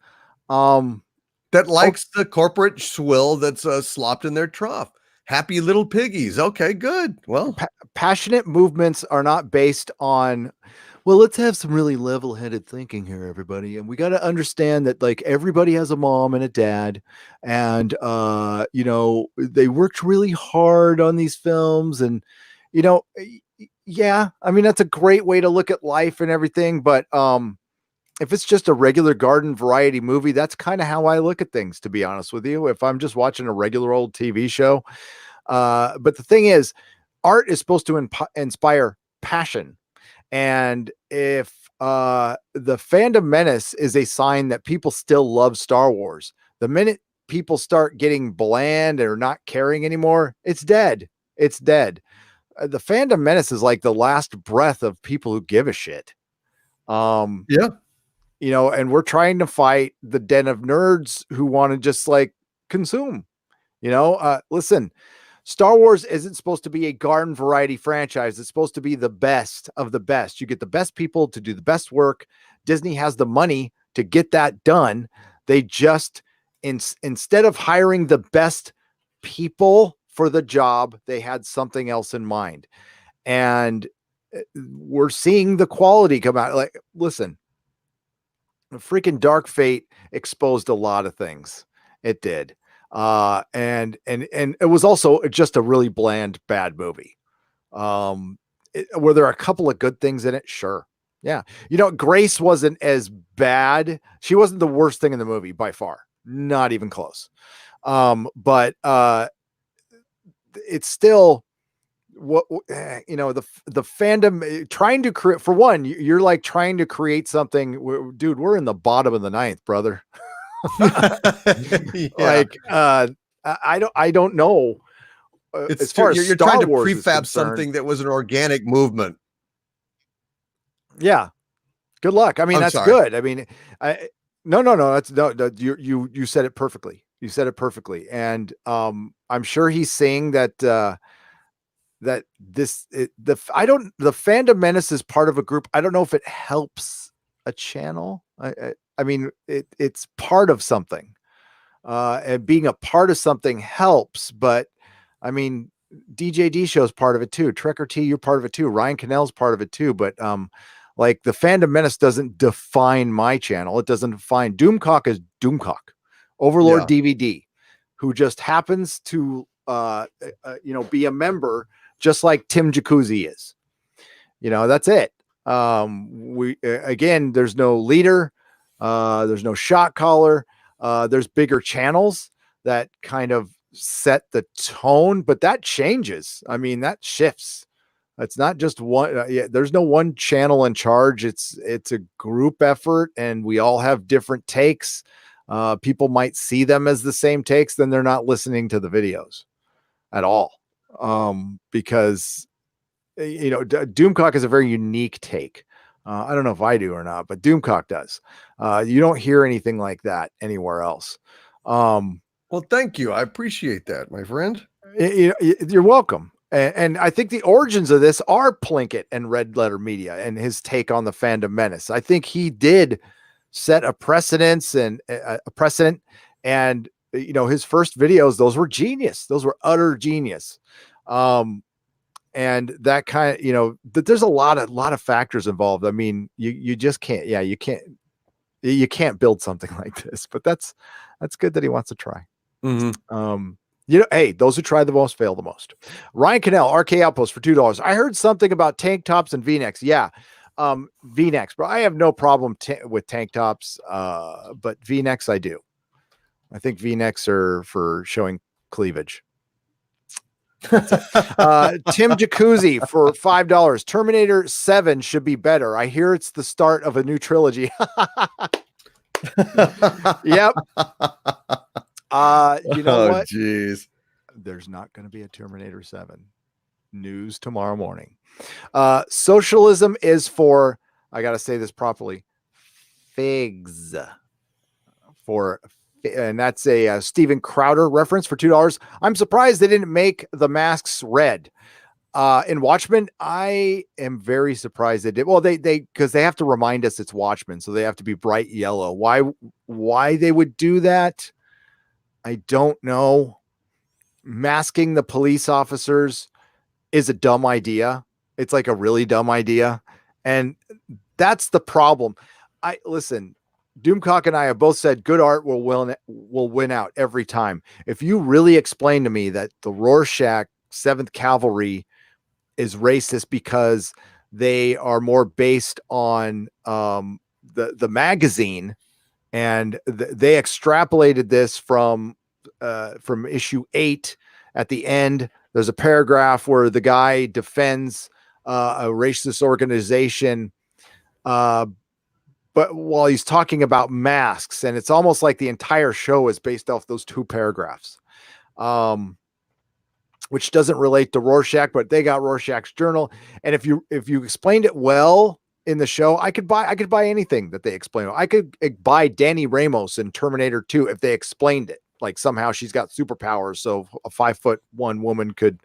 that likes the corporate swill that's slopped in their trough. Happy little piggies. Okay, good. Well, passionate movements are not based on, well, let's have some really level-headed thinking here, everybody, and we got to understand that like everybody has a mom and a dad, and you know, they worked really hard on these films, and you know, yeah, I mean, that's a great way to look at life and everything. But if it's just a regular garden variety movie, that's kind of how I look at things, to be honest with you, if I'm just watching a regular old TV show. But the thing is, art is supposed to inspire passion. And if the Phantom Menace is a sign that people still love Star Wars, the minute people start getting bland or not caring anymore, it's dead. It's dead. The Phantom Menace is like the last breath of people who give a shit. Yeah, you know, and we're trying to fight the den of nerds who want to just like consume, you know, listen, Star Wars isn't supposed to be a garden variety franchise. It's supposed to be the best of the best. You get the best people to do the best work. Disney has the money to get that done. They just, instead of hiring the best people for the job, they had something else in mind, and we're seeing the quality come out. Like, listen, freaking Dark Fate exposed a lot of things. It did, and it was also just a really bland, bad movie. Were there a couple of good things in it? Sure, yeah. You know, Grace wasn't as bad. She wasn't the worst thing in the movie by far, not even close. But it's still what, you know, the fandom trying to create, for one, you're like trying to create something. Dude, we're in the bottom of the ninth, brother. Yeah. Like, I don't know. It's as far as you're Star trying to Wars prefab something that was an organic movement. Yeah. Good luck. I mean, that's sorry. good. I mean, no. That's no. You said it perfectly. You said it perfectly. And I'm sure he's saying that the Phantom Menace is part of a group. I don't know if it helps a channel. I mean, it's part of something. And being a part of something helps, but I mean, DJD show's part of it too. Trekker T, you're part of it too. Ryan Cannell's part of it too. But like the Phantom Menace doesn't define my channel. It doesn't define Doomcock as Doomcock. Overlord DVD, who just happens to you know, be a member just like Tim Jacuzzi is. You know, that's it. We again, there's no leader, there's no shot caller, there's bigger channels that kind of set the tone, but that changes. I mean, that shifts. It's not just one. There's no one channel in charge. It's a group effort, and we all have different takes. People might see them as the same takes, then they're not listening to the videos at all. Because Doomcock is a very unique take. I don't know if I do or not, but Doomcock does. You don't hear anything like that anywhere else. Well, thank you. I appreciate that, my friend. You're welcome. And I think the origins of this are Plinkett and Red Letter Media and his take on the Phantom Menace. I think he did set a precedent, and his first videos, those were genius. Those were utter genius. And that kind of, there's a lot of factors involved. I mean, you just can't, you can't build something like this, but that's good that he wants to try. Mm-hmm. Hey, those who try the most fail the most. Ryan Cannell, RK Outpost for $2. I heard something about tank tops and V-necks. Yeah. V-necks, bro. I have no problem with tank tops. But V-necks, I do. I think V-necks are for showing cleavage. Tim Jacuzzi for $5. Terminator 7 should be better. I hear it's the start of a new trilogy. Yep. You know what? Jeez. There's not going to be a Terminator 7. News tomorrow morning. Socialism is for, I got to say this properly, figs. And that's a Steven Crowder reference for $2. I'm surprised they didn't make the masks red. In Watchmen, I am very surprised they did. Well, because they have to remind us it's Watchmen, so they have to be bright yellow. Why they would do that? I don't know. Masking the police officers is a dumb idea. It's like a really dumb idea. And that's the problem. Listen, Doomcock and I have both said good art will win out every time. If you really explain to me that the Rorschach 7th Cavalry is racist because they are more based on the magazine, and they extrapolated this from issue 8 at the end. There's a paragraph where the guy defends a racist organization, but while he's talking about masks, and it's almost like the entire show is based off those 2 paragraphs, which doesn't relate to Rorschach, but they got Rorschach's journal. And if you explained it well in the show, I could buy anything that they explain. I could buy Danny Ramos in Terminator 2 if they explained it. Like somehow she's got superpowers, so a 5'1" woman could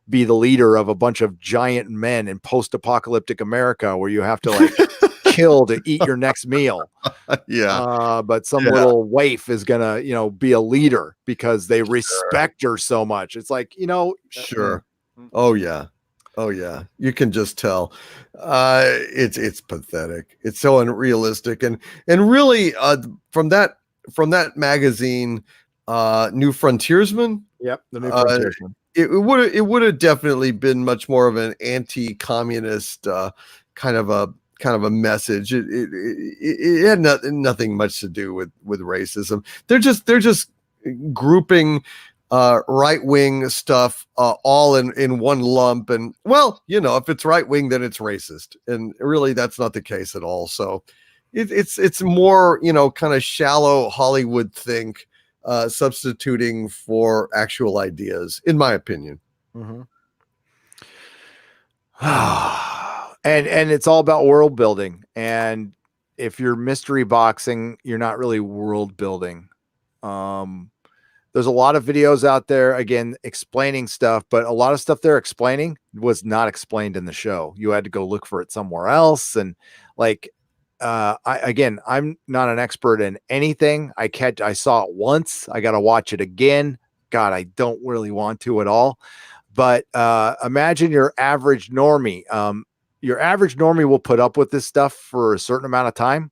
be the leader of a bunch of giant men in post-apocalyptic America, where you have to like kill to eat your next meal. Yeah. But some little waif is gonna, be a leader because they respect her so much. It's like, Sure. Oh yeah. You can just tell. It's pathetic. It's so unrealistic, and really from that magazine, New Frontiersman. Yep, the New Frontiersman. It would have definitely been much more of an anti-communist kind of a message. It had nothing much to do with racism. They're just grouping right-wing stuff all in one lump, and if it's right-wing, then it's racist, and really that's not the case at all. So it's more kind of shallow Hollywood think, substituting for actual ideas, in my opinion. Mm-hmm. And it's all about world building. And if you're mystery boxing, you're not really world building. There's a lot of videos out there, again, explaining stuff, but a lot of stuff they're explaining was not explained in the show. You had to go look for it somewhere else. And I'm not an expert in anything. I saw it once. I got to watch it again. God, I don't really want to at all. But imagine your average normie. Your average normie will put up with this stuff for a certain amount of time,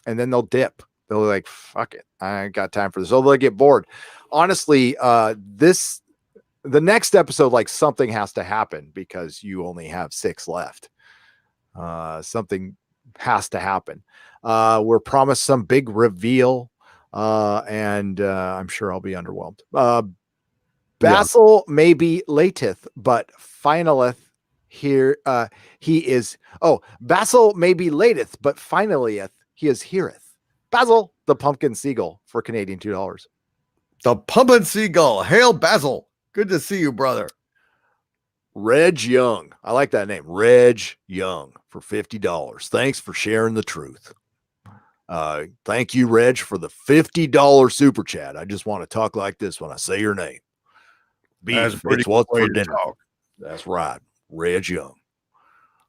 and then they'll dip. They'll be like, fuck it, I ain't got time for this. So they'll get bored. Honestly, the next episode, like, something has to happen because you only have 6 left. Something has to happen. We're promised some big reveal, and I'm sure I'll be underwhelmed. Basil may be lateth, but finaleth here he is. Oh, Basil may be lateth, but finally he is heareth. Basil, the pumpkin seagull, for Canadian $2. The Pumpkin Seagull. Hail Basil. Good to see you, brother. Reg Young. I like that name. Reg Young for $50. Thanks for sharing the truth. Thank you, Reg, for the $50 super chat. I just want to talk like this when I say your name. That's Beef, pretty it's what's way for to dinner. talk. That's right. Reg Young.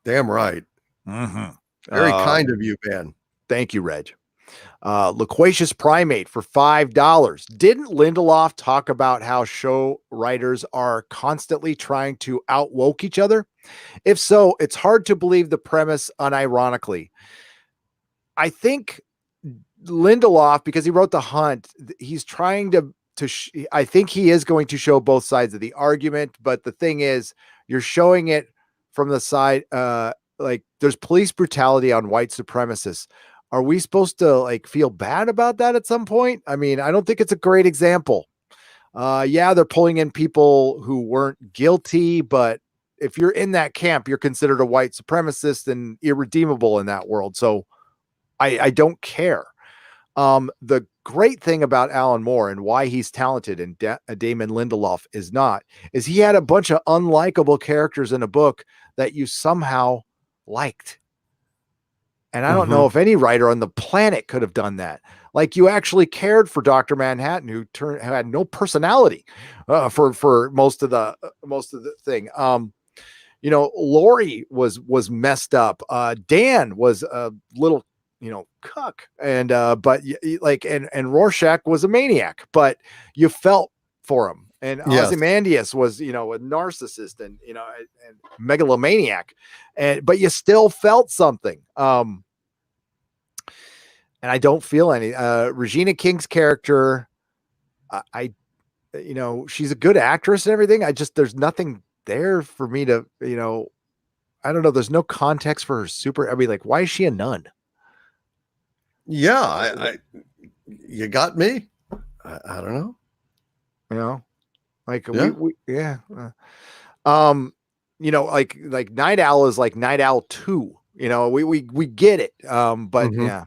Damn right. Mm-hmm. Very kind of you, man. Thank you, Reg. Loquacious Primate for $5. Didn't Lindelof talk about how show writers are constantly trying to outwoke each other? If so, it's hard to believe the premise unironically. I think Lindelof, because he wrote The Hunt, he's trying to I think he is going to show both sides of the argument, but the thing is, you're showing it from the side, like there's police brutality on white supremacists. Are we supposed to like feel bad about that at some point? I mean, I don't think it's a great example. Yeah, they're pulling in people who weren't guilty, but if you're in that camp, you're considered a white supremacist and irredeemable in that world. So I don't care. The great thing about Alan Moore and why he's talented and Damon Lindelof is not, is he had a bunch of unlikable characters in a book that you somehow liked. And I don't know if any writer on the planet could have done that. Like you actually cared for Dr. Manhattan, who had no personality for most of the thing. Laurie was messed up. Dan was a little, cuck, and but and Rorschach was a maniac, but you felt for him. And Ozymandias was, a narcissist and megalomaniac, but you still felt something. And I don't feel any. Regina King's character, she's a good actress and everything. There's nothing there for me to, I don't know. There's no context for her why is she a nun? Yeah, you got me. I don't know. Like Night Owl is like Night Owl 2. We get it. But yeah.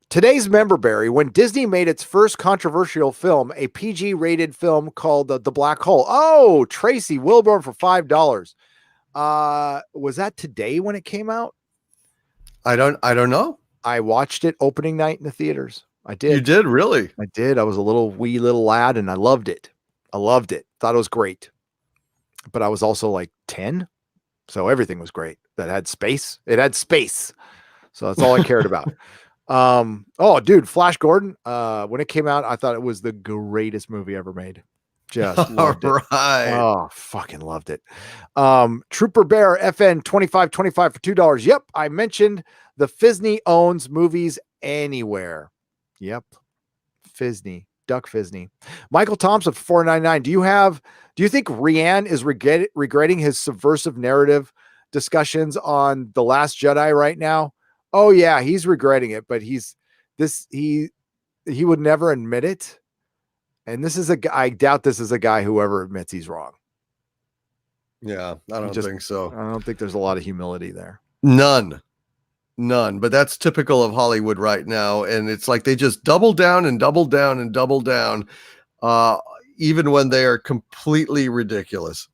Today's member berry, when Disney made its first controversial film, a PG rated film called The Black Hole. Oh, Tracy Wilburn for $5. Was that today when it came out? I don't know. I watched it opening night in the theaters. I did. You did, really? I did. I was a wee little lad and I loved it. Thought it was great. But I was also like 10. So everything was great. That had space. It had space. So that's all I cared about. Oh, dude, Flash Gordon. When it came out, I thought it was the greatest movie ever made. Just loved it. Right. Oh, fucking loved it. Trooper Bear FN 2525 for $2. Yep, I mentioned the Fisney owns Movies Anywhere. Yep, Fisney, Duck Fisney. Michael Thompson for $4.99. Do you think Rian is regretting his subversive narrative discussions on The Last Jedi right now? Oh yeah, he's regretting it, but he would never admit it. And I doubt this is a guy who ever admits he's wrong. Yeah, I don't think so. I don't think there's a lot of humility there. None. But that's typical of Hollywood right now. And it's like they just double down and double down and double down, even when they are completely ridiculous.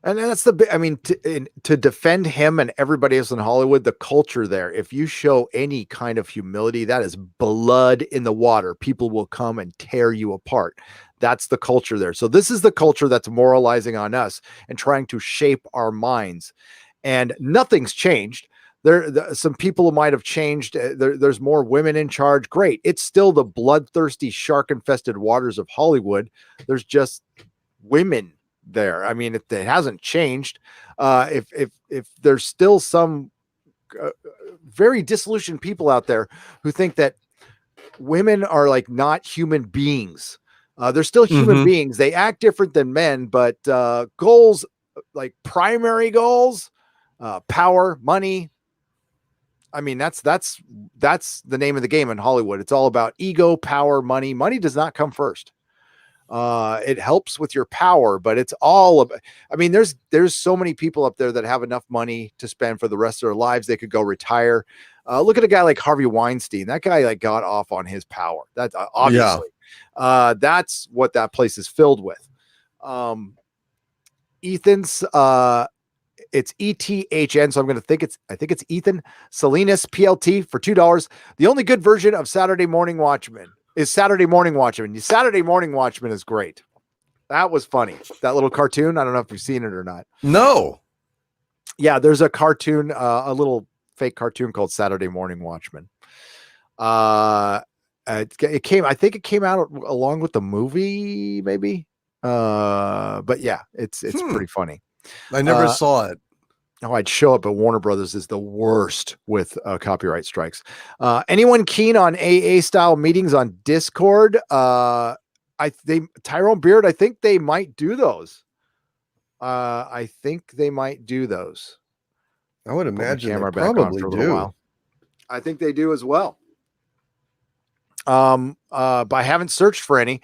And that's to defend him and everybody else in Hollywood, the culture there, if you show any kind of humility, that is blood in the water. People will come and tear you apart. That's the culture there. So this is the culture that's moralizing on us and trying to shape our minds. And nothing's changed. Some people might have changed. There's more women in charge. Great. It's still the bloodthirsty, shark-infested waters of Hollywood. There's just women there. I mean, it hasn't changed. If there's still some very disillusioned people out there who think that women are like not human beings, they're still human beings. They act different than men, but goals, like primary goals, power, money. I mean, that's the name of the game in Hollywood. It's all about ego, power, money. Money does not come first. It helps with your power, but it's all about, I mean, there's so many people up there that have enough money to spend for the rest of their lives. They could go retire. Look at a guy like Harvey Weinstein. That guy like got off on his power. That's obviously, that's what that place is filled with. Ethan's, it's ETHN, so I'm going to I think it's Ethan Salinas PLT for $2. The only good version of Saturday Morning Watchmen is Saturday Morning Watchmen. Saturday Morning Watchmen is great. That was funny. That little cartoon. I don't know if you've seen it or not. No. Yeah, there's a cartoon, a little fake cartoon called Saturday Morning Watchmen. It came out along with the movie, maybe. But yeah, it's pretty funny. I never saw it. Oh, I'd show up at Warner Brothers is the worst with copyright strikes. Anyone keen on AA style meetings on Discord? Tyrone Beard, I think they might do those. I would imagine camera they back on probably for a little do. while. I think they do as well. But I haven't searched for any.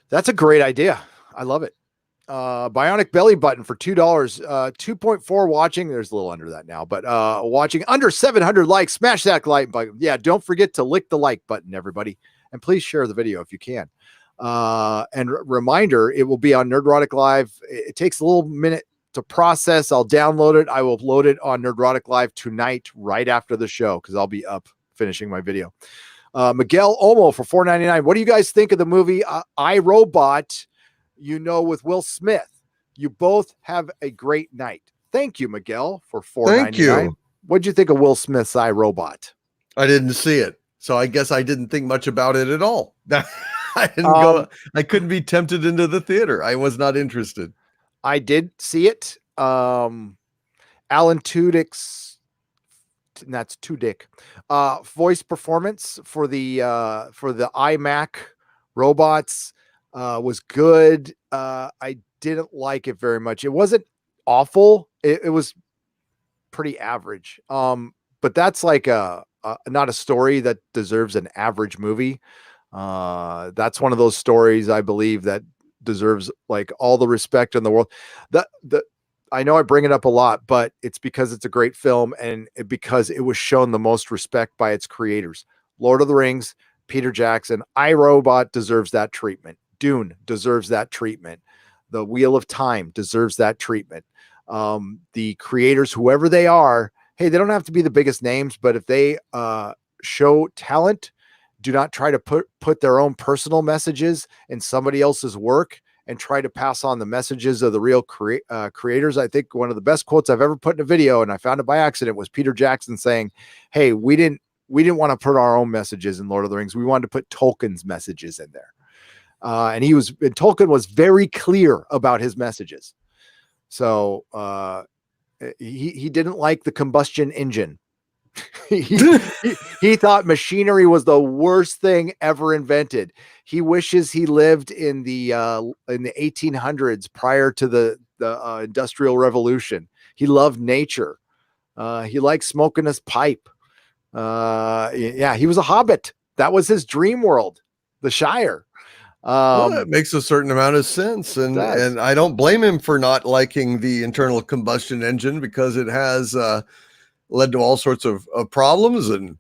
That's a great idea. I love it. Bionic belly button for $2. 2.4 watching. There's a little under that now, but watching under 700 likes. Smash that like button. Yeah, don't forget to lick the like button, everybody, and please share the video if you can. And reminder, it will be on Nerdrotic Live. It takes a little minute to process. I'll download it. I will load it on Nerdrotic Live tonight, right after the show, because I'll be up finishing my video. Miguel Omo for $4.99. What do you guys think of the movie I, Robot? With Will Smith. You both have a great night. Thank you, Miguel, for $4.99. Thank you. What'd you think of Will Smith's I, Robot? I didn't see it, so I guess I didn't think much about it at all. I didn't go. I couldn't be tempted into the theater. I was not interested. I did see it. Alan Tudyk's, that's Tudyk, voice performance for the iMac robots was good. I didn't like it very much. It wasn't awful. It was pretty average. But that's like not a story that deserves an average movie. That's one of those stories I believe that deserves like all the respect in the world. I know I bring it up a lot, but it's because it's a great film and because it was shown the most respect by its creators. Lord of the Rings, Peter Jackson, iRobot deserves that treatment. Dune deserves that treatment. The Wheel of Time deserves that treatment. The creators, whoever they are, hey, they don't have to be the biggest names, but if they show talent, do not try to put their own personal messages in somebody else's work and try to pass on the messages of the real creators. I think one of the best quotes I've ever put in a video, and I found it by accident, was Peter Jackson saying, hey, we didn't want to put our own messages in Lord of the Rings. We wanted to put Tolkien's messages in there. And Tolkien was very clear about his messages. So he didn't like the combustion engine. he thought machinery was the worst thing ever invented. He wishes he lived in the 1800s prior to the Industrial Revolution. He loved nature. He liked smoking his pipe. Yeah, he was a hobbit. That was his dream world, the Shire. Well, that makes a certain amount of sense, and I don't blame him for not liking the internal combustion engine, because it has led to all sorts of problems and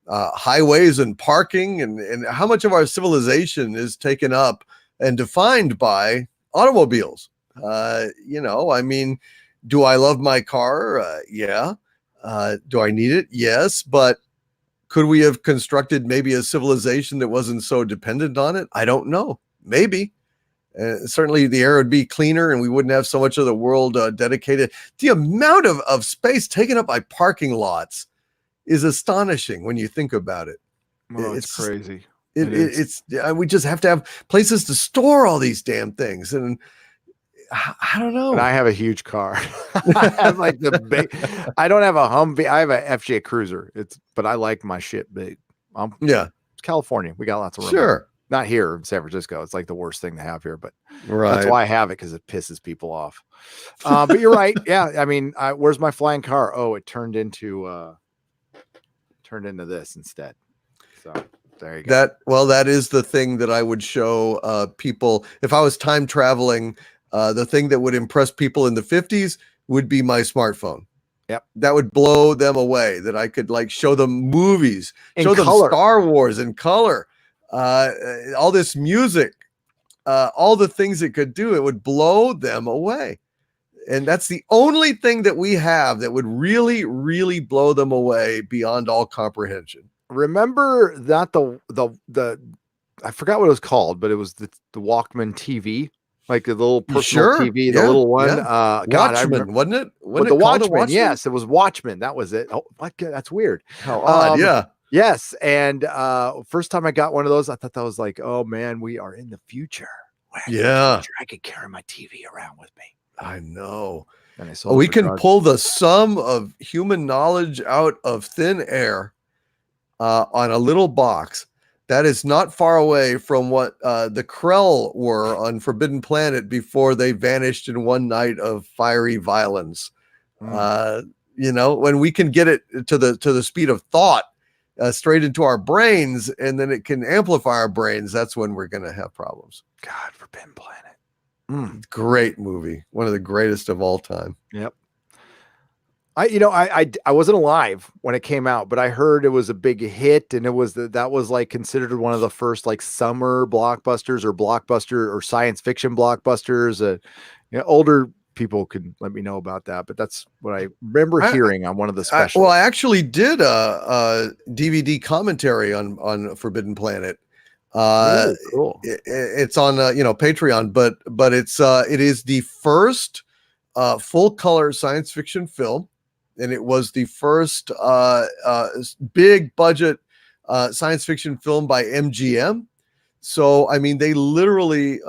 highways and parking, and how much of our civilization is taken up and defined by automobiles. I mean, do I love my car? Yeah. Do I need it? Yes, but could we have constructed maybe a civilization that wasn't so dependent on it? I don't know. Maybe. Certainly the air would be cleaner and we wouldn't have so much of the world dedicated. The amount of space taken up by parking lots is astonishing when you think about it. Oh, it's crazy. We just have to have places to store all these damn things. And I don't know. And I have a huge car. I have like I don't have a Humvee. I have a FJ Cruiser. But I like my shit big. Yeah. It's California. We got lots of room. Sure. Not here in San Francisco. It's like the worst thing to have here, but right. That's why I have it, because it pisses people off. But you're right. Yeah. I mean, where's my flying car? Oh, it turned into this instead. So There you go. That is the thing that I would show people if I was time traveling. The thing that would impress people in the 50s would be my smartphone. Yep. That would blow them away, that I could like show them movies, show them color. Star Wars in color, all this music, all the things it could do. It would blow them away. And that's the only thing that we have that would really, really blow them away beyond all comprehension. Remember that the I forgot what it was called, but it was the Walkman TV, like the little personal TV, the little one. Yeah. God, Watchmen, wasn't it? With the Watchmen, yes, it was Watchmen. That was it. Oh, what? That's weird. How odd, yeah. Yes, and first time I got one of those, I thought that was like, oh man, we are in the future. Yeah, I could carry my TV around with me. I know. And I saw we can pull the sum of human knowledge out of thin air on a little box. That is not far away from what the Krell were on Forbidden Planet before they vanished in one night of fiery violence. When we can get it to the speed of thought straight into our brains, and then it can amplify our brains, that's when we're going to have problems. God, Forbidden Planet. Great movie. One of the greatest of all time. Yep. I wasn't alive when it came out, but I heard it was a big hit, and that was like considered one of the first like summer blockbusters or science fiction blockbusters. Older people can let me know about that, but that's what I remember hearing on one of the specials. I actually did a DVD commentary on Forbidden Planet. Really cool. It's on Patreon, but it is the first full color science fiction film. And it was the first big budget science fiction film by MGM. So, I mean, they literally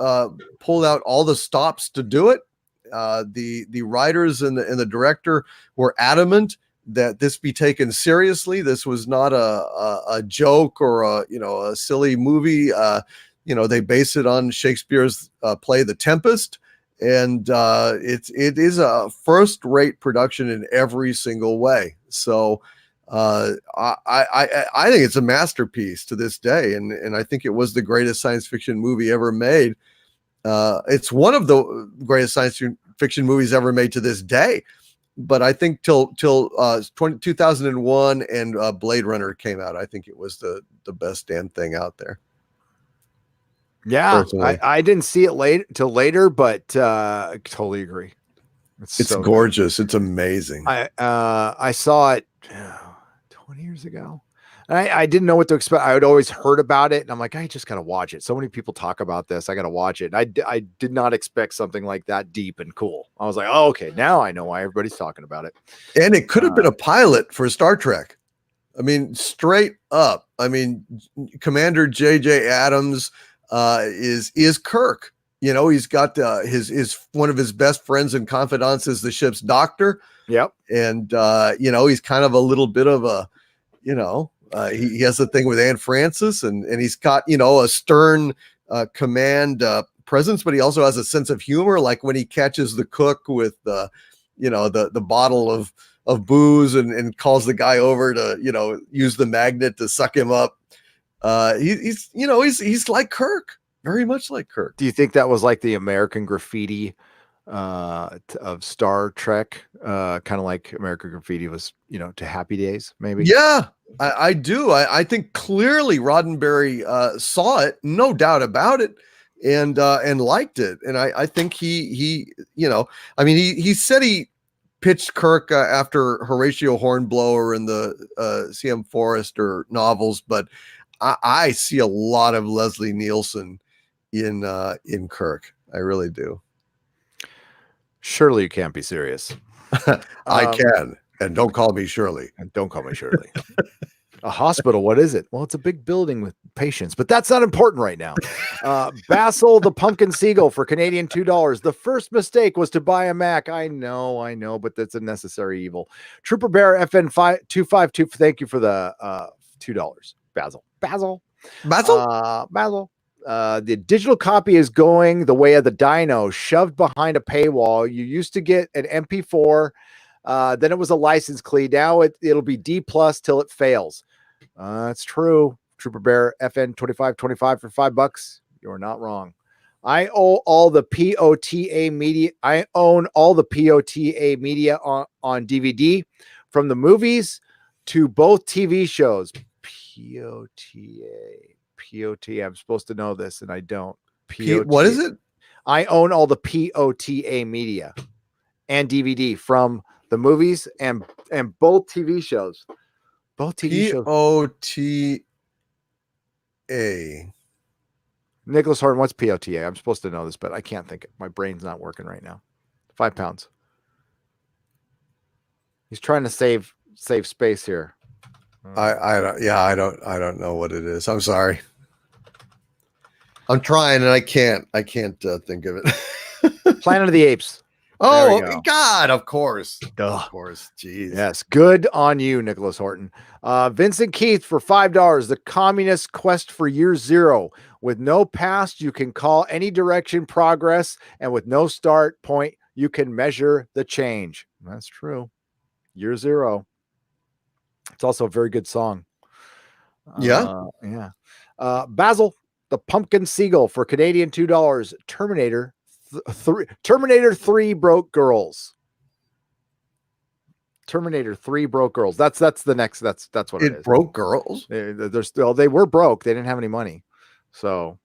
pulled out all the stops to do it. The writers and the director were adamant that this be taken seriously. This was not a joke or a silly movie. They base it on Shakespeare's play The Tempest. And it is a first-rate production in every single way. So I think it's a masterpiece to this day, and I think it was the greatest science fiction movie ever made. It's one of the greatest science fiction movies ever made to this day. But I think till 2001 and Blade Runner came out, I think it was the best damn thing out there. Yeah, I didn't see it till later, but totally agree. It's so gorgeous. Good. It's amazing. I saw it 20 years ago. I didn't know what to expect. I had always heard about it, and I'm like, I just got to watch it. So many people talk about this. I got to watch it. And I did not expect something like that deep and cool. I was like, oh, okay, now I know why everybody's talking about it. And it could have been a pilot for Star Trek. I mean, straight up. I mean, Commander J.J. Abrams is Kirk. He's got his one of his best friends and confidants is the ship's doctor. Yep. And he's kind of a little bit of a, he has a thing with Anne Francis, and he's got a stern command presence, but he also has a sense of humor. Like when he catches the cook with the bottle of booze and calls the guy over to use the magnet to suck him up. He's like Kirk, very much like Kirk. Do you think that was like the American Graffiti of Star Trek, kind of like American Graffiti was, to Happy Days, maybe? Yeah, I do. I think clearly Roddenberry saw it, no doubt about it, and liked it. And I think he said he pitched Kirk after Horatio Hornblower and the C.M. Forrester novels, but I see a lot of Leslie Nielsen in Kirk. I really do. Surely you can't be serious. I can. And don't call me Shirley. And don't call me Shirley. A hospital, what is it? Well, it's a big building with patients, but that's not important right now. Basil the Pumpkin Seagull for Canadian $2. The first mistake was to buy a Mac. I know, but that's a necessary evil. Trooper Bear FN 252. Thank you for the $2. Basil. The digital copy is going the way of the dino, shoved behind a paywall. You used to get an MP4, then it was a license key. Now it'll be D+ till it fails. That's true. Trooper Bear FN 2525 for $5. You're not wrong. I own all the POTA media. I own all the POTA media on DVD, from the movies to both TV shows. POTA. I'm supposed to know this, and I don't. POTA. What is it? I own all the POTA media and DVD from the movies and both TV shows. Both TV shows. POTA. Nicholas Horton, what's POTA? I'm supposed to know this, but I can't think. My brain's not working right now. 5 pounds. He's trying to save space here. I don't know what it is. I'm sorry. I'm trying and I can't think of it. Planet of the Apes. Oh God, of course. Duh. Of course. Jeez. Yes. Good on you, Nicholas Horton. Vincent Keith for $5. The Communist Quest for Year Zero. With no past, you can call any direction progress, and with no start point, you can measure the change. That's true. Year Zero. It's also a very good song. Yeah. Basil, the Pumpkin Seagull for Canadian $2. Terminator 3 Broke Girls. Terminator 3 Broke Girls. That's the next. That's what it is. Broke girls. They were broke. They didn't have any money. So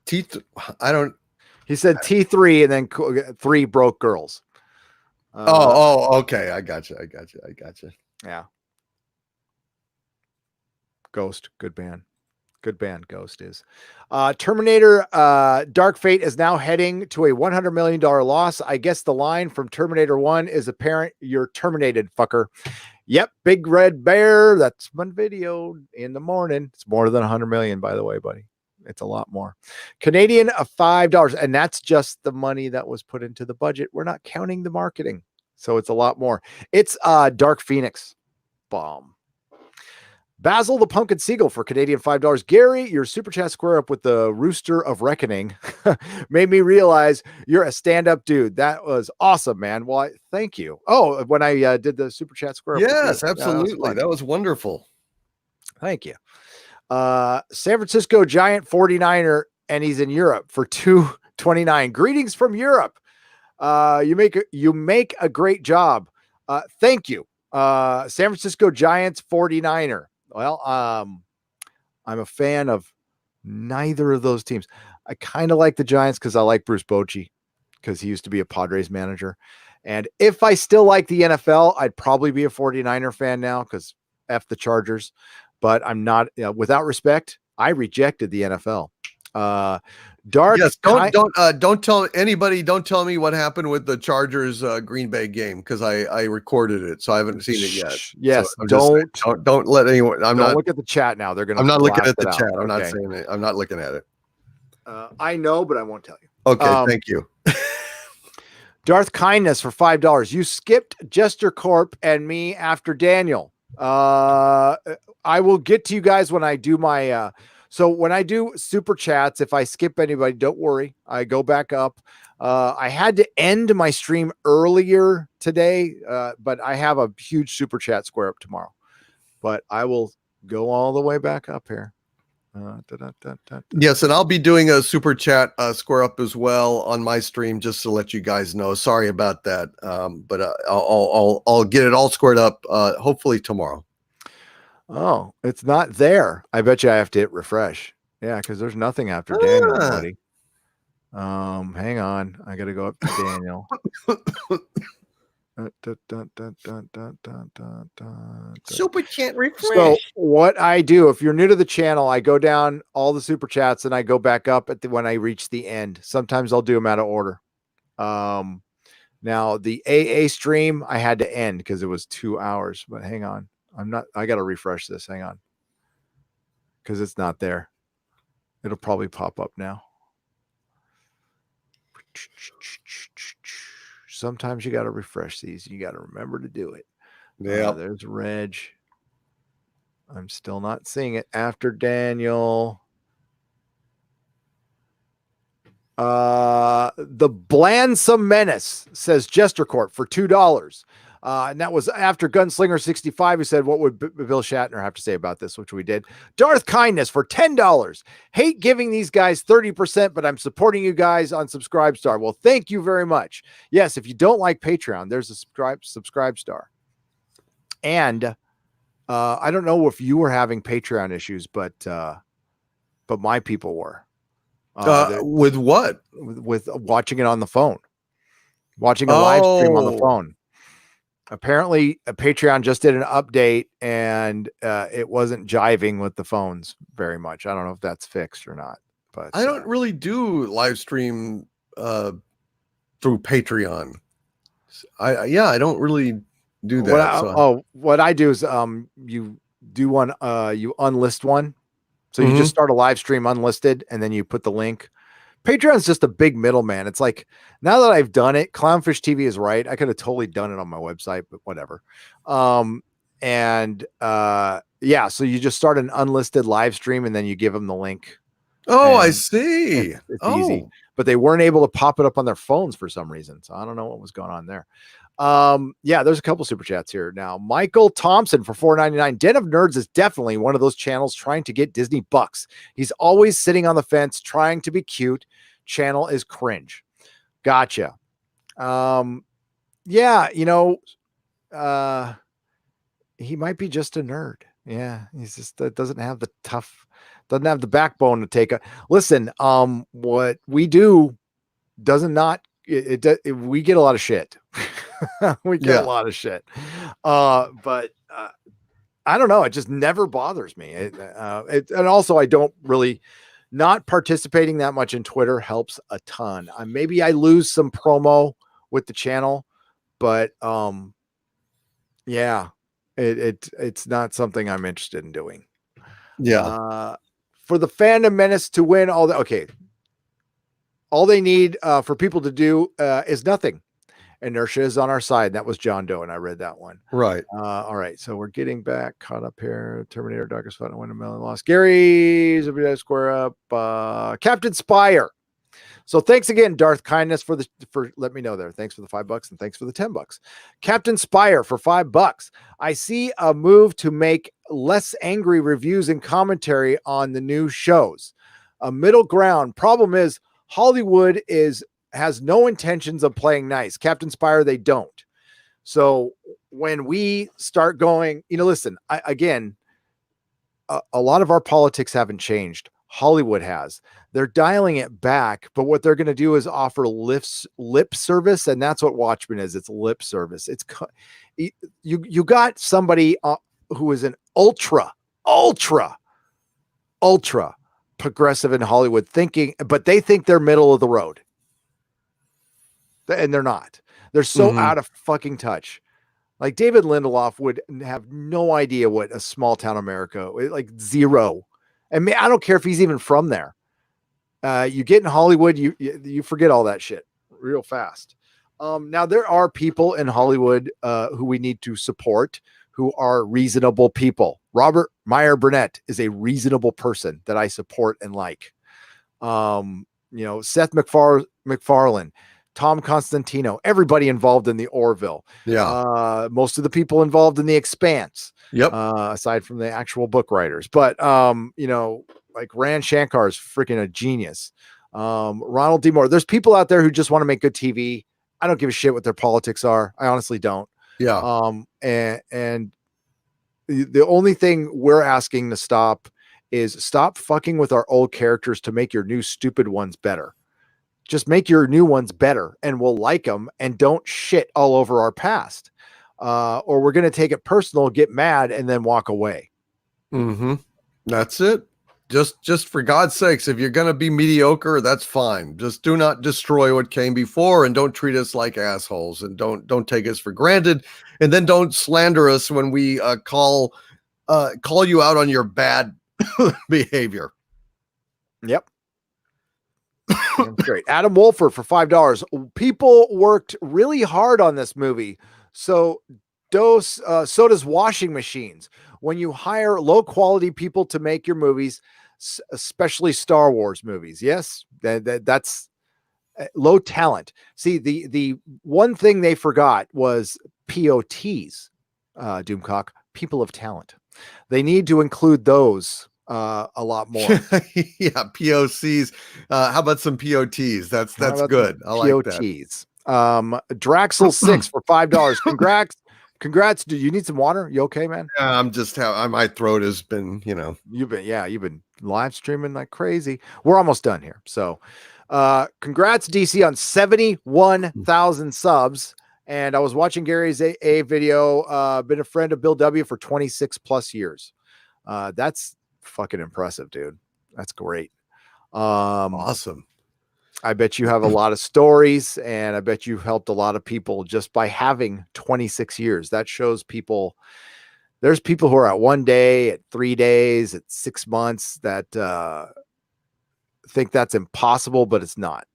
he said T3 and then 3 broke girls. Okay. I gotcha. Yeah. Ghost, good band. Good band, Ghost is. Terminator Dark Fate is now heading to a $100 million loss. I guess the line from Terminator 1 is apparent. You're terminated, fucker. Yep, Big Red Bear. That's my video in the morning. It's more than 100 million, by the way, buddy. It's a lot more. Canadian $5. And that's just the money that was put into the budget. We're not counting the marketing. So it's a lot more. It's Dark Phoenix. Bomb. Basil the Pumpkin Seagull for Canadian $5. Gary, your super chat square up with the Rooster of Reckoning made me realize you're a stand-up dude. That was awesome, man. Well, thank you. Oh, when I did the super chat square up. Yes, absolutely. That was wonderful. Thank you. San Francisco Giant 49er, and he's in Europe for $2.29. Greetings from Europe. You make a great job. Thank you. San Francisco Giants 49er. Well, I'm a fan of neither of those teams. I kind of like the Giants because I like Bruce Bochy because he used to be a Padres manager. And if I still like the NFL, I'd probably be a 49er fan now because F the Chargers. But I'm not, without respect, I rejected the NFL. Dark. Yes, don't tell anybody. Don't tell me what happened with the Chargers Green Bay game because I recorded it, so I haven't seen it yet. Yes, so don't let anyone. I'm not look at the chat now. They're gonna. I'm not looking at the chat. I'm okay. not saying it. I'm not looking at it. I know, but I won't tell you. Okay, thank you. Darth Kindness for $5. You skipped Jester Corp and me after Daniel. I will get to you guys when I do my. So when I do super chats, if I skip anybody, don't worry. I go back up. I had to end my stream earlier today, but I have a huge super chat square up tomorrow. But I will go all the way back up here. Yes, and I'll be doing a super chat square up as well on my stream, just to let you guys know. Sorry about that, but I'll get it all squared up hopefully tomorrow. Oh, it's not there. I bet you I have to hit refresh. Yeah, because there's nothing after Daniel, buddy. Hang on. I got to go up to Daniel. Super chat refresh. So what I do, if you're new to the channel, I go down all the super chats and I go back up when I reach the end. Sometimes I'll do them out of order. Now the AA stream I had to end because it was 2 hours, but hang on. I got to refresh this. Hang on. Because it's not there. It'll probably pop up now. Sometimes you got to refresh these. You got to remember to do it. Yeah. There's Reg. I'm still not seeing it after Daniel. The Phantom Menace says Jester Corp for $2. And that was after Gunslinger 65, who said, what would Bill Shatner have to say about this, which we did. Darth Kindness for $10. Hate giving these guys 30%, but I'm supporting you guys on Subscribestar. Well, thank you very much. Yes, if you don't like Patreon, there's a Subscribestar. And I don't know if you were having Patreon issues, but my people were. With what? With watching it on the phone. Watching a live stream on the phone. Apparently, Patreon just did an update and it wasn't jiving with the phones very much. I don't know if that's fixed or not. But I don't really do live stream through Patreon. I don't really do that. What I do is you do one, you unlist one. So you just start a live stream unlisted and then you put the link. Patreon's just a big middleman. It's like, now that I've done it, Clownfish TV is right. I could have totally done it on my website, but whatever. So you just start an unlisted live stream and then you give them the link. Oh, I see. It's easy, but they weren't able to pop it up on their phones for some reason. So I don't know what was going on there. There's a couple super chats here now. Michael Thompson for $4.99. Den of Nerds is definitely one of those channels trying to get Disney bucks. He's always sitting on the fence, trying to be cute. Channel is cringe. Gotcha. He might be just a nerd. Yeah, he's just doesn't have the backbone to take listen. What we do we get a lot of shit. We get a lot of shit. But I don't know. It just never bothers me. And also I don't really, not participating that much in Twitter helps a ton. Maybe I lose some promo with the channel, but it's not something I'm interested in doing. Yeah. For the Phantom Menace to win all they need for people to do is nothing. Inertia is on our side. That was John Doe, and I read that one. Right. All right. So we're getting back caught up here. Terminator, Darkest Fight, Win a Million Lost. Gary's square up. Captain Spire. So thanks again, Darth Kindness, for let me know there. Thanks for the $5 and thanks for the $10. Captain Spire for $5. I see a move to make less angry reviews and commentary on the new shows. A middle ground. Problem is, Hollywood has no intentions of playing nice. Captain Spire, they don't. So when we start going, listen, a lot of our politics haven't changed. Hollywood has. They're dialing it back, but what they're going to do is offer lip service, and that's what Watchmen is. It's lip service. It's you got somebody who is an ultra progressive in Hollywood but they think they're middle of the road. And they're not. They're so out of fucking touch. Like David Lindelof would have no idea what a small town America, like zero. And I don't care if he's even from there. You get in Hollywood, you forget all that shit real fast. Now there are people in Hollywood who we need to support, who are reasonable people. Robert Meyer Burnett is a reasonable person that I support and like. Seth MacFarlane, Tom Constantino, everybody involved in the Orville. Yeah. Most of the people involved in The Expanse. Yep. Aside from the actual book writers. But, like Rand Shankar is freaking a genius. Ronald D. Moore. There's people out there who just want to make good TV. I don't give a shit what their politics are. I honestly don't. Yeah. And the only thing we're asking to stop is stop fucking with our old characters to make your new stupid ones better. Just make your new ones better and we'll like them, and don't shit all over our past. Or we're going to take it personal, get mad, and then walk away. Mm-hmm. That's it. Just for God's sakes, if you're going to be mediocre, that's fine. Just do not destroy what came before, and don't treat us like assholes, and don't take us for granted. And then don't slander us when we call you out on your bad behavior. Yep. That's great. Adam Wolford for $5. People worked really hard on this movie. So does washing machines. When you hire low quality people to make your movies, especially Star Wars movies. Yes, that's low talent. See, the one thing they forgot was POTs, Doomcock, people of talent. They need to include those a lot more. Yeah, POCs. How about some POTs? That's How about good. I like that. POTs. Draxel 6 for $5. Congrats. Do you need some water? You okay, man? Yeah, I'm just my throat has been, You've been live streaming like crazy. We're almost done here. So congrats, DC, on 71,000 subs. And I was watching Gary's a video, been a friend of Bill W for 26 plus years. That's fucking impressive, dude. That's great. Awesome. I bet you have a lot of stories, and I bet you've helped a lot of people just by having 26 years. That shows people. There's people who are at 1 day, at 3 days, at 6 months that think that's impossible, but it's not,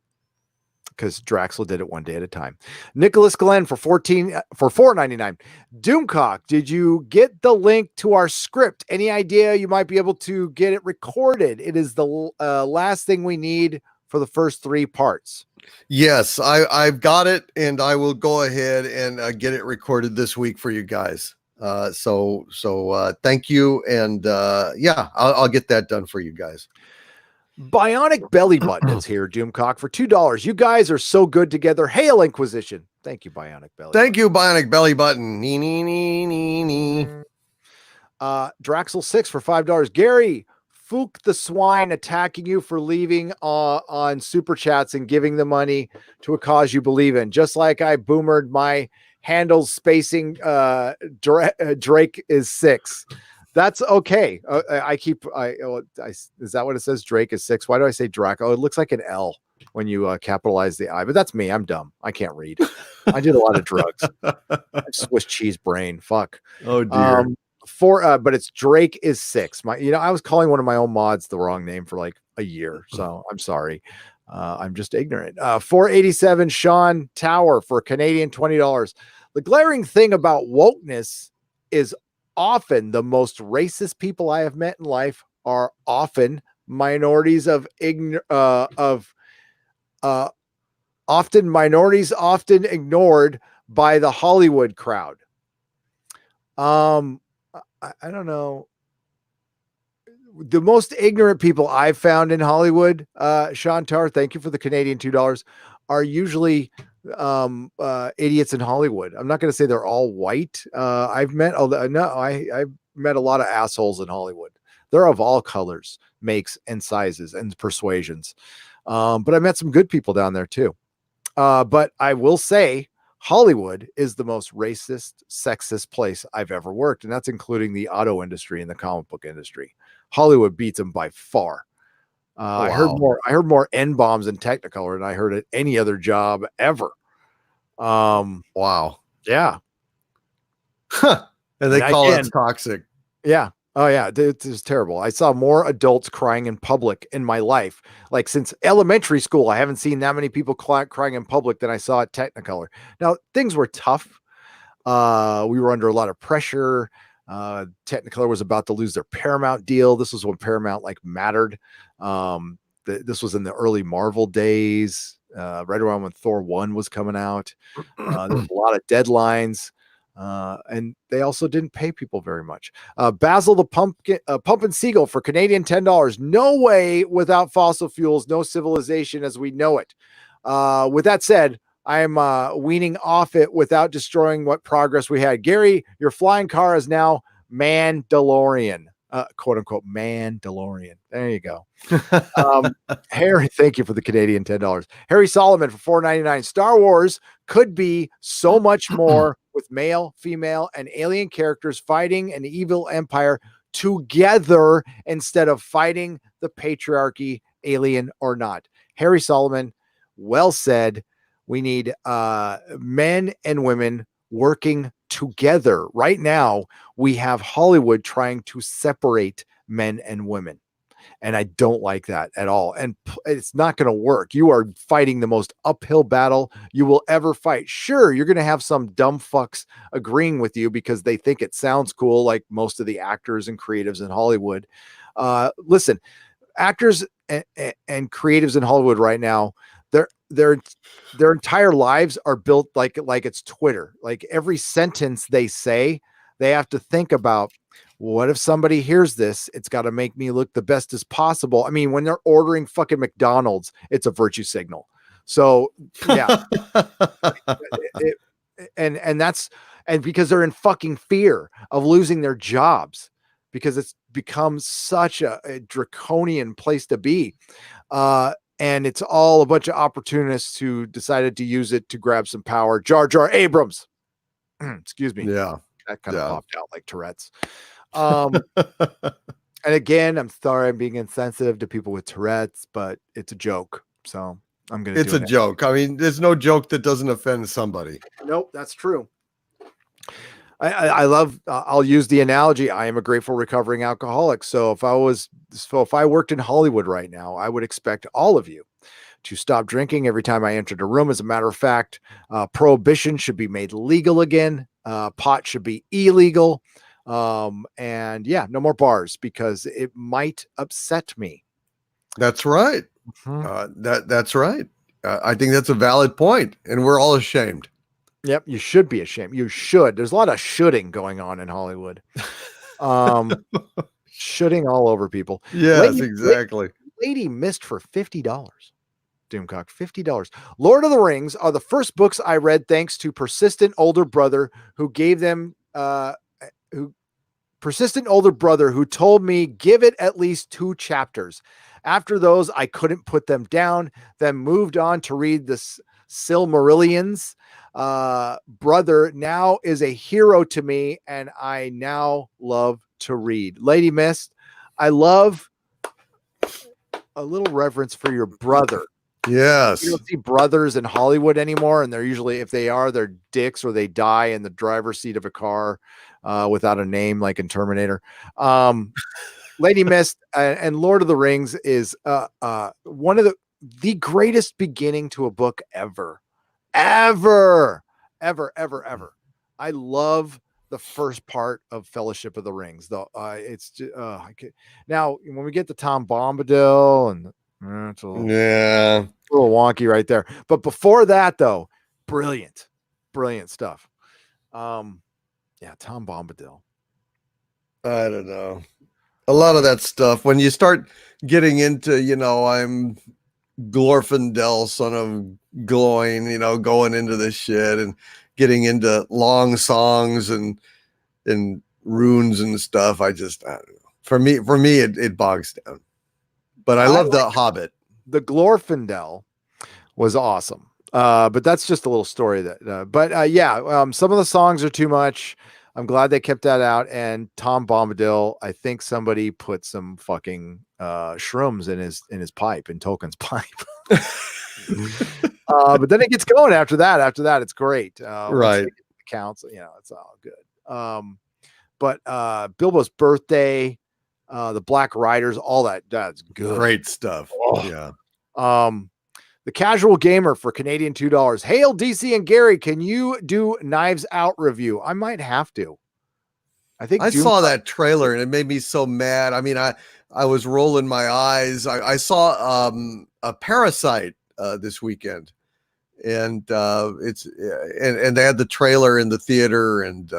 because Draxel did it 1 day at a time. Nicholas Glenn for $4.99. Doomcock, did you get the link to our script? Any idea you might be able to get it recorded? It is the last thing we need for the first 3 parts. Yes, I've got it, and I will go ahead and get it recorded this week for you guys. So thank you, and yeah, I'll get that done for you guys. Bionic Belly Button is here, Doomcock, for $2. You guys are so good together. Hail Inquisition. Thank you, Bionic Belly. Thank you, Bionic Belly Button. Draxel 6 for $5. Gary, Fook the Swine attacking you for leaving on super chats and giving the money to a cause you believe in. Just like I boomered my handles spacing, Drake is 6. That's okay. Is that what it says? Drake is 6. Why do I say Draco? It looks like an L when you capitalize the I, but that's me. I'm dumb. I can't read. I did a lot of drugs. Swiss cheese brain. Fuck. Oh dear. But it's Drake is 6. I was calling one of my own mods the wrong name for like a year, so I'm sorry. I'm just ignorant. 487 Sean Tower for Canadian $20. The glaring thing about wokeness is often the most racist people I have met in life are often minorities often ignored by the Hollywood crowd. I don't know. The most ignorant people I've found in Hollywood, Shantar, thank you for the Canadian $2, are usually idiots in Hollywood. I'm not going to say they're all white. I've met a lot of assholes in Hollywood. They're of all colors, makes, and sizes and persuasions. But I met some good people down there too. But I will say Hollywood is the most racist, sexist place I've ever worked. And that's including the auto industry and the comic book industry. Hollywood beats them by far. Wow. I heard more N-bombs in Technicolor than I heard at any other job ever. Wow. Yeah. Huh. And they call it toxic. Yeah. Oh yeah. It is terrible. I saw more adults crying in public in my life. Like since elementary school, I haven't seen that many people crying in public than I saw at Technicolor. Now things were tough. We were under a lot of pressure. Technicolor was about to lose their Paramount deal. This was when Paramount mattered. This was in the early Marvel days, right around when Thor 1 was coming out. There was a lot of deadlines, and they also didn't pay people very much. Basil the Pump and Seagull for Canadian $10. No way without fossil fuels, no civilization as we know it. With that said, I am weaning off it without destroying what progress we had. Gary, your flying car is now Mandalorian, quote unquote Mandalorian. There you go. Harry, thank you for the Canadian $10. Harry Solomon for $4.99. Star Wars could be so much more with male, female, and alien characters fighting an evil empire together instead of fighting the patriarchy, alien or not. Harry Solomon, well said. We need men and women working together. Right now, we have Hollywood trying to separate men and women. And I don't like that at all. And it's not going to work. You are fighting the most uphill battle you will ever fight. Sure, you're going to have some dumb fucks agreeing with you because they think it sounds cool, like most of the actors and creatives in Hollywood. Listen, actors and creatives in Hollywood right now, their entire lives are built like it's Twitter. Like every sentence they say, they have to think about, what if somebody hears this? It's got to make me look the best as possible. I mean, when they're ordering fucking McDonald's, it's a virtue signal. So yeah, it, and because they're in fucking fear of losing their jobs, because it's become such a draconian place to be. And it's all a bunch of opportunists who decided to use it to grab some power. Jar Jar Abrams. Excuse me. Yeah. That kind of popped out like Tourette's. And again, I'm sorry I'm being insensitive to people with Tourette's, but it's a joke. So I'm going to It's a joke. I mean, there's no joke that doesn't offend somebody. Nope, that's true. I love, I'll use the analogy. I am a grateful recovering alcoholic. So if I worked in Hollywood right now, I would expect all of you to stop drinking every time I entered a room. As a matter of fact, prohibition should be made legal again. Pot should be illegal. And yeah, no more bars, because it might upset me. That's right. That's right. I think that's a valid point, and we're all ashamed. Yep, you should be ashamed. You should. There's a lot of shoulding going on in Hollywood. Shoulding all over people. Yes, exactly. Lady missed for $50. Doomcock, $50. Lord of the Rings are the first books I read thanks to persistent older brother who told me give it at least 2 chapters. After those, I couldn't put them down, then moved on to read the Silmarillions. Brother now is a hero to me, and I now love to read. Lady Mist, I love a little reverence for your brother. Yes. You don't see brothers in Hollywood anymore, and they're usually, if they are, they're dicks, or they die in the driver's seat of a car without a name, like in Terminator. Lady Mist and Lord of the Rings is one of the greatest beginning to a book ever. I love the first part of Fellowship of the Rings, though. It's just, now when we get to Tom Bombadil, and it's a little wonky right there. But before that, though, brilliant stuff. Tom Bombadil. I don't know. A lot of that stuff, when you start getting into, I'm Glorfindel, son of Gloin, going into this shit and getting into long songs and runes and stuff. I don't know. For me, it bogs down. But I love the Hobbit. The Glorfindel was awesome. But that's just a little story that, some of the songs are too much. I'm glad they kept that out. And Tom Bombadil, I think somebody put some fucking shrooms in his pipe, in Tolkien's pipe. But then it gets going after that. After that, it's great. Right. Counts, it's all good. But Bilbo's birthday, the Black Riders, all that's good. Great stuff. Oh. Yeah. The Casual Gamer for Canadian $2. Hail DC and Gary, can you do Knives Out review? I might have to. I saw that trailer and it made me so mad. I mean, I was rolling my eyes. I saw a Parasite this weekend, and and they had the trailer in the theater, and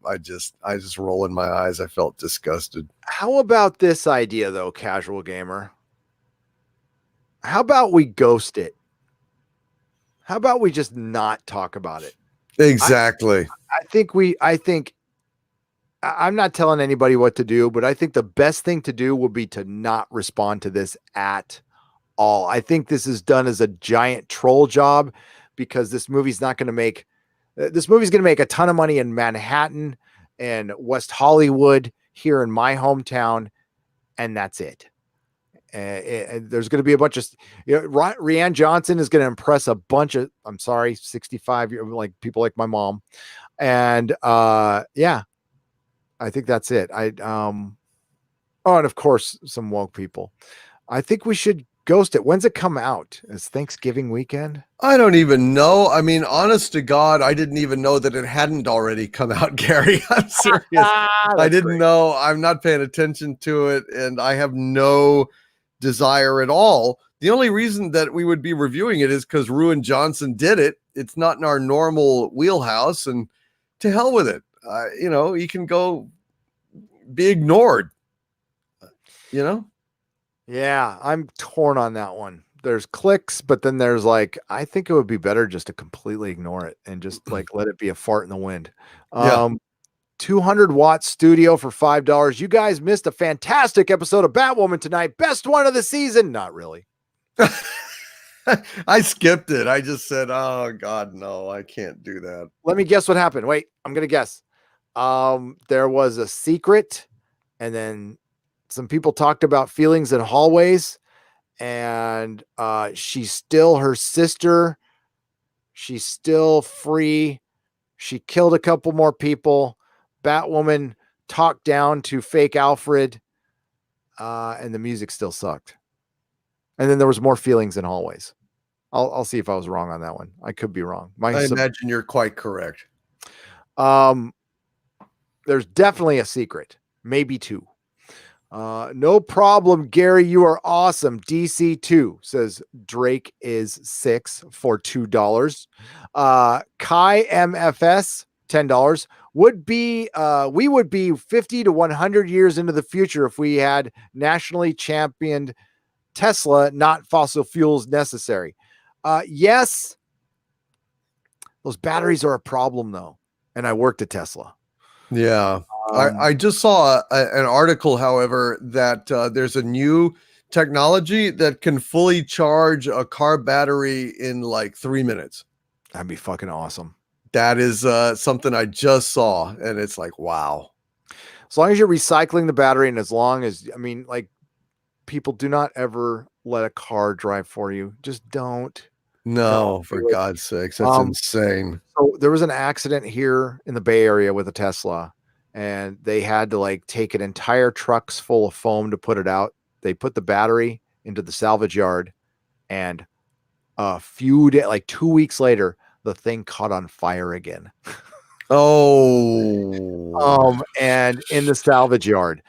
I just rolling my eyes. I felt disgusted. How about this idea though, Casual Gamer? How about we ghost it? How about we just not talk about it? Exactly. I think I'm not telling anybody what to do, but I think the best thing to do would be to not respond to this at all. I think this is done as a giant troll job, because this movie's going to make a ton of money in Manhattan and West Hollywood, here in my hometown, and that's it. There's going to be a bunch of, Rianne Johnson is going to impress a bunch of, 65 like people like my mom. And I think that's it. And of course some woke people. I think we should ghost it. When's it come out? Is Thanksgiving weekend? I don't even know. I mean, honest to God, I didn't even know that it hadn't already come out, Gary. I'm serious. I didn't know. I'm not paying attention to it, and I have no desire at all The only reason that we would be reviewing it is because Ruin Johnson did it. It's not in our normal wheelhouse, and to hell with it. He can go be ignored. Yeah, I'm torn on that one. There's clicks, but then there's I think it would be better just to completely ignore it and just let it be a fart in the wind. Yeah. 200-watt studio for $5. You guys missed a fantastic episode of Batwoman tonight. Best one of the season. Not really. I skipped it. I just said, oh God, no, I can't do that. Let me guess what happened. Wait, I'm going to guess. There was a secret, and then some people talked about feelings in hallways, and she's still her sister. She's still free. She killed a couple more people. Batwoman talked down to fake Alfred, and the music still sucked. And then there was more feelings in hallways. I'll see if I was wrong on that one. I could be wrong. I imagine you're quite correct. There's definitely a secret, maybe two. No problem, Gary. You are awesome. DC2 says Drake is 6 for $2. Kai MFS $10 would be. We would be 50 to 100 years into the future if we had nationally championed Tesla, not fossil fuels necessary. Yes, those batteries are a problem though, and I worked at Tesla. Yeah. I just saw an article, however, that there's a new technology that can fully charge a car battery in 3 minutes. That'd be fucking awesome. That is something I just saw, and it's wow. As long as you're recycling the battery, and as long as, people do not ever let a car drive for you. Just don't. No, for God's sakes. That's insane. So there was an accident here in the Bay Area with a Tesla, and they had to take an entire trucks full of foam to put it out. They put the battery into the salvage yard, and a few days, 2 weeks later, the thing caught on fire again. And in the salvage yard.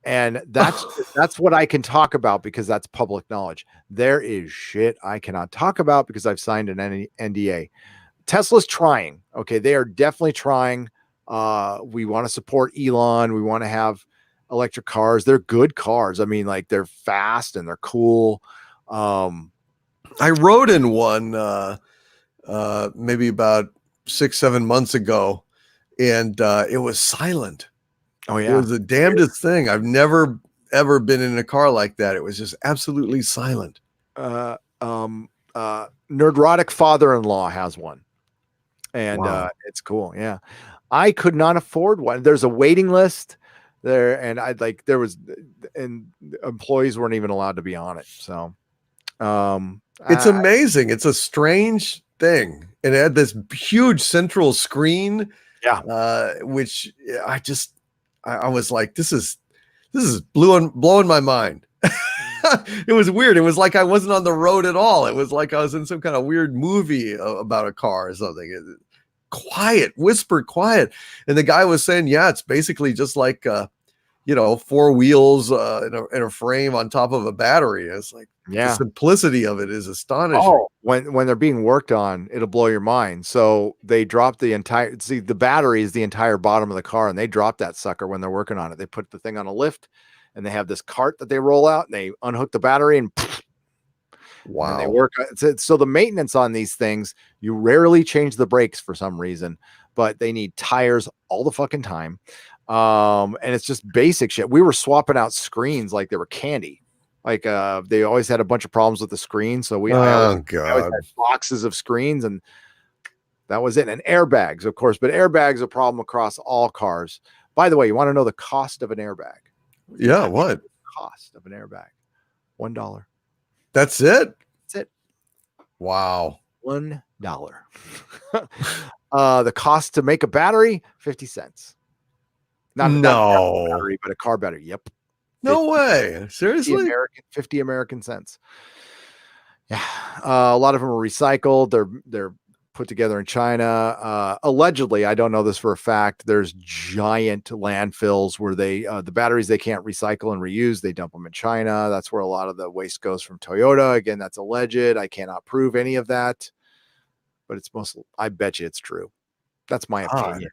And that's what I can talk about because that's public knowledge. There is shit I cannot talk about because I've signed an NDA. Tesla's trying. Okay. They are definitely trying. We want to support Elon. We want to have electric cars. They're good cars. They're fast and they're cool. I rode in one maybe about 6-7 months ago, and it was silent. Oh yeah, it was the damnedest thing. I've never ever been in a car like that. It was just absolutely silent. Nerdrotic father-in-law has one, and Wow. it's cool. Yeah, I could not afford one. There's a waiting list there, and and employees weren't even allowed to be on it. So, it's amazing. It's a strange thing. It had this huge central screen. Yeah. Which I was like, this is blowing my mind. It was weird. It was like I wasn't on the road at all. It was like I was in some kind of weird movie about a car or something. Quiet, whispered quiet. And the guy was saying, yeah, it's basically just like, 4 wheels in a frame on top of a battery. It's like, yeah, the simplicity of it is astonishing. Oh, when they're being worked on, it'll blow your mind. So they drop the battery is the entire bottom of the car, and they drop that sucker when they're working on it. They put the thing on a lift, and they have this cart that they roll out, and they unhook the battery, and wow. And they work. So the maintenance on these things, you rarely change the brakes for some reason, but they need tires all the fucking time. And it's just basic shit. We were swapping out screens like they were candy. They always had a bunch of problems with the screen. So I always had boxes of screens, and that was it. And airbags, of course, but airbags are a problem across all cars. By the way, you want to know the cost of an airbag? Yeah. What? Cost of an airbag? $1. That's it. That's it. Wow. $1. The cost to make a battery, 50 cents. Not a battery, but a car battery. Yep. No way. Seriously? 50 American cents. Yeah. A lot of them are recycled. They're put together in China. Allegedly, I don't know this for a fact, there's giant landfills where they the batteries they can't recycle and reuse, they dump them in China. That's where a lot of the waste goes from Toyota. Again, that's alleged. I cannot prove any of that, but it's mostly, I bet you it's true. That's my opinion.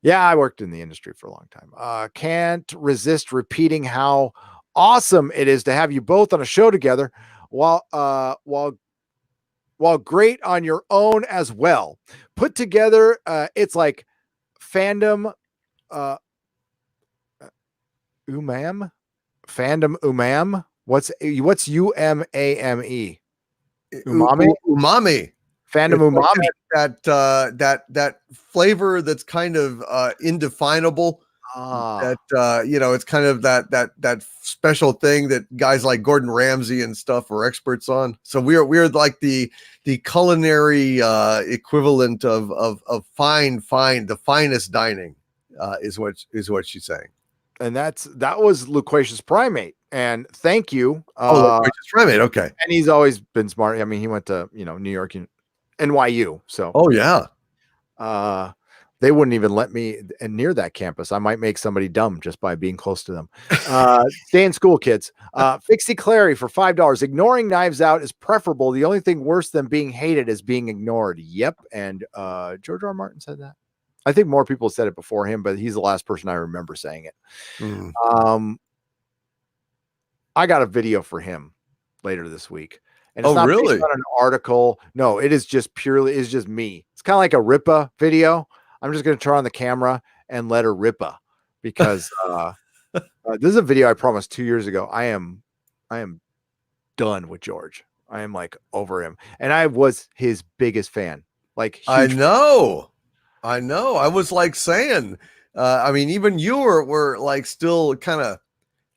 Yeah, I worked in the industry for a long time. Can't resist repeating how awesome it is to have you both on a show together. While great on your own as well. Put together, it's like fandom umam? Fandom umam? What's UMAME? Umami? Umami. Fandom umami. Like that flavor that's kind of indefinable. That it's kind of that special thing that guys like Gordon Ramsay and stuff are experts on. So we're like the culinary equivalent of the finest dining is what she's saying. And that was Loquacious Primate. And thank you. Loquacious Primate. Okay. And he's always been smart. I mean, he went to New York and NYU. So they wouldn't even let me near that campus. I might make somebody dumb just by being close to them. Stay in school, kids. Fixie Clary for $5. Ignoring Knives Out is preferable. The only thing worse than being hated is being ignored. Yep. And George R. Martin said that. I think more people said it before him, but he's the last person I remember saying it. I got a video for him later this week. And it's not really based on an article. No, it is just it's just me. It's kind of like a Rippa video. I'm just going to turn on the camera and let her Rippa because this is a video I promised 2 years ago. I am done with George. I am like over him. And I was his biggest fan. Like, I know. I was like saying, I mean, even you were like still kind of,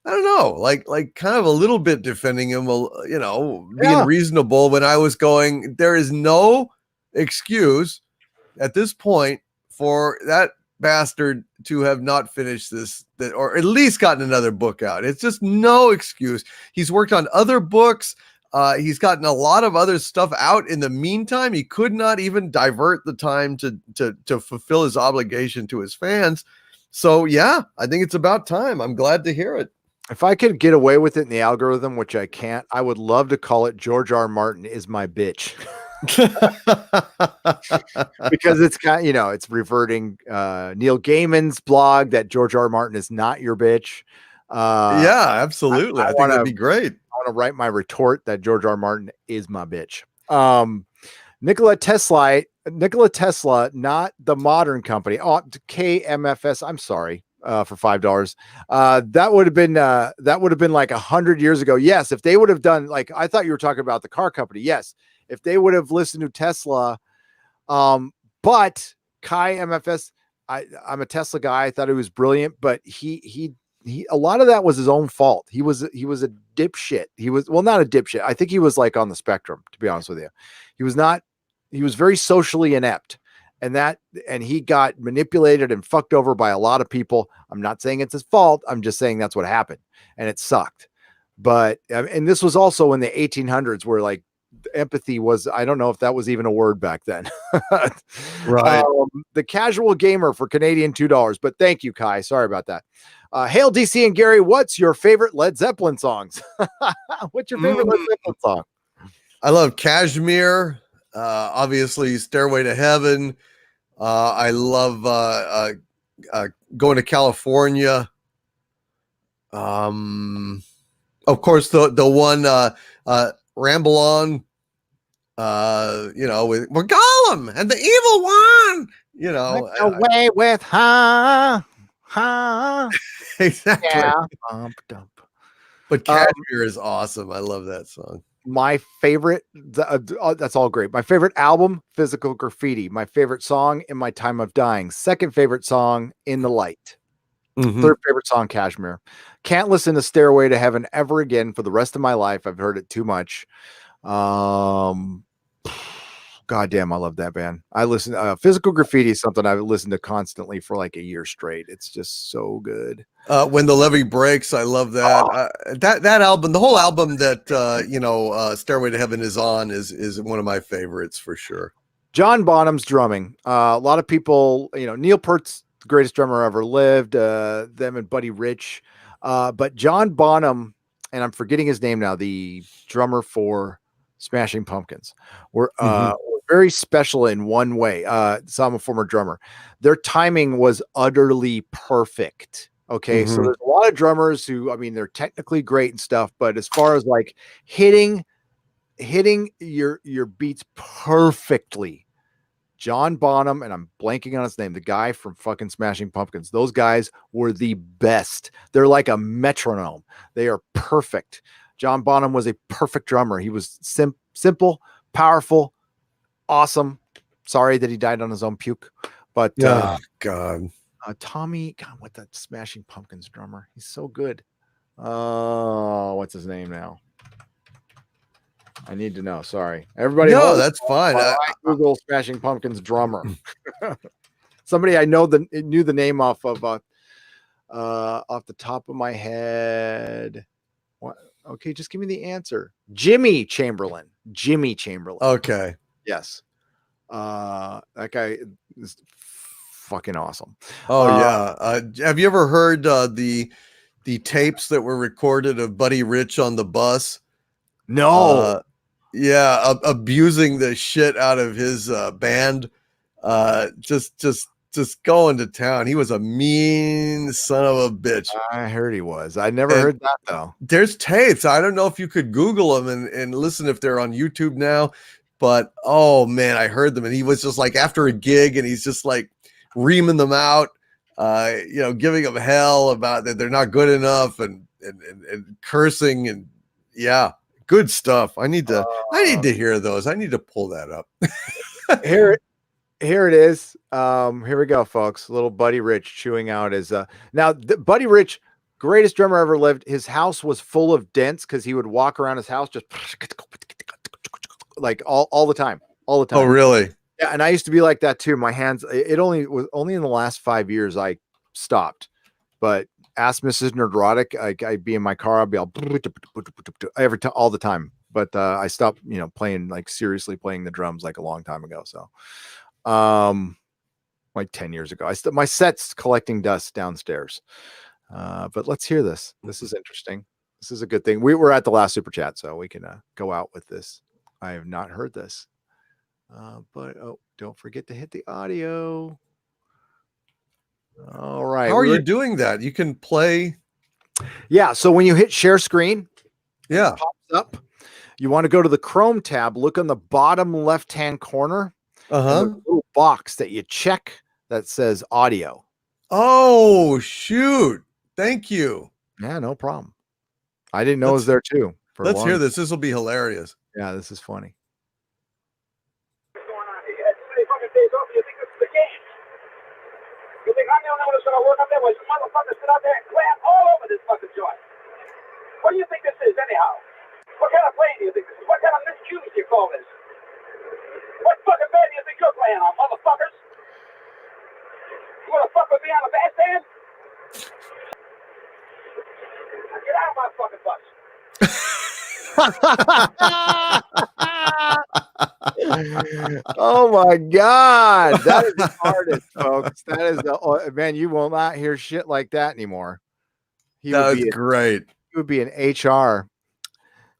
I don't know, like kind of a little bit defending him, being reasonable when I was going, there is no excuse at this point for that bastard to have not finished this, or at least gotten another book out. It's just no excuse. He's worked on other books. He's gotten a lot of other stuff out in the meantime. He could not even divert the time to fulfill his obligation to his fans. So yeah, I think it's about time. I'm glad to hear it. If I could get away with it in the algorithm, which I can't, I would love to call it George R. Martin is my bitch. Because it's got, it's reverting Neil Gaiman's blog that George R. Martin is not your bitch. Yeah, absolutely. I think that'd be great. I want to write my retort that George R. Martin is my bitch. Nikola Tesla, not the modern company. Oh, KMFS. I'm sorry. For $5. That would have been like 100 years ago. Yes. If they would have done, like, I thought you were talking about the car company. Yes. If they would have listened to Tesla, but Kai MFS, I'm a Tesla guy. I thought he was brilliant, but he a lot of that was his own fault. He was a dipshit. He was, well, not a dipshit. I think he was like on the spectrum, to be honest with you. He was very socially inept. And he got manipulated and fucked over by a lot of people. I'm not saying it's his fault. I'm just saying that's what happened, and it sucked. But, and this was also in the 1800s where like empathy was, I don't know if that was even a word back then. Right. The Casual Gamer for Canadian $2, but thank you, Kai. Sorry about that. Hail DC and Gary. What's your favorite Led Zeppelin songs? What's your favorite Led Zeppelin song? I love Kashmir. Obviously Stairway to Heaven. I love Going to California. Of course, the one Ramble On. With Gollum and the Evil One. Away with her. Exactly. Yeah. But Kashmir is awesome. I love that song. My favorite, that's all great. My favorite album, Physical Graffiti. My favorite song, In My Time of Dying. Second favorite song, In the Light. Third favorite song, Kashmir. Can't listen to Stairway to Heaven ever again for the rest of my life. I've heard it too much. Goddamn, I love that band. I listen. Physical Graffiti is something I've listened to constantly for like a year straight. It's just so good. When the Levee Breaks, I love that. That album, the whole album that Stairway to Heaven is on, is one of my favorites for sure. John Bonham's drumming. A lot of people, Neil Peart's the greatest drummer ever lived. Them and Buddy Rich, but John Bonham, and I'm forgetting his name now, the drummer for Smashing Pumpkins, were very special in one way. So I'm a former drummer. Their timing was utterly perfect. Okay, so there's a lot of drummers who, I mean, they're technically great and stuff, but as far as like hitting your beats perfectly, John Bonham, and I'm blanking on his name, the guy from fucking Smashing Pumpkins, those guys were the best. They're like a metronome. They are perfect. John Bonham was a perfect drummer. He was simple, powerful, awesome. Sorry that he died on his own puke, but God. Tommy, God, what that Smashing Pumpkins drummer? He's so good. What's his name now? I need to know. Sorry, everybody. No, that's fine. I Google Smashing Pumpkins drummer. Somebody I knew the name off the top of my head. What? Okay, just give me the answer. Jimmy Chamberlain. Okay. Yes. That guy is fucking awesome. Oh yeah. Have you ever heard the tapes that were recorded of Buddy Rich on the bus? No. Yeah, abusing the shit out of his band. Just going to town. He was a mean son of a bitch. I heard he was. I never heard that though. There's tapes. I don't know if you could Google them and listen if they're on YouTube now, but oh man, I heard them, and he was just like after a gig, and he's just like reaming them out, giving them hell about that they're not good enough, and cursing, and yeah, good stuff. I need to hear those. I need to pull that up. Here it is. Here we go, folks. Little Buddy Rich chewing out his Buddy Rich, greatest drummer ever lived. His house was full of dents because he would walk around his house just like all the time. Oh, really? Yeah, and I used to be like that too. My hands, it only in the last 5 years I stopped. But ask Mrs. Nerdrotic, I'd be in my car, I'd be all all the time. But I stopped, playing, like seriously playing the drums like a long time ago. So like 10 years ago. My set's collecting dust downstairs. But let's hear this. This is interesting. This is a good thing. We were at the last super chat, so we can go out with this. I have not heard this. But don't forget to hit the audio. All right. How are you doing that? You can play. Yeah. So when you hit share screen, it pops up. You want to go to the Chrome tab, look on the bottom left-hand corner. The little box that you check that says audio. Oh, shoot. Thank you. Yeah, no problem. I didn't know it was there too. Let's hear this. This will be hilarious. Yeah, this is funny. What's going on here? You had 2 fucking days off, you think this is the game? You think I'm the only one that's gonna work up there? Well, you motherfuckers sit out there and clap all over this fucking joint. What do you think this is, anyhow? What kind of plane do you think this is? What kind of miscues do you call this? What fucking band do you think you're playing on, motherfuckers? You wanna fuck with me on the bandstand? Now get out of my fucking bus. Oh my God, that is the hardest, folks. That is man. You will not hear shit like that anymore. That was great. He would be an HR.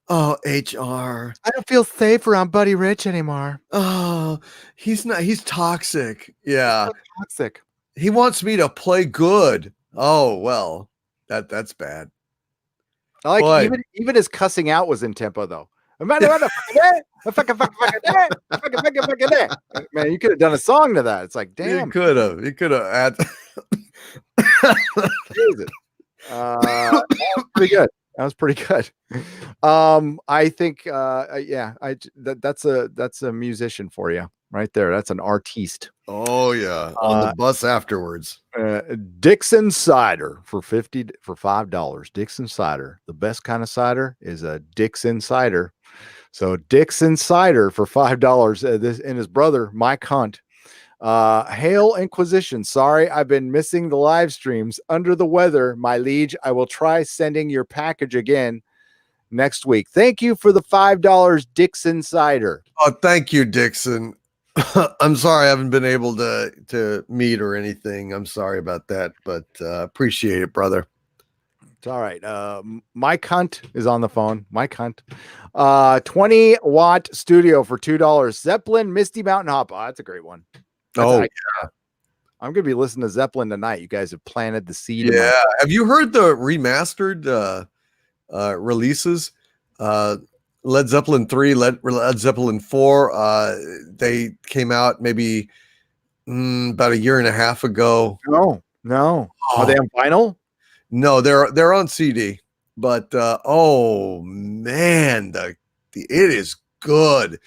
Oh, HR. I don't feel safe around Buddy Rich anymore. Oh, he's not. He's toxic. Yeah, toxic. He wants me to play good. Oh well, that's bad. I like even his cussing out was in tempo though. Man, you could have done a song to that. It's like, damn. You could have. Jesus. That was pretty good. That was pretty good. I think, that's a musician for you right there. That's an artiste. Oh yeah, on the bus afterwards. Dixon cider for $5. Dixon cider, the best kind of cider is a Dixon cider. So Dixon cider for $5. This and his brother Mike Hunt. Hail Inquisition. Sorry, I've been missing the live streams. Under the weather, my liege. I will try sending your package again next week. Thank you for the $5 Dixon cider. Oh, thank you, Dixon. I'm sorry I haven't been able to meet or anything. I'm sorry about that, but appreciate it, brother. It's all right. Mike Hunt is on the phone. Mike Hunt. 20-watt studio for $2. Zeppelin Misty Mountain Hop. Oh, that's a great one. I'm gonna be listening to Zeppelin tonight. You guys have planted the seed. Yeah. Have you heard the remastered releases? Led Zeppelin 3, Led Zeppelin 4. They came out maybe about a year and a half ago. No. Are they on vinyl? No, they're on CD. But oh man, it is good.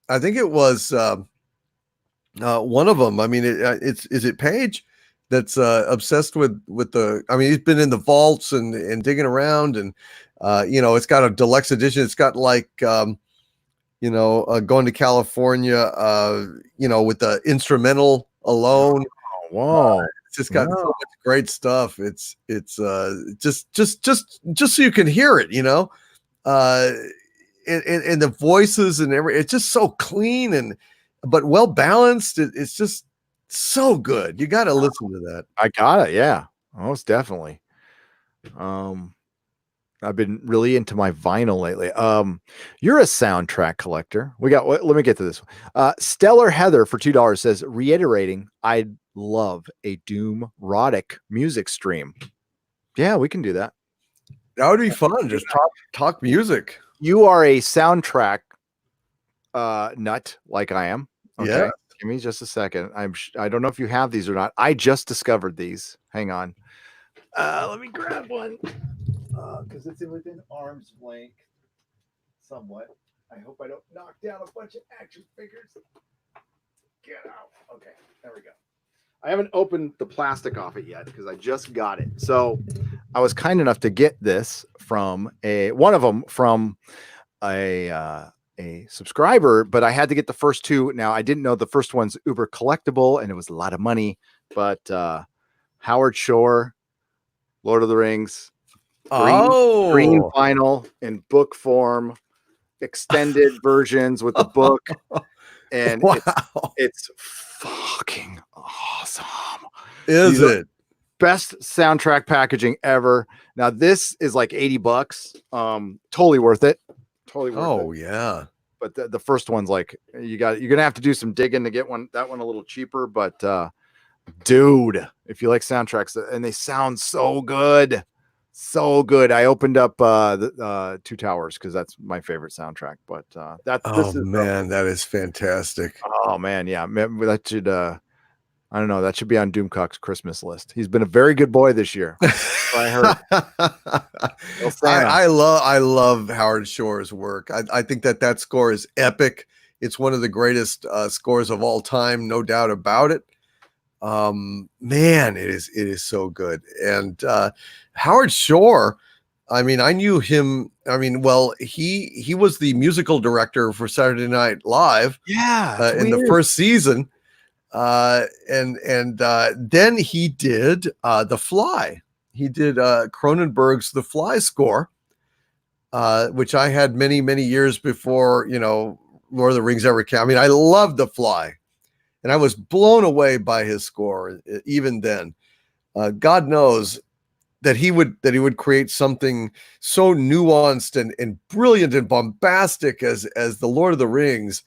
I think it was one of them. I mean, is it Paige that's obsessed with the. I mean, he's been in the vaults and digging around, and it's got a deluxe edition. It's got like going to California, with the instrumental alone. Whoa. It's just got so much great stuff. It's just so you can hear it, and the voices and it's just so clean but well balanced. It's just so good. You got to listen to that. I got it. Yeah, most definitely. I've been really into my vinyl lately. You're a soundtrack collector. Let me get to this one. Stellar Heather for $2 says, reiterating, I'd love a Doom-rotic music stream. Yeah, we can do that. That would be fun. Just talk music. You are a soundtrack nut like I am. Okay. Yeah. Give me just a second. I don't know if you have these or not. I just discovered these. Hang on. Let me grab one. Because it's within arm's length somewhat. I hope I don't knock down a bunch of action figures. Get out. Okay, there we go. I haven't opened the plastic off it yet because I just got it. So I was kind enough to get this from one of them from a subscriber, but I had to get the first two. Now I didn't know the first one's uber collectible and it was a lot of money, but Howard Shore, Lord of the Rings. Green vinyl in book form, extended versions with the book, and it's fucking awesome. Is it? Best soundtrack packaging ever. Now this is like $80. Totally worth it. Totally worth it. Oh yeah. But the first one's like you're gonna have to do some digging to get that one a little cheaper. But dude, if you like soundtracks and they sound so good. So good. I opened up the Two Towers because that's my favorite soundtrack. But that is fantastic. Oh man, yeah, that should I don't know. That should be on Doomcock's Christmas list. He's been a very good boy this year. I heard. I love Howard Shore's work. I think that score is epic. It's one of the greatest scores of all time, no doubt about it. Man, it is so good. And Howard Shore, I mean, I knew him. I mean, well, he was the musical director for Saturday Night Live. Yeah, in the first season. And then he did The Fly. He did Cronenberg's The Fly score, which I had many, many years before, Lord of the Rings ever came. I mean, I loved The Fly. And I was blown away by his score even then. God knows that he would create something so nuanced and brilliant and bombastic as the Lord of the Rings.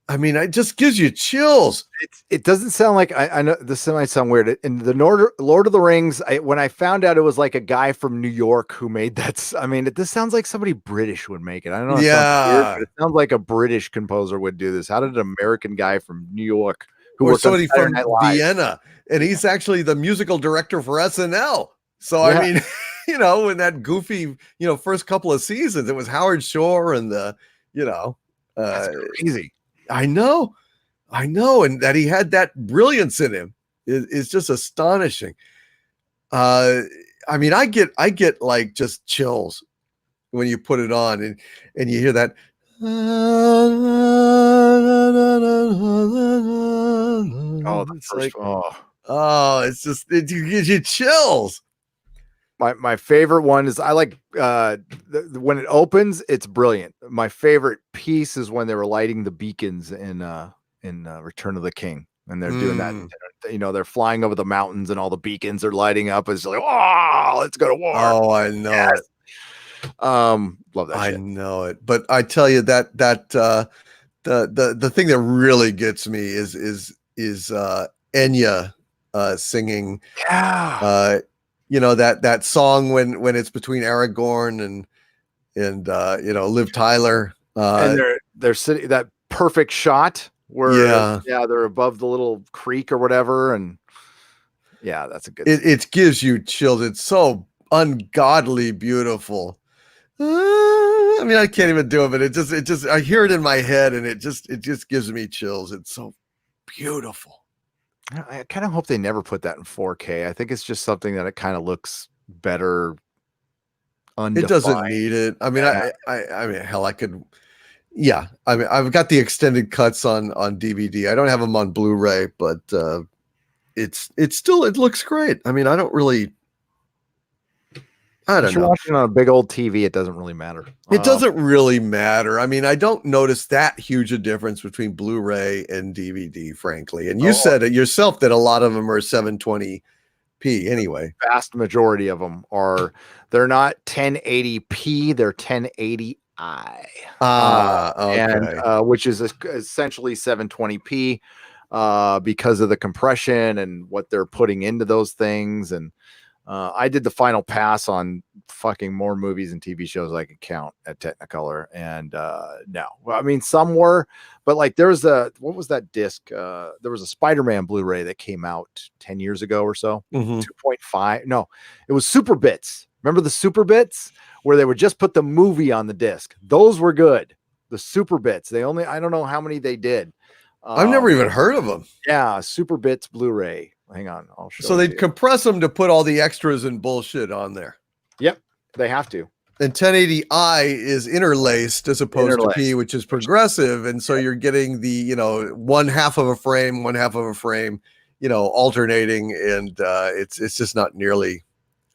I mean, it just gives you chills. It doesn't sound like I know this might sound weird. In the Lord of the Rings, when I found out it was like a guy from New York who made that. I mean, this sounds like somebody British would make it. I don't know. Yeah, weird, but it sounds like a British composer would do this. How did an American guy from New York or somebody from Vienna, and he's actually the musical director for SNL. So yeah. I mean, in that goofy, first couple of seasons, it was Howard Shore and that's crazy. I know, and that he had that brilliance in him is just astonishing. I mean, I get like just chills when you put it on and you hear that. It gives you chills. My favorite one is I like when it opens, it's brilliant. My favorite piece is when they were lighting the beacons in in Return of the King, and they're doing that. You know, they're flying over the mountains, and all the beacons are lighting up. It's like, oh, let's go to war. Oh, I know it. Love that I shit. know it. But I tell you the thing that really gets me is Enya singing. Yeah. You know, that song when it's between Aragorn and you know, Liv Tyler. And they're sitting that perfect shot where Yeah. they're above the little creek or whatever, and yeah, that's a good. It gives you chills. It's so ungodly beautiful. I mean, I can't even do it, but it just I hear it in my head, and it just gives me chills. It's so beautiful. I kind of hope they never put that in 4K. I think it's just something that it kind of looks better. It doesn't need it. I mean, I mean, hell, I could. Yeah, I mean, I've got the extended cuts on DVD. I don't have them on Blu-ray, but it's still, it looks great. I mean, I don't If you're know. watching on a big old TV, it doesn't really matter. It doesn't really matter. I mean, I don't notice that huge a difference between Blu-ray and DVD, frankly. And you said it yourself that a lot of them are 720p anyway. The vast majority of them they're not 1080p, they're 1080i. Okay. And which is essentially 720p because of the compression and what they're putting into those things. And I did the final pass on fucking more movies and TV shows I could count at Technicolor, and no, well, I mean, some were, but like what was that disc? There was a Spider-Man Blu-ray that came out 10 years ago or so. 2.5. No, it was Super Bits. Remember the Super Bits where they would just put the movie on the disc? Those were good. The Super Bits. I don't know how many they did. I've never even heard of them. Yeah, Super Bits Blu-ray. Hang on, I'll show. So they'd compress them to put all the extras and bullshit on there. Yep, they have to. And 1080i is interlaced as opposed to P, which is progressive, and so you're getting the, you know, one half of a frame, you know, alternating, and it's just not nearly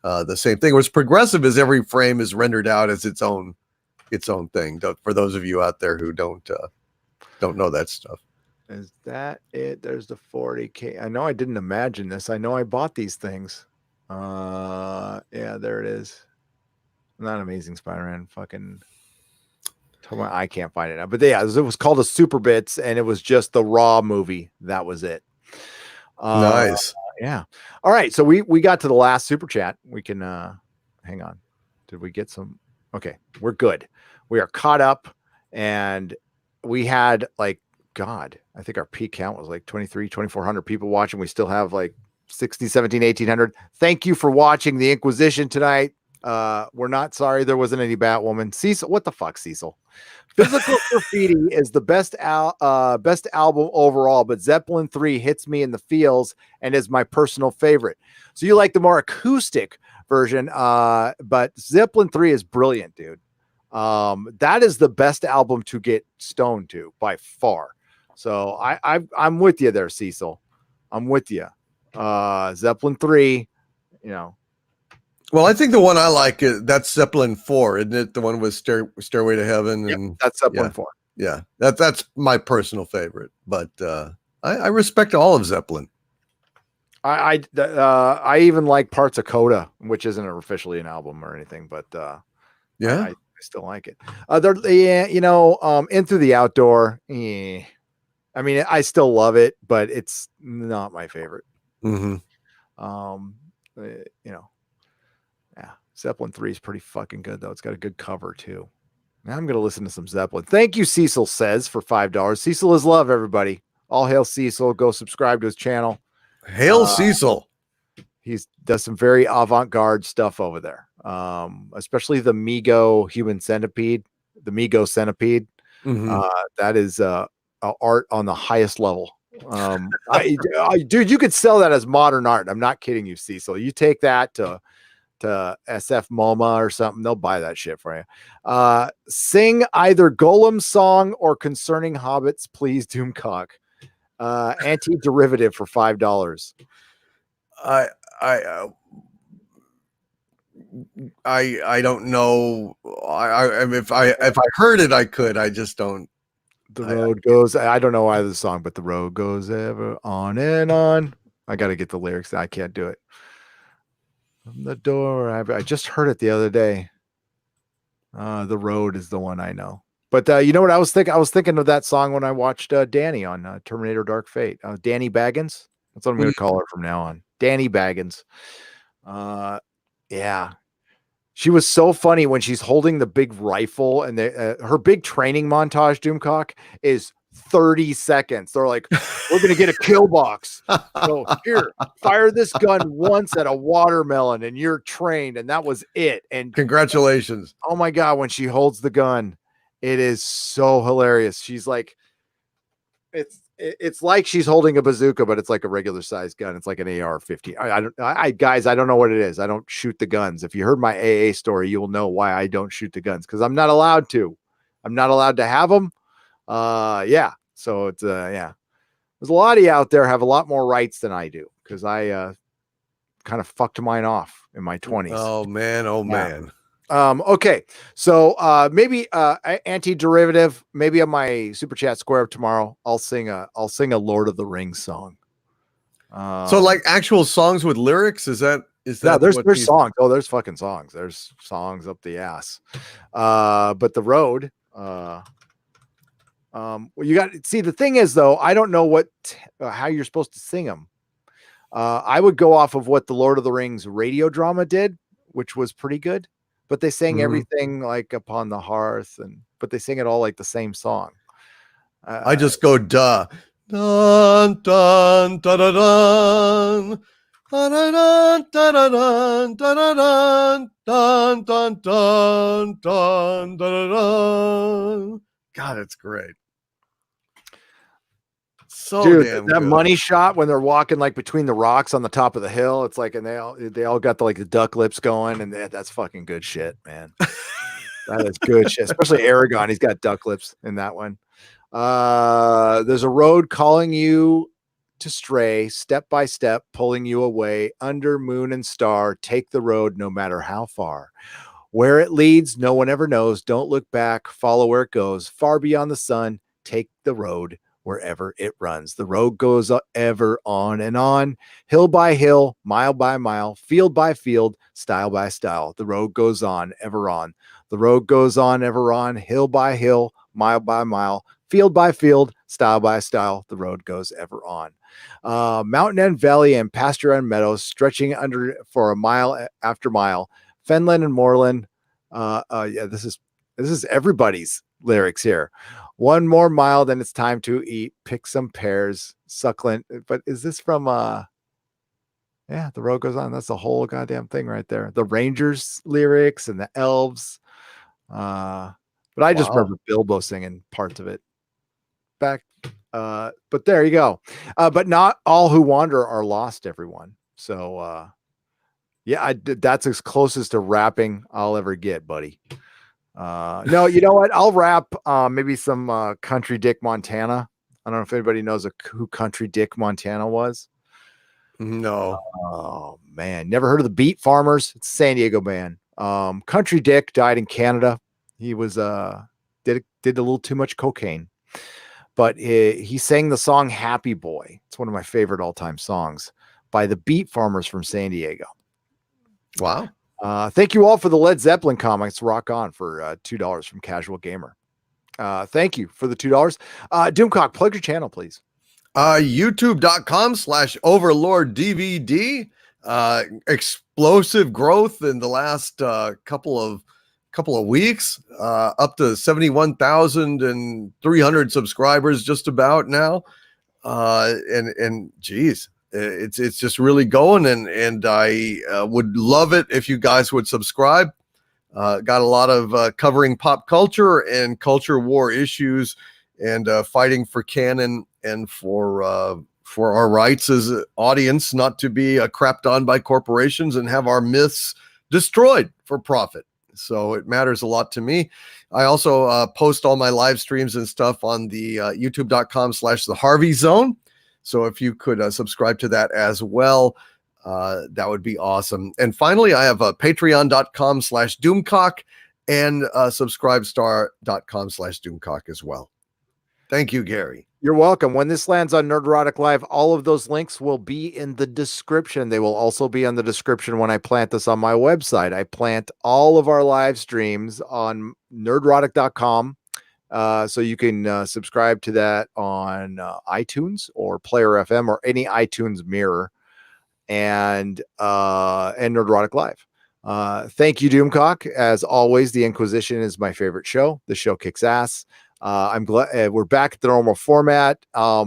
the same thing. What's progressive is every frame is rendered out as its own thing. For those of you out there who don't know that stuff. Is that it? There's the 40K. I know I didn't imagine this. I know I bought these things. Yeah, there it is. Not Amazing Spider-Man. Fucking, I can't find it now. But yeah, it was called a Super Bits, and it was just the raw movie. That was it. Nice. Yeah. All right. So we got to the last super chat. We can hang on. Did we get some? Okay, we're good. We are caught up, and we had like, God, I think our peak count was like 2,400 people watching. We still have like 16, 17, 1,800. Thank you for watching the Inquisition tonight. We're not sorry there wasn't any Batwoman. Cecil, what the fuck, Cecil? Physical Graffiti is the best album overall, but Zeppelin 3 hits me in the feels and is my personal favorite. So you like the more acoustic version, but Zeppelin 3 is brilliant, dude. That is the best album to get stoned to by far. So I'm with you there, Cecil. I'm with you. Zeppelin 3, you know. Well, I think the one I like that's Zeppelin 4, isn't it? The one with Stairway to Heaven, Yep, and that's Zeppelin 4. Yeah, that's my personal favorite. But I respect all of Zeppelin. I even like parts of Coda, which isn't officially an album or anything, but yeah, I still like it. Into the Outdoor. I mean, I still love it, but it's not my favorite. Mm-hmm. Yeah, Zeppelin 3 is pretty fucking good though. It's got a good cover too. Now I'm gonna listen to some Zeppelin. Thank you, Cecil says, for $5. Cecil is love, everybody. All hail Cecil. Go subscribe to his channel. Hail Cecil. He does some very avant-garde stuff over there. Especially the Mego Human Centipede, the Mego Centipede. Mm-hmm. That is art on the highest level. Dude, you could sell that as modern art. I'm not kidding you, Cecil. You take that to SF MoMA or something, they'll buy that shit for you. Sing either Golem song or Concerning Hobbits, please, Doomcock. Anti-derivative for $5. I don't know. If I heard it, I could. I just don't The road goes, I don't know why the song, but the road goes ever on and on. I got to get the lyrics. I can't do it. From the door. I just heard it the other day. The road is the one I know. But you know what I was thinking? I was thinking of that song when I watched Danny on Terminator Dark Fate. Danny Baggins. That's what I'm going to call her from now on. Danny Baggins. Yeah. She was so funny when she's holding the big rifle, and her big training montage, Doomcock, is 30 seconds. They're like, we're going to get a kill box. So here, fire this gun once at a watermelon and you're trained. And that was it. And congratulations. Oh my God. When she holds the gun, it is so hilarious. She's like, it's like she's holding a bazooka, but it's like a regular size gun. It's like an AR-15. Guys, I don't know what it is. I don't shoot the guns. If you heard my AA story, you will know why I don't shoot the guns, because I'm not allowed to. I'm not allowed to have them. Yeah. So it's yeah. There's a lot of you out there have a lot more rights than I do, because I kind of fucked mine off in my 20s. Oh man. Oh man. Okay, so maybe anti-derivative. Maybe on my super chat square up tomorrow, I'll sing a Lord of the Rings song. So like actual songs with lyrics? Is that there's songs? Oh, there's fucking songs. There's songs up the ass. But the road. Well, you got see. The thing is, though, I don't know how you're supposed to sing them. I would go off of what the Lord of the Rings radio drama did, which was pretty good. But they sang everything like Upon the Hearth, but they sing it all like the same song. I just go duh. Dun dun dun dun dun dun dun dun dun dun dun dun dun dun dun. God, it's great. So dude, damn that good. money shot when they're walking like between the rocks on the top of the hill, it's like, and they all got the duck lips going, and that's fucking good shit, man. That is good shit, especially Aragorn. He's got duck lips in that one. There's a road calling you to stray, step by step, pulling you away. Under moon and star, take the road no matter how far. Where it leads, no one ever knows. Don't look back, follow where it goes. Far beyond the sun, take the road wherever it runs. The road goes ever on and on, hill by hill, mile by mile, field by field, style by style. The road goes on, ever on. The road goes on, ever on, hill by hill, mile by mile, field by field, style by style. The road goes ever on. Mountain and valley and pasture and meadows, stretching under for a mile after mile. Fenland and moorland. Yeah, this is everybody's lyrics here. One more mile, then it's time to eat. Pick some pears, succulent. But is this from yeah, the road goes on. That's the whole goddamn thing right there. The Rangers lyrics and the elves. But I just remember Bilbo singing parts of it back. But there you go. But not all who wander are lost, everyone. So yeah, that's as closest to rapping I'll ever get, buddy. No, you know what? I'll rap maybe some Country Dick Montana. I don't know if anybody knows who Country Dick Montana was. No. Oh man, never heard of the Beat Farmers? It's a San Diego band. Country Dick died in Canada. He was did a little too much cocaine, but he sang the song Happy Boy. It's one of my favorite all-time songs by the Beat Farmers from San Diego. Wow. Thank you all for the Led Zeppelin comics. Rock on for $2 from Casual Gamer. Thank you for the $2. Doomcock, plug your channel, please. YouTube.com/Overlord DVD. Explosive growth in the last couple of weeks, up to 71,300 subscribers just about now. And geez, it's just really going, and I would love it if you guys would subscribe. Got a lot of covering pop culture and culture war issues, and fighting for canon and for our rights as an audience not to be crapped on by corporations and have our myths destroyed for profit. So it matters a lot to me. I also post all my live streams and stuff on the youtube.com/the Harvey Zone. So if you could subscribe to that as well, that would be awesome. And finally, I have patreon.com/Doomcock and subscribestar.com/Doomcock as well. Thank you, Gary. You're welcome. When this lands on Nerdrotic Live, all of those links will be in the description. They will also be on the description when I plant this on my website. I plant all of our live streams on nerdrotic.com. So you can subscribe to that on iTunes or Player FM or any iTunes mirror and Nerdrotic Live. Thank you, Doomcock. As always, the Inquisition is my favorite show. The show kicks ass. I'm glad we're back at the normal format. I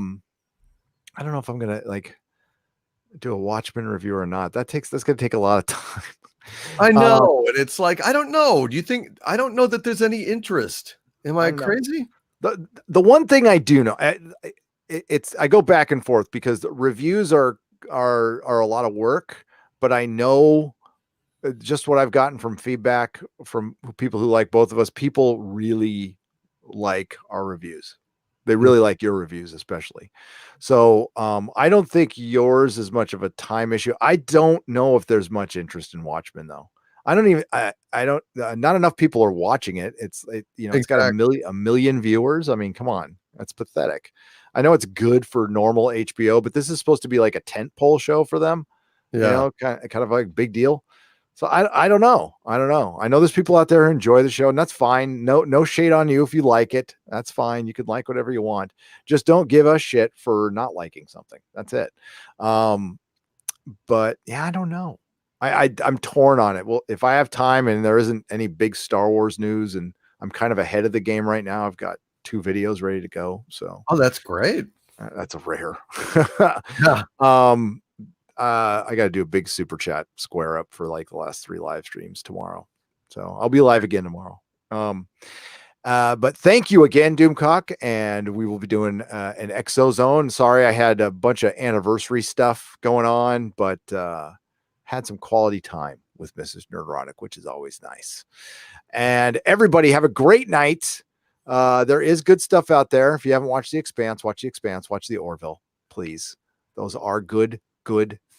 don't know if I'm gonna do a Watchmen review or not. That's gonna take a lot of time. I know, and it's like I don't know. Do you think I don't know that there's any interest? Am I crazy? The one thing I do know, I go back and forth because the reviews are a lot of work, but I know just what I've gotten from feedback from people who like both of us. People really like our reviews. They really like your reviews, especially. So I don't think yours is much of a time issue. I don't know if there's much interest in Watchmen though. I don't not enough people are watching it. It's got a million viewers. I mean, come on, that's pathetic. I know it's good for normal HBO, but this is supposed to be like a tentpole show for them. Yeah. Kind of like a big deal. So I don't know. I know there's people out there who enjoy the show, and that's fine. No shade on you if you like it. That's fine. You can like whatever you want. Just don't give us shit for not liking something. That's it. But yeah, I don't know. I'm torn on it. Well, if I have time and there isn't any big Star Wars news, and I'm kind of ahead of the game right now, I've got 2 videos ready to go. So that's great. That's a rare. Yeah. I got to do a big super chat square up for like the last 3 live streams tomorrow. So I'll be live again tomorrow. But thank you again, Doomcock. And we will be doing an Exozone. Sorry, I had a bunch of anniversary stuff going on, but had some quality time with Mrs. Nerdrotic, which is always nice. And everybody have a great night. There is good stuff out there. If you haven't watched The Expanse, watch The Expanse, watch The Orville, please. Those are good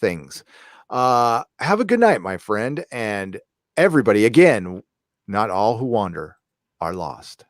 things. Have a good night, my friend. And everybody, again, not all who wander are lost.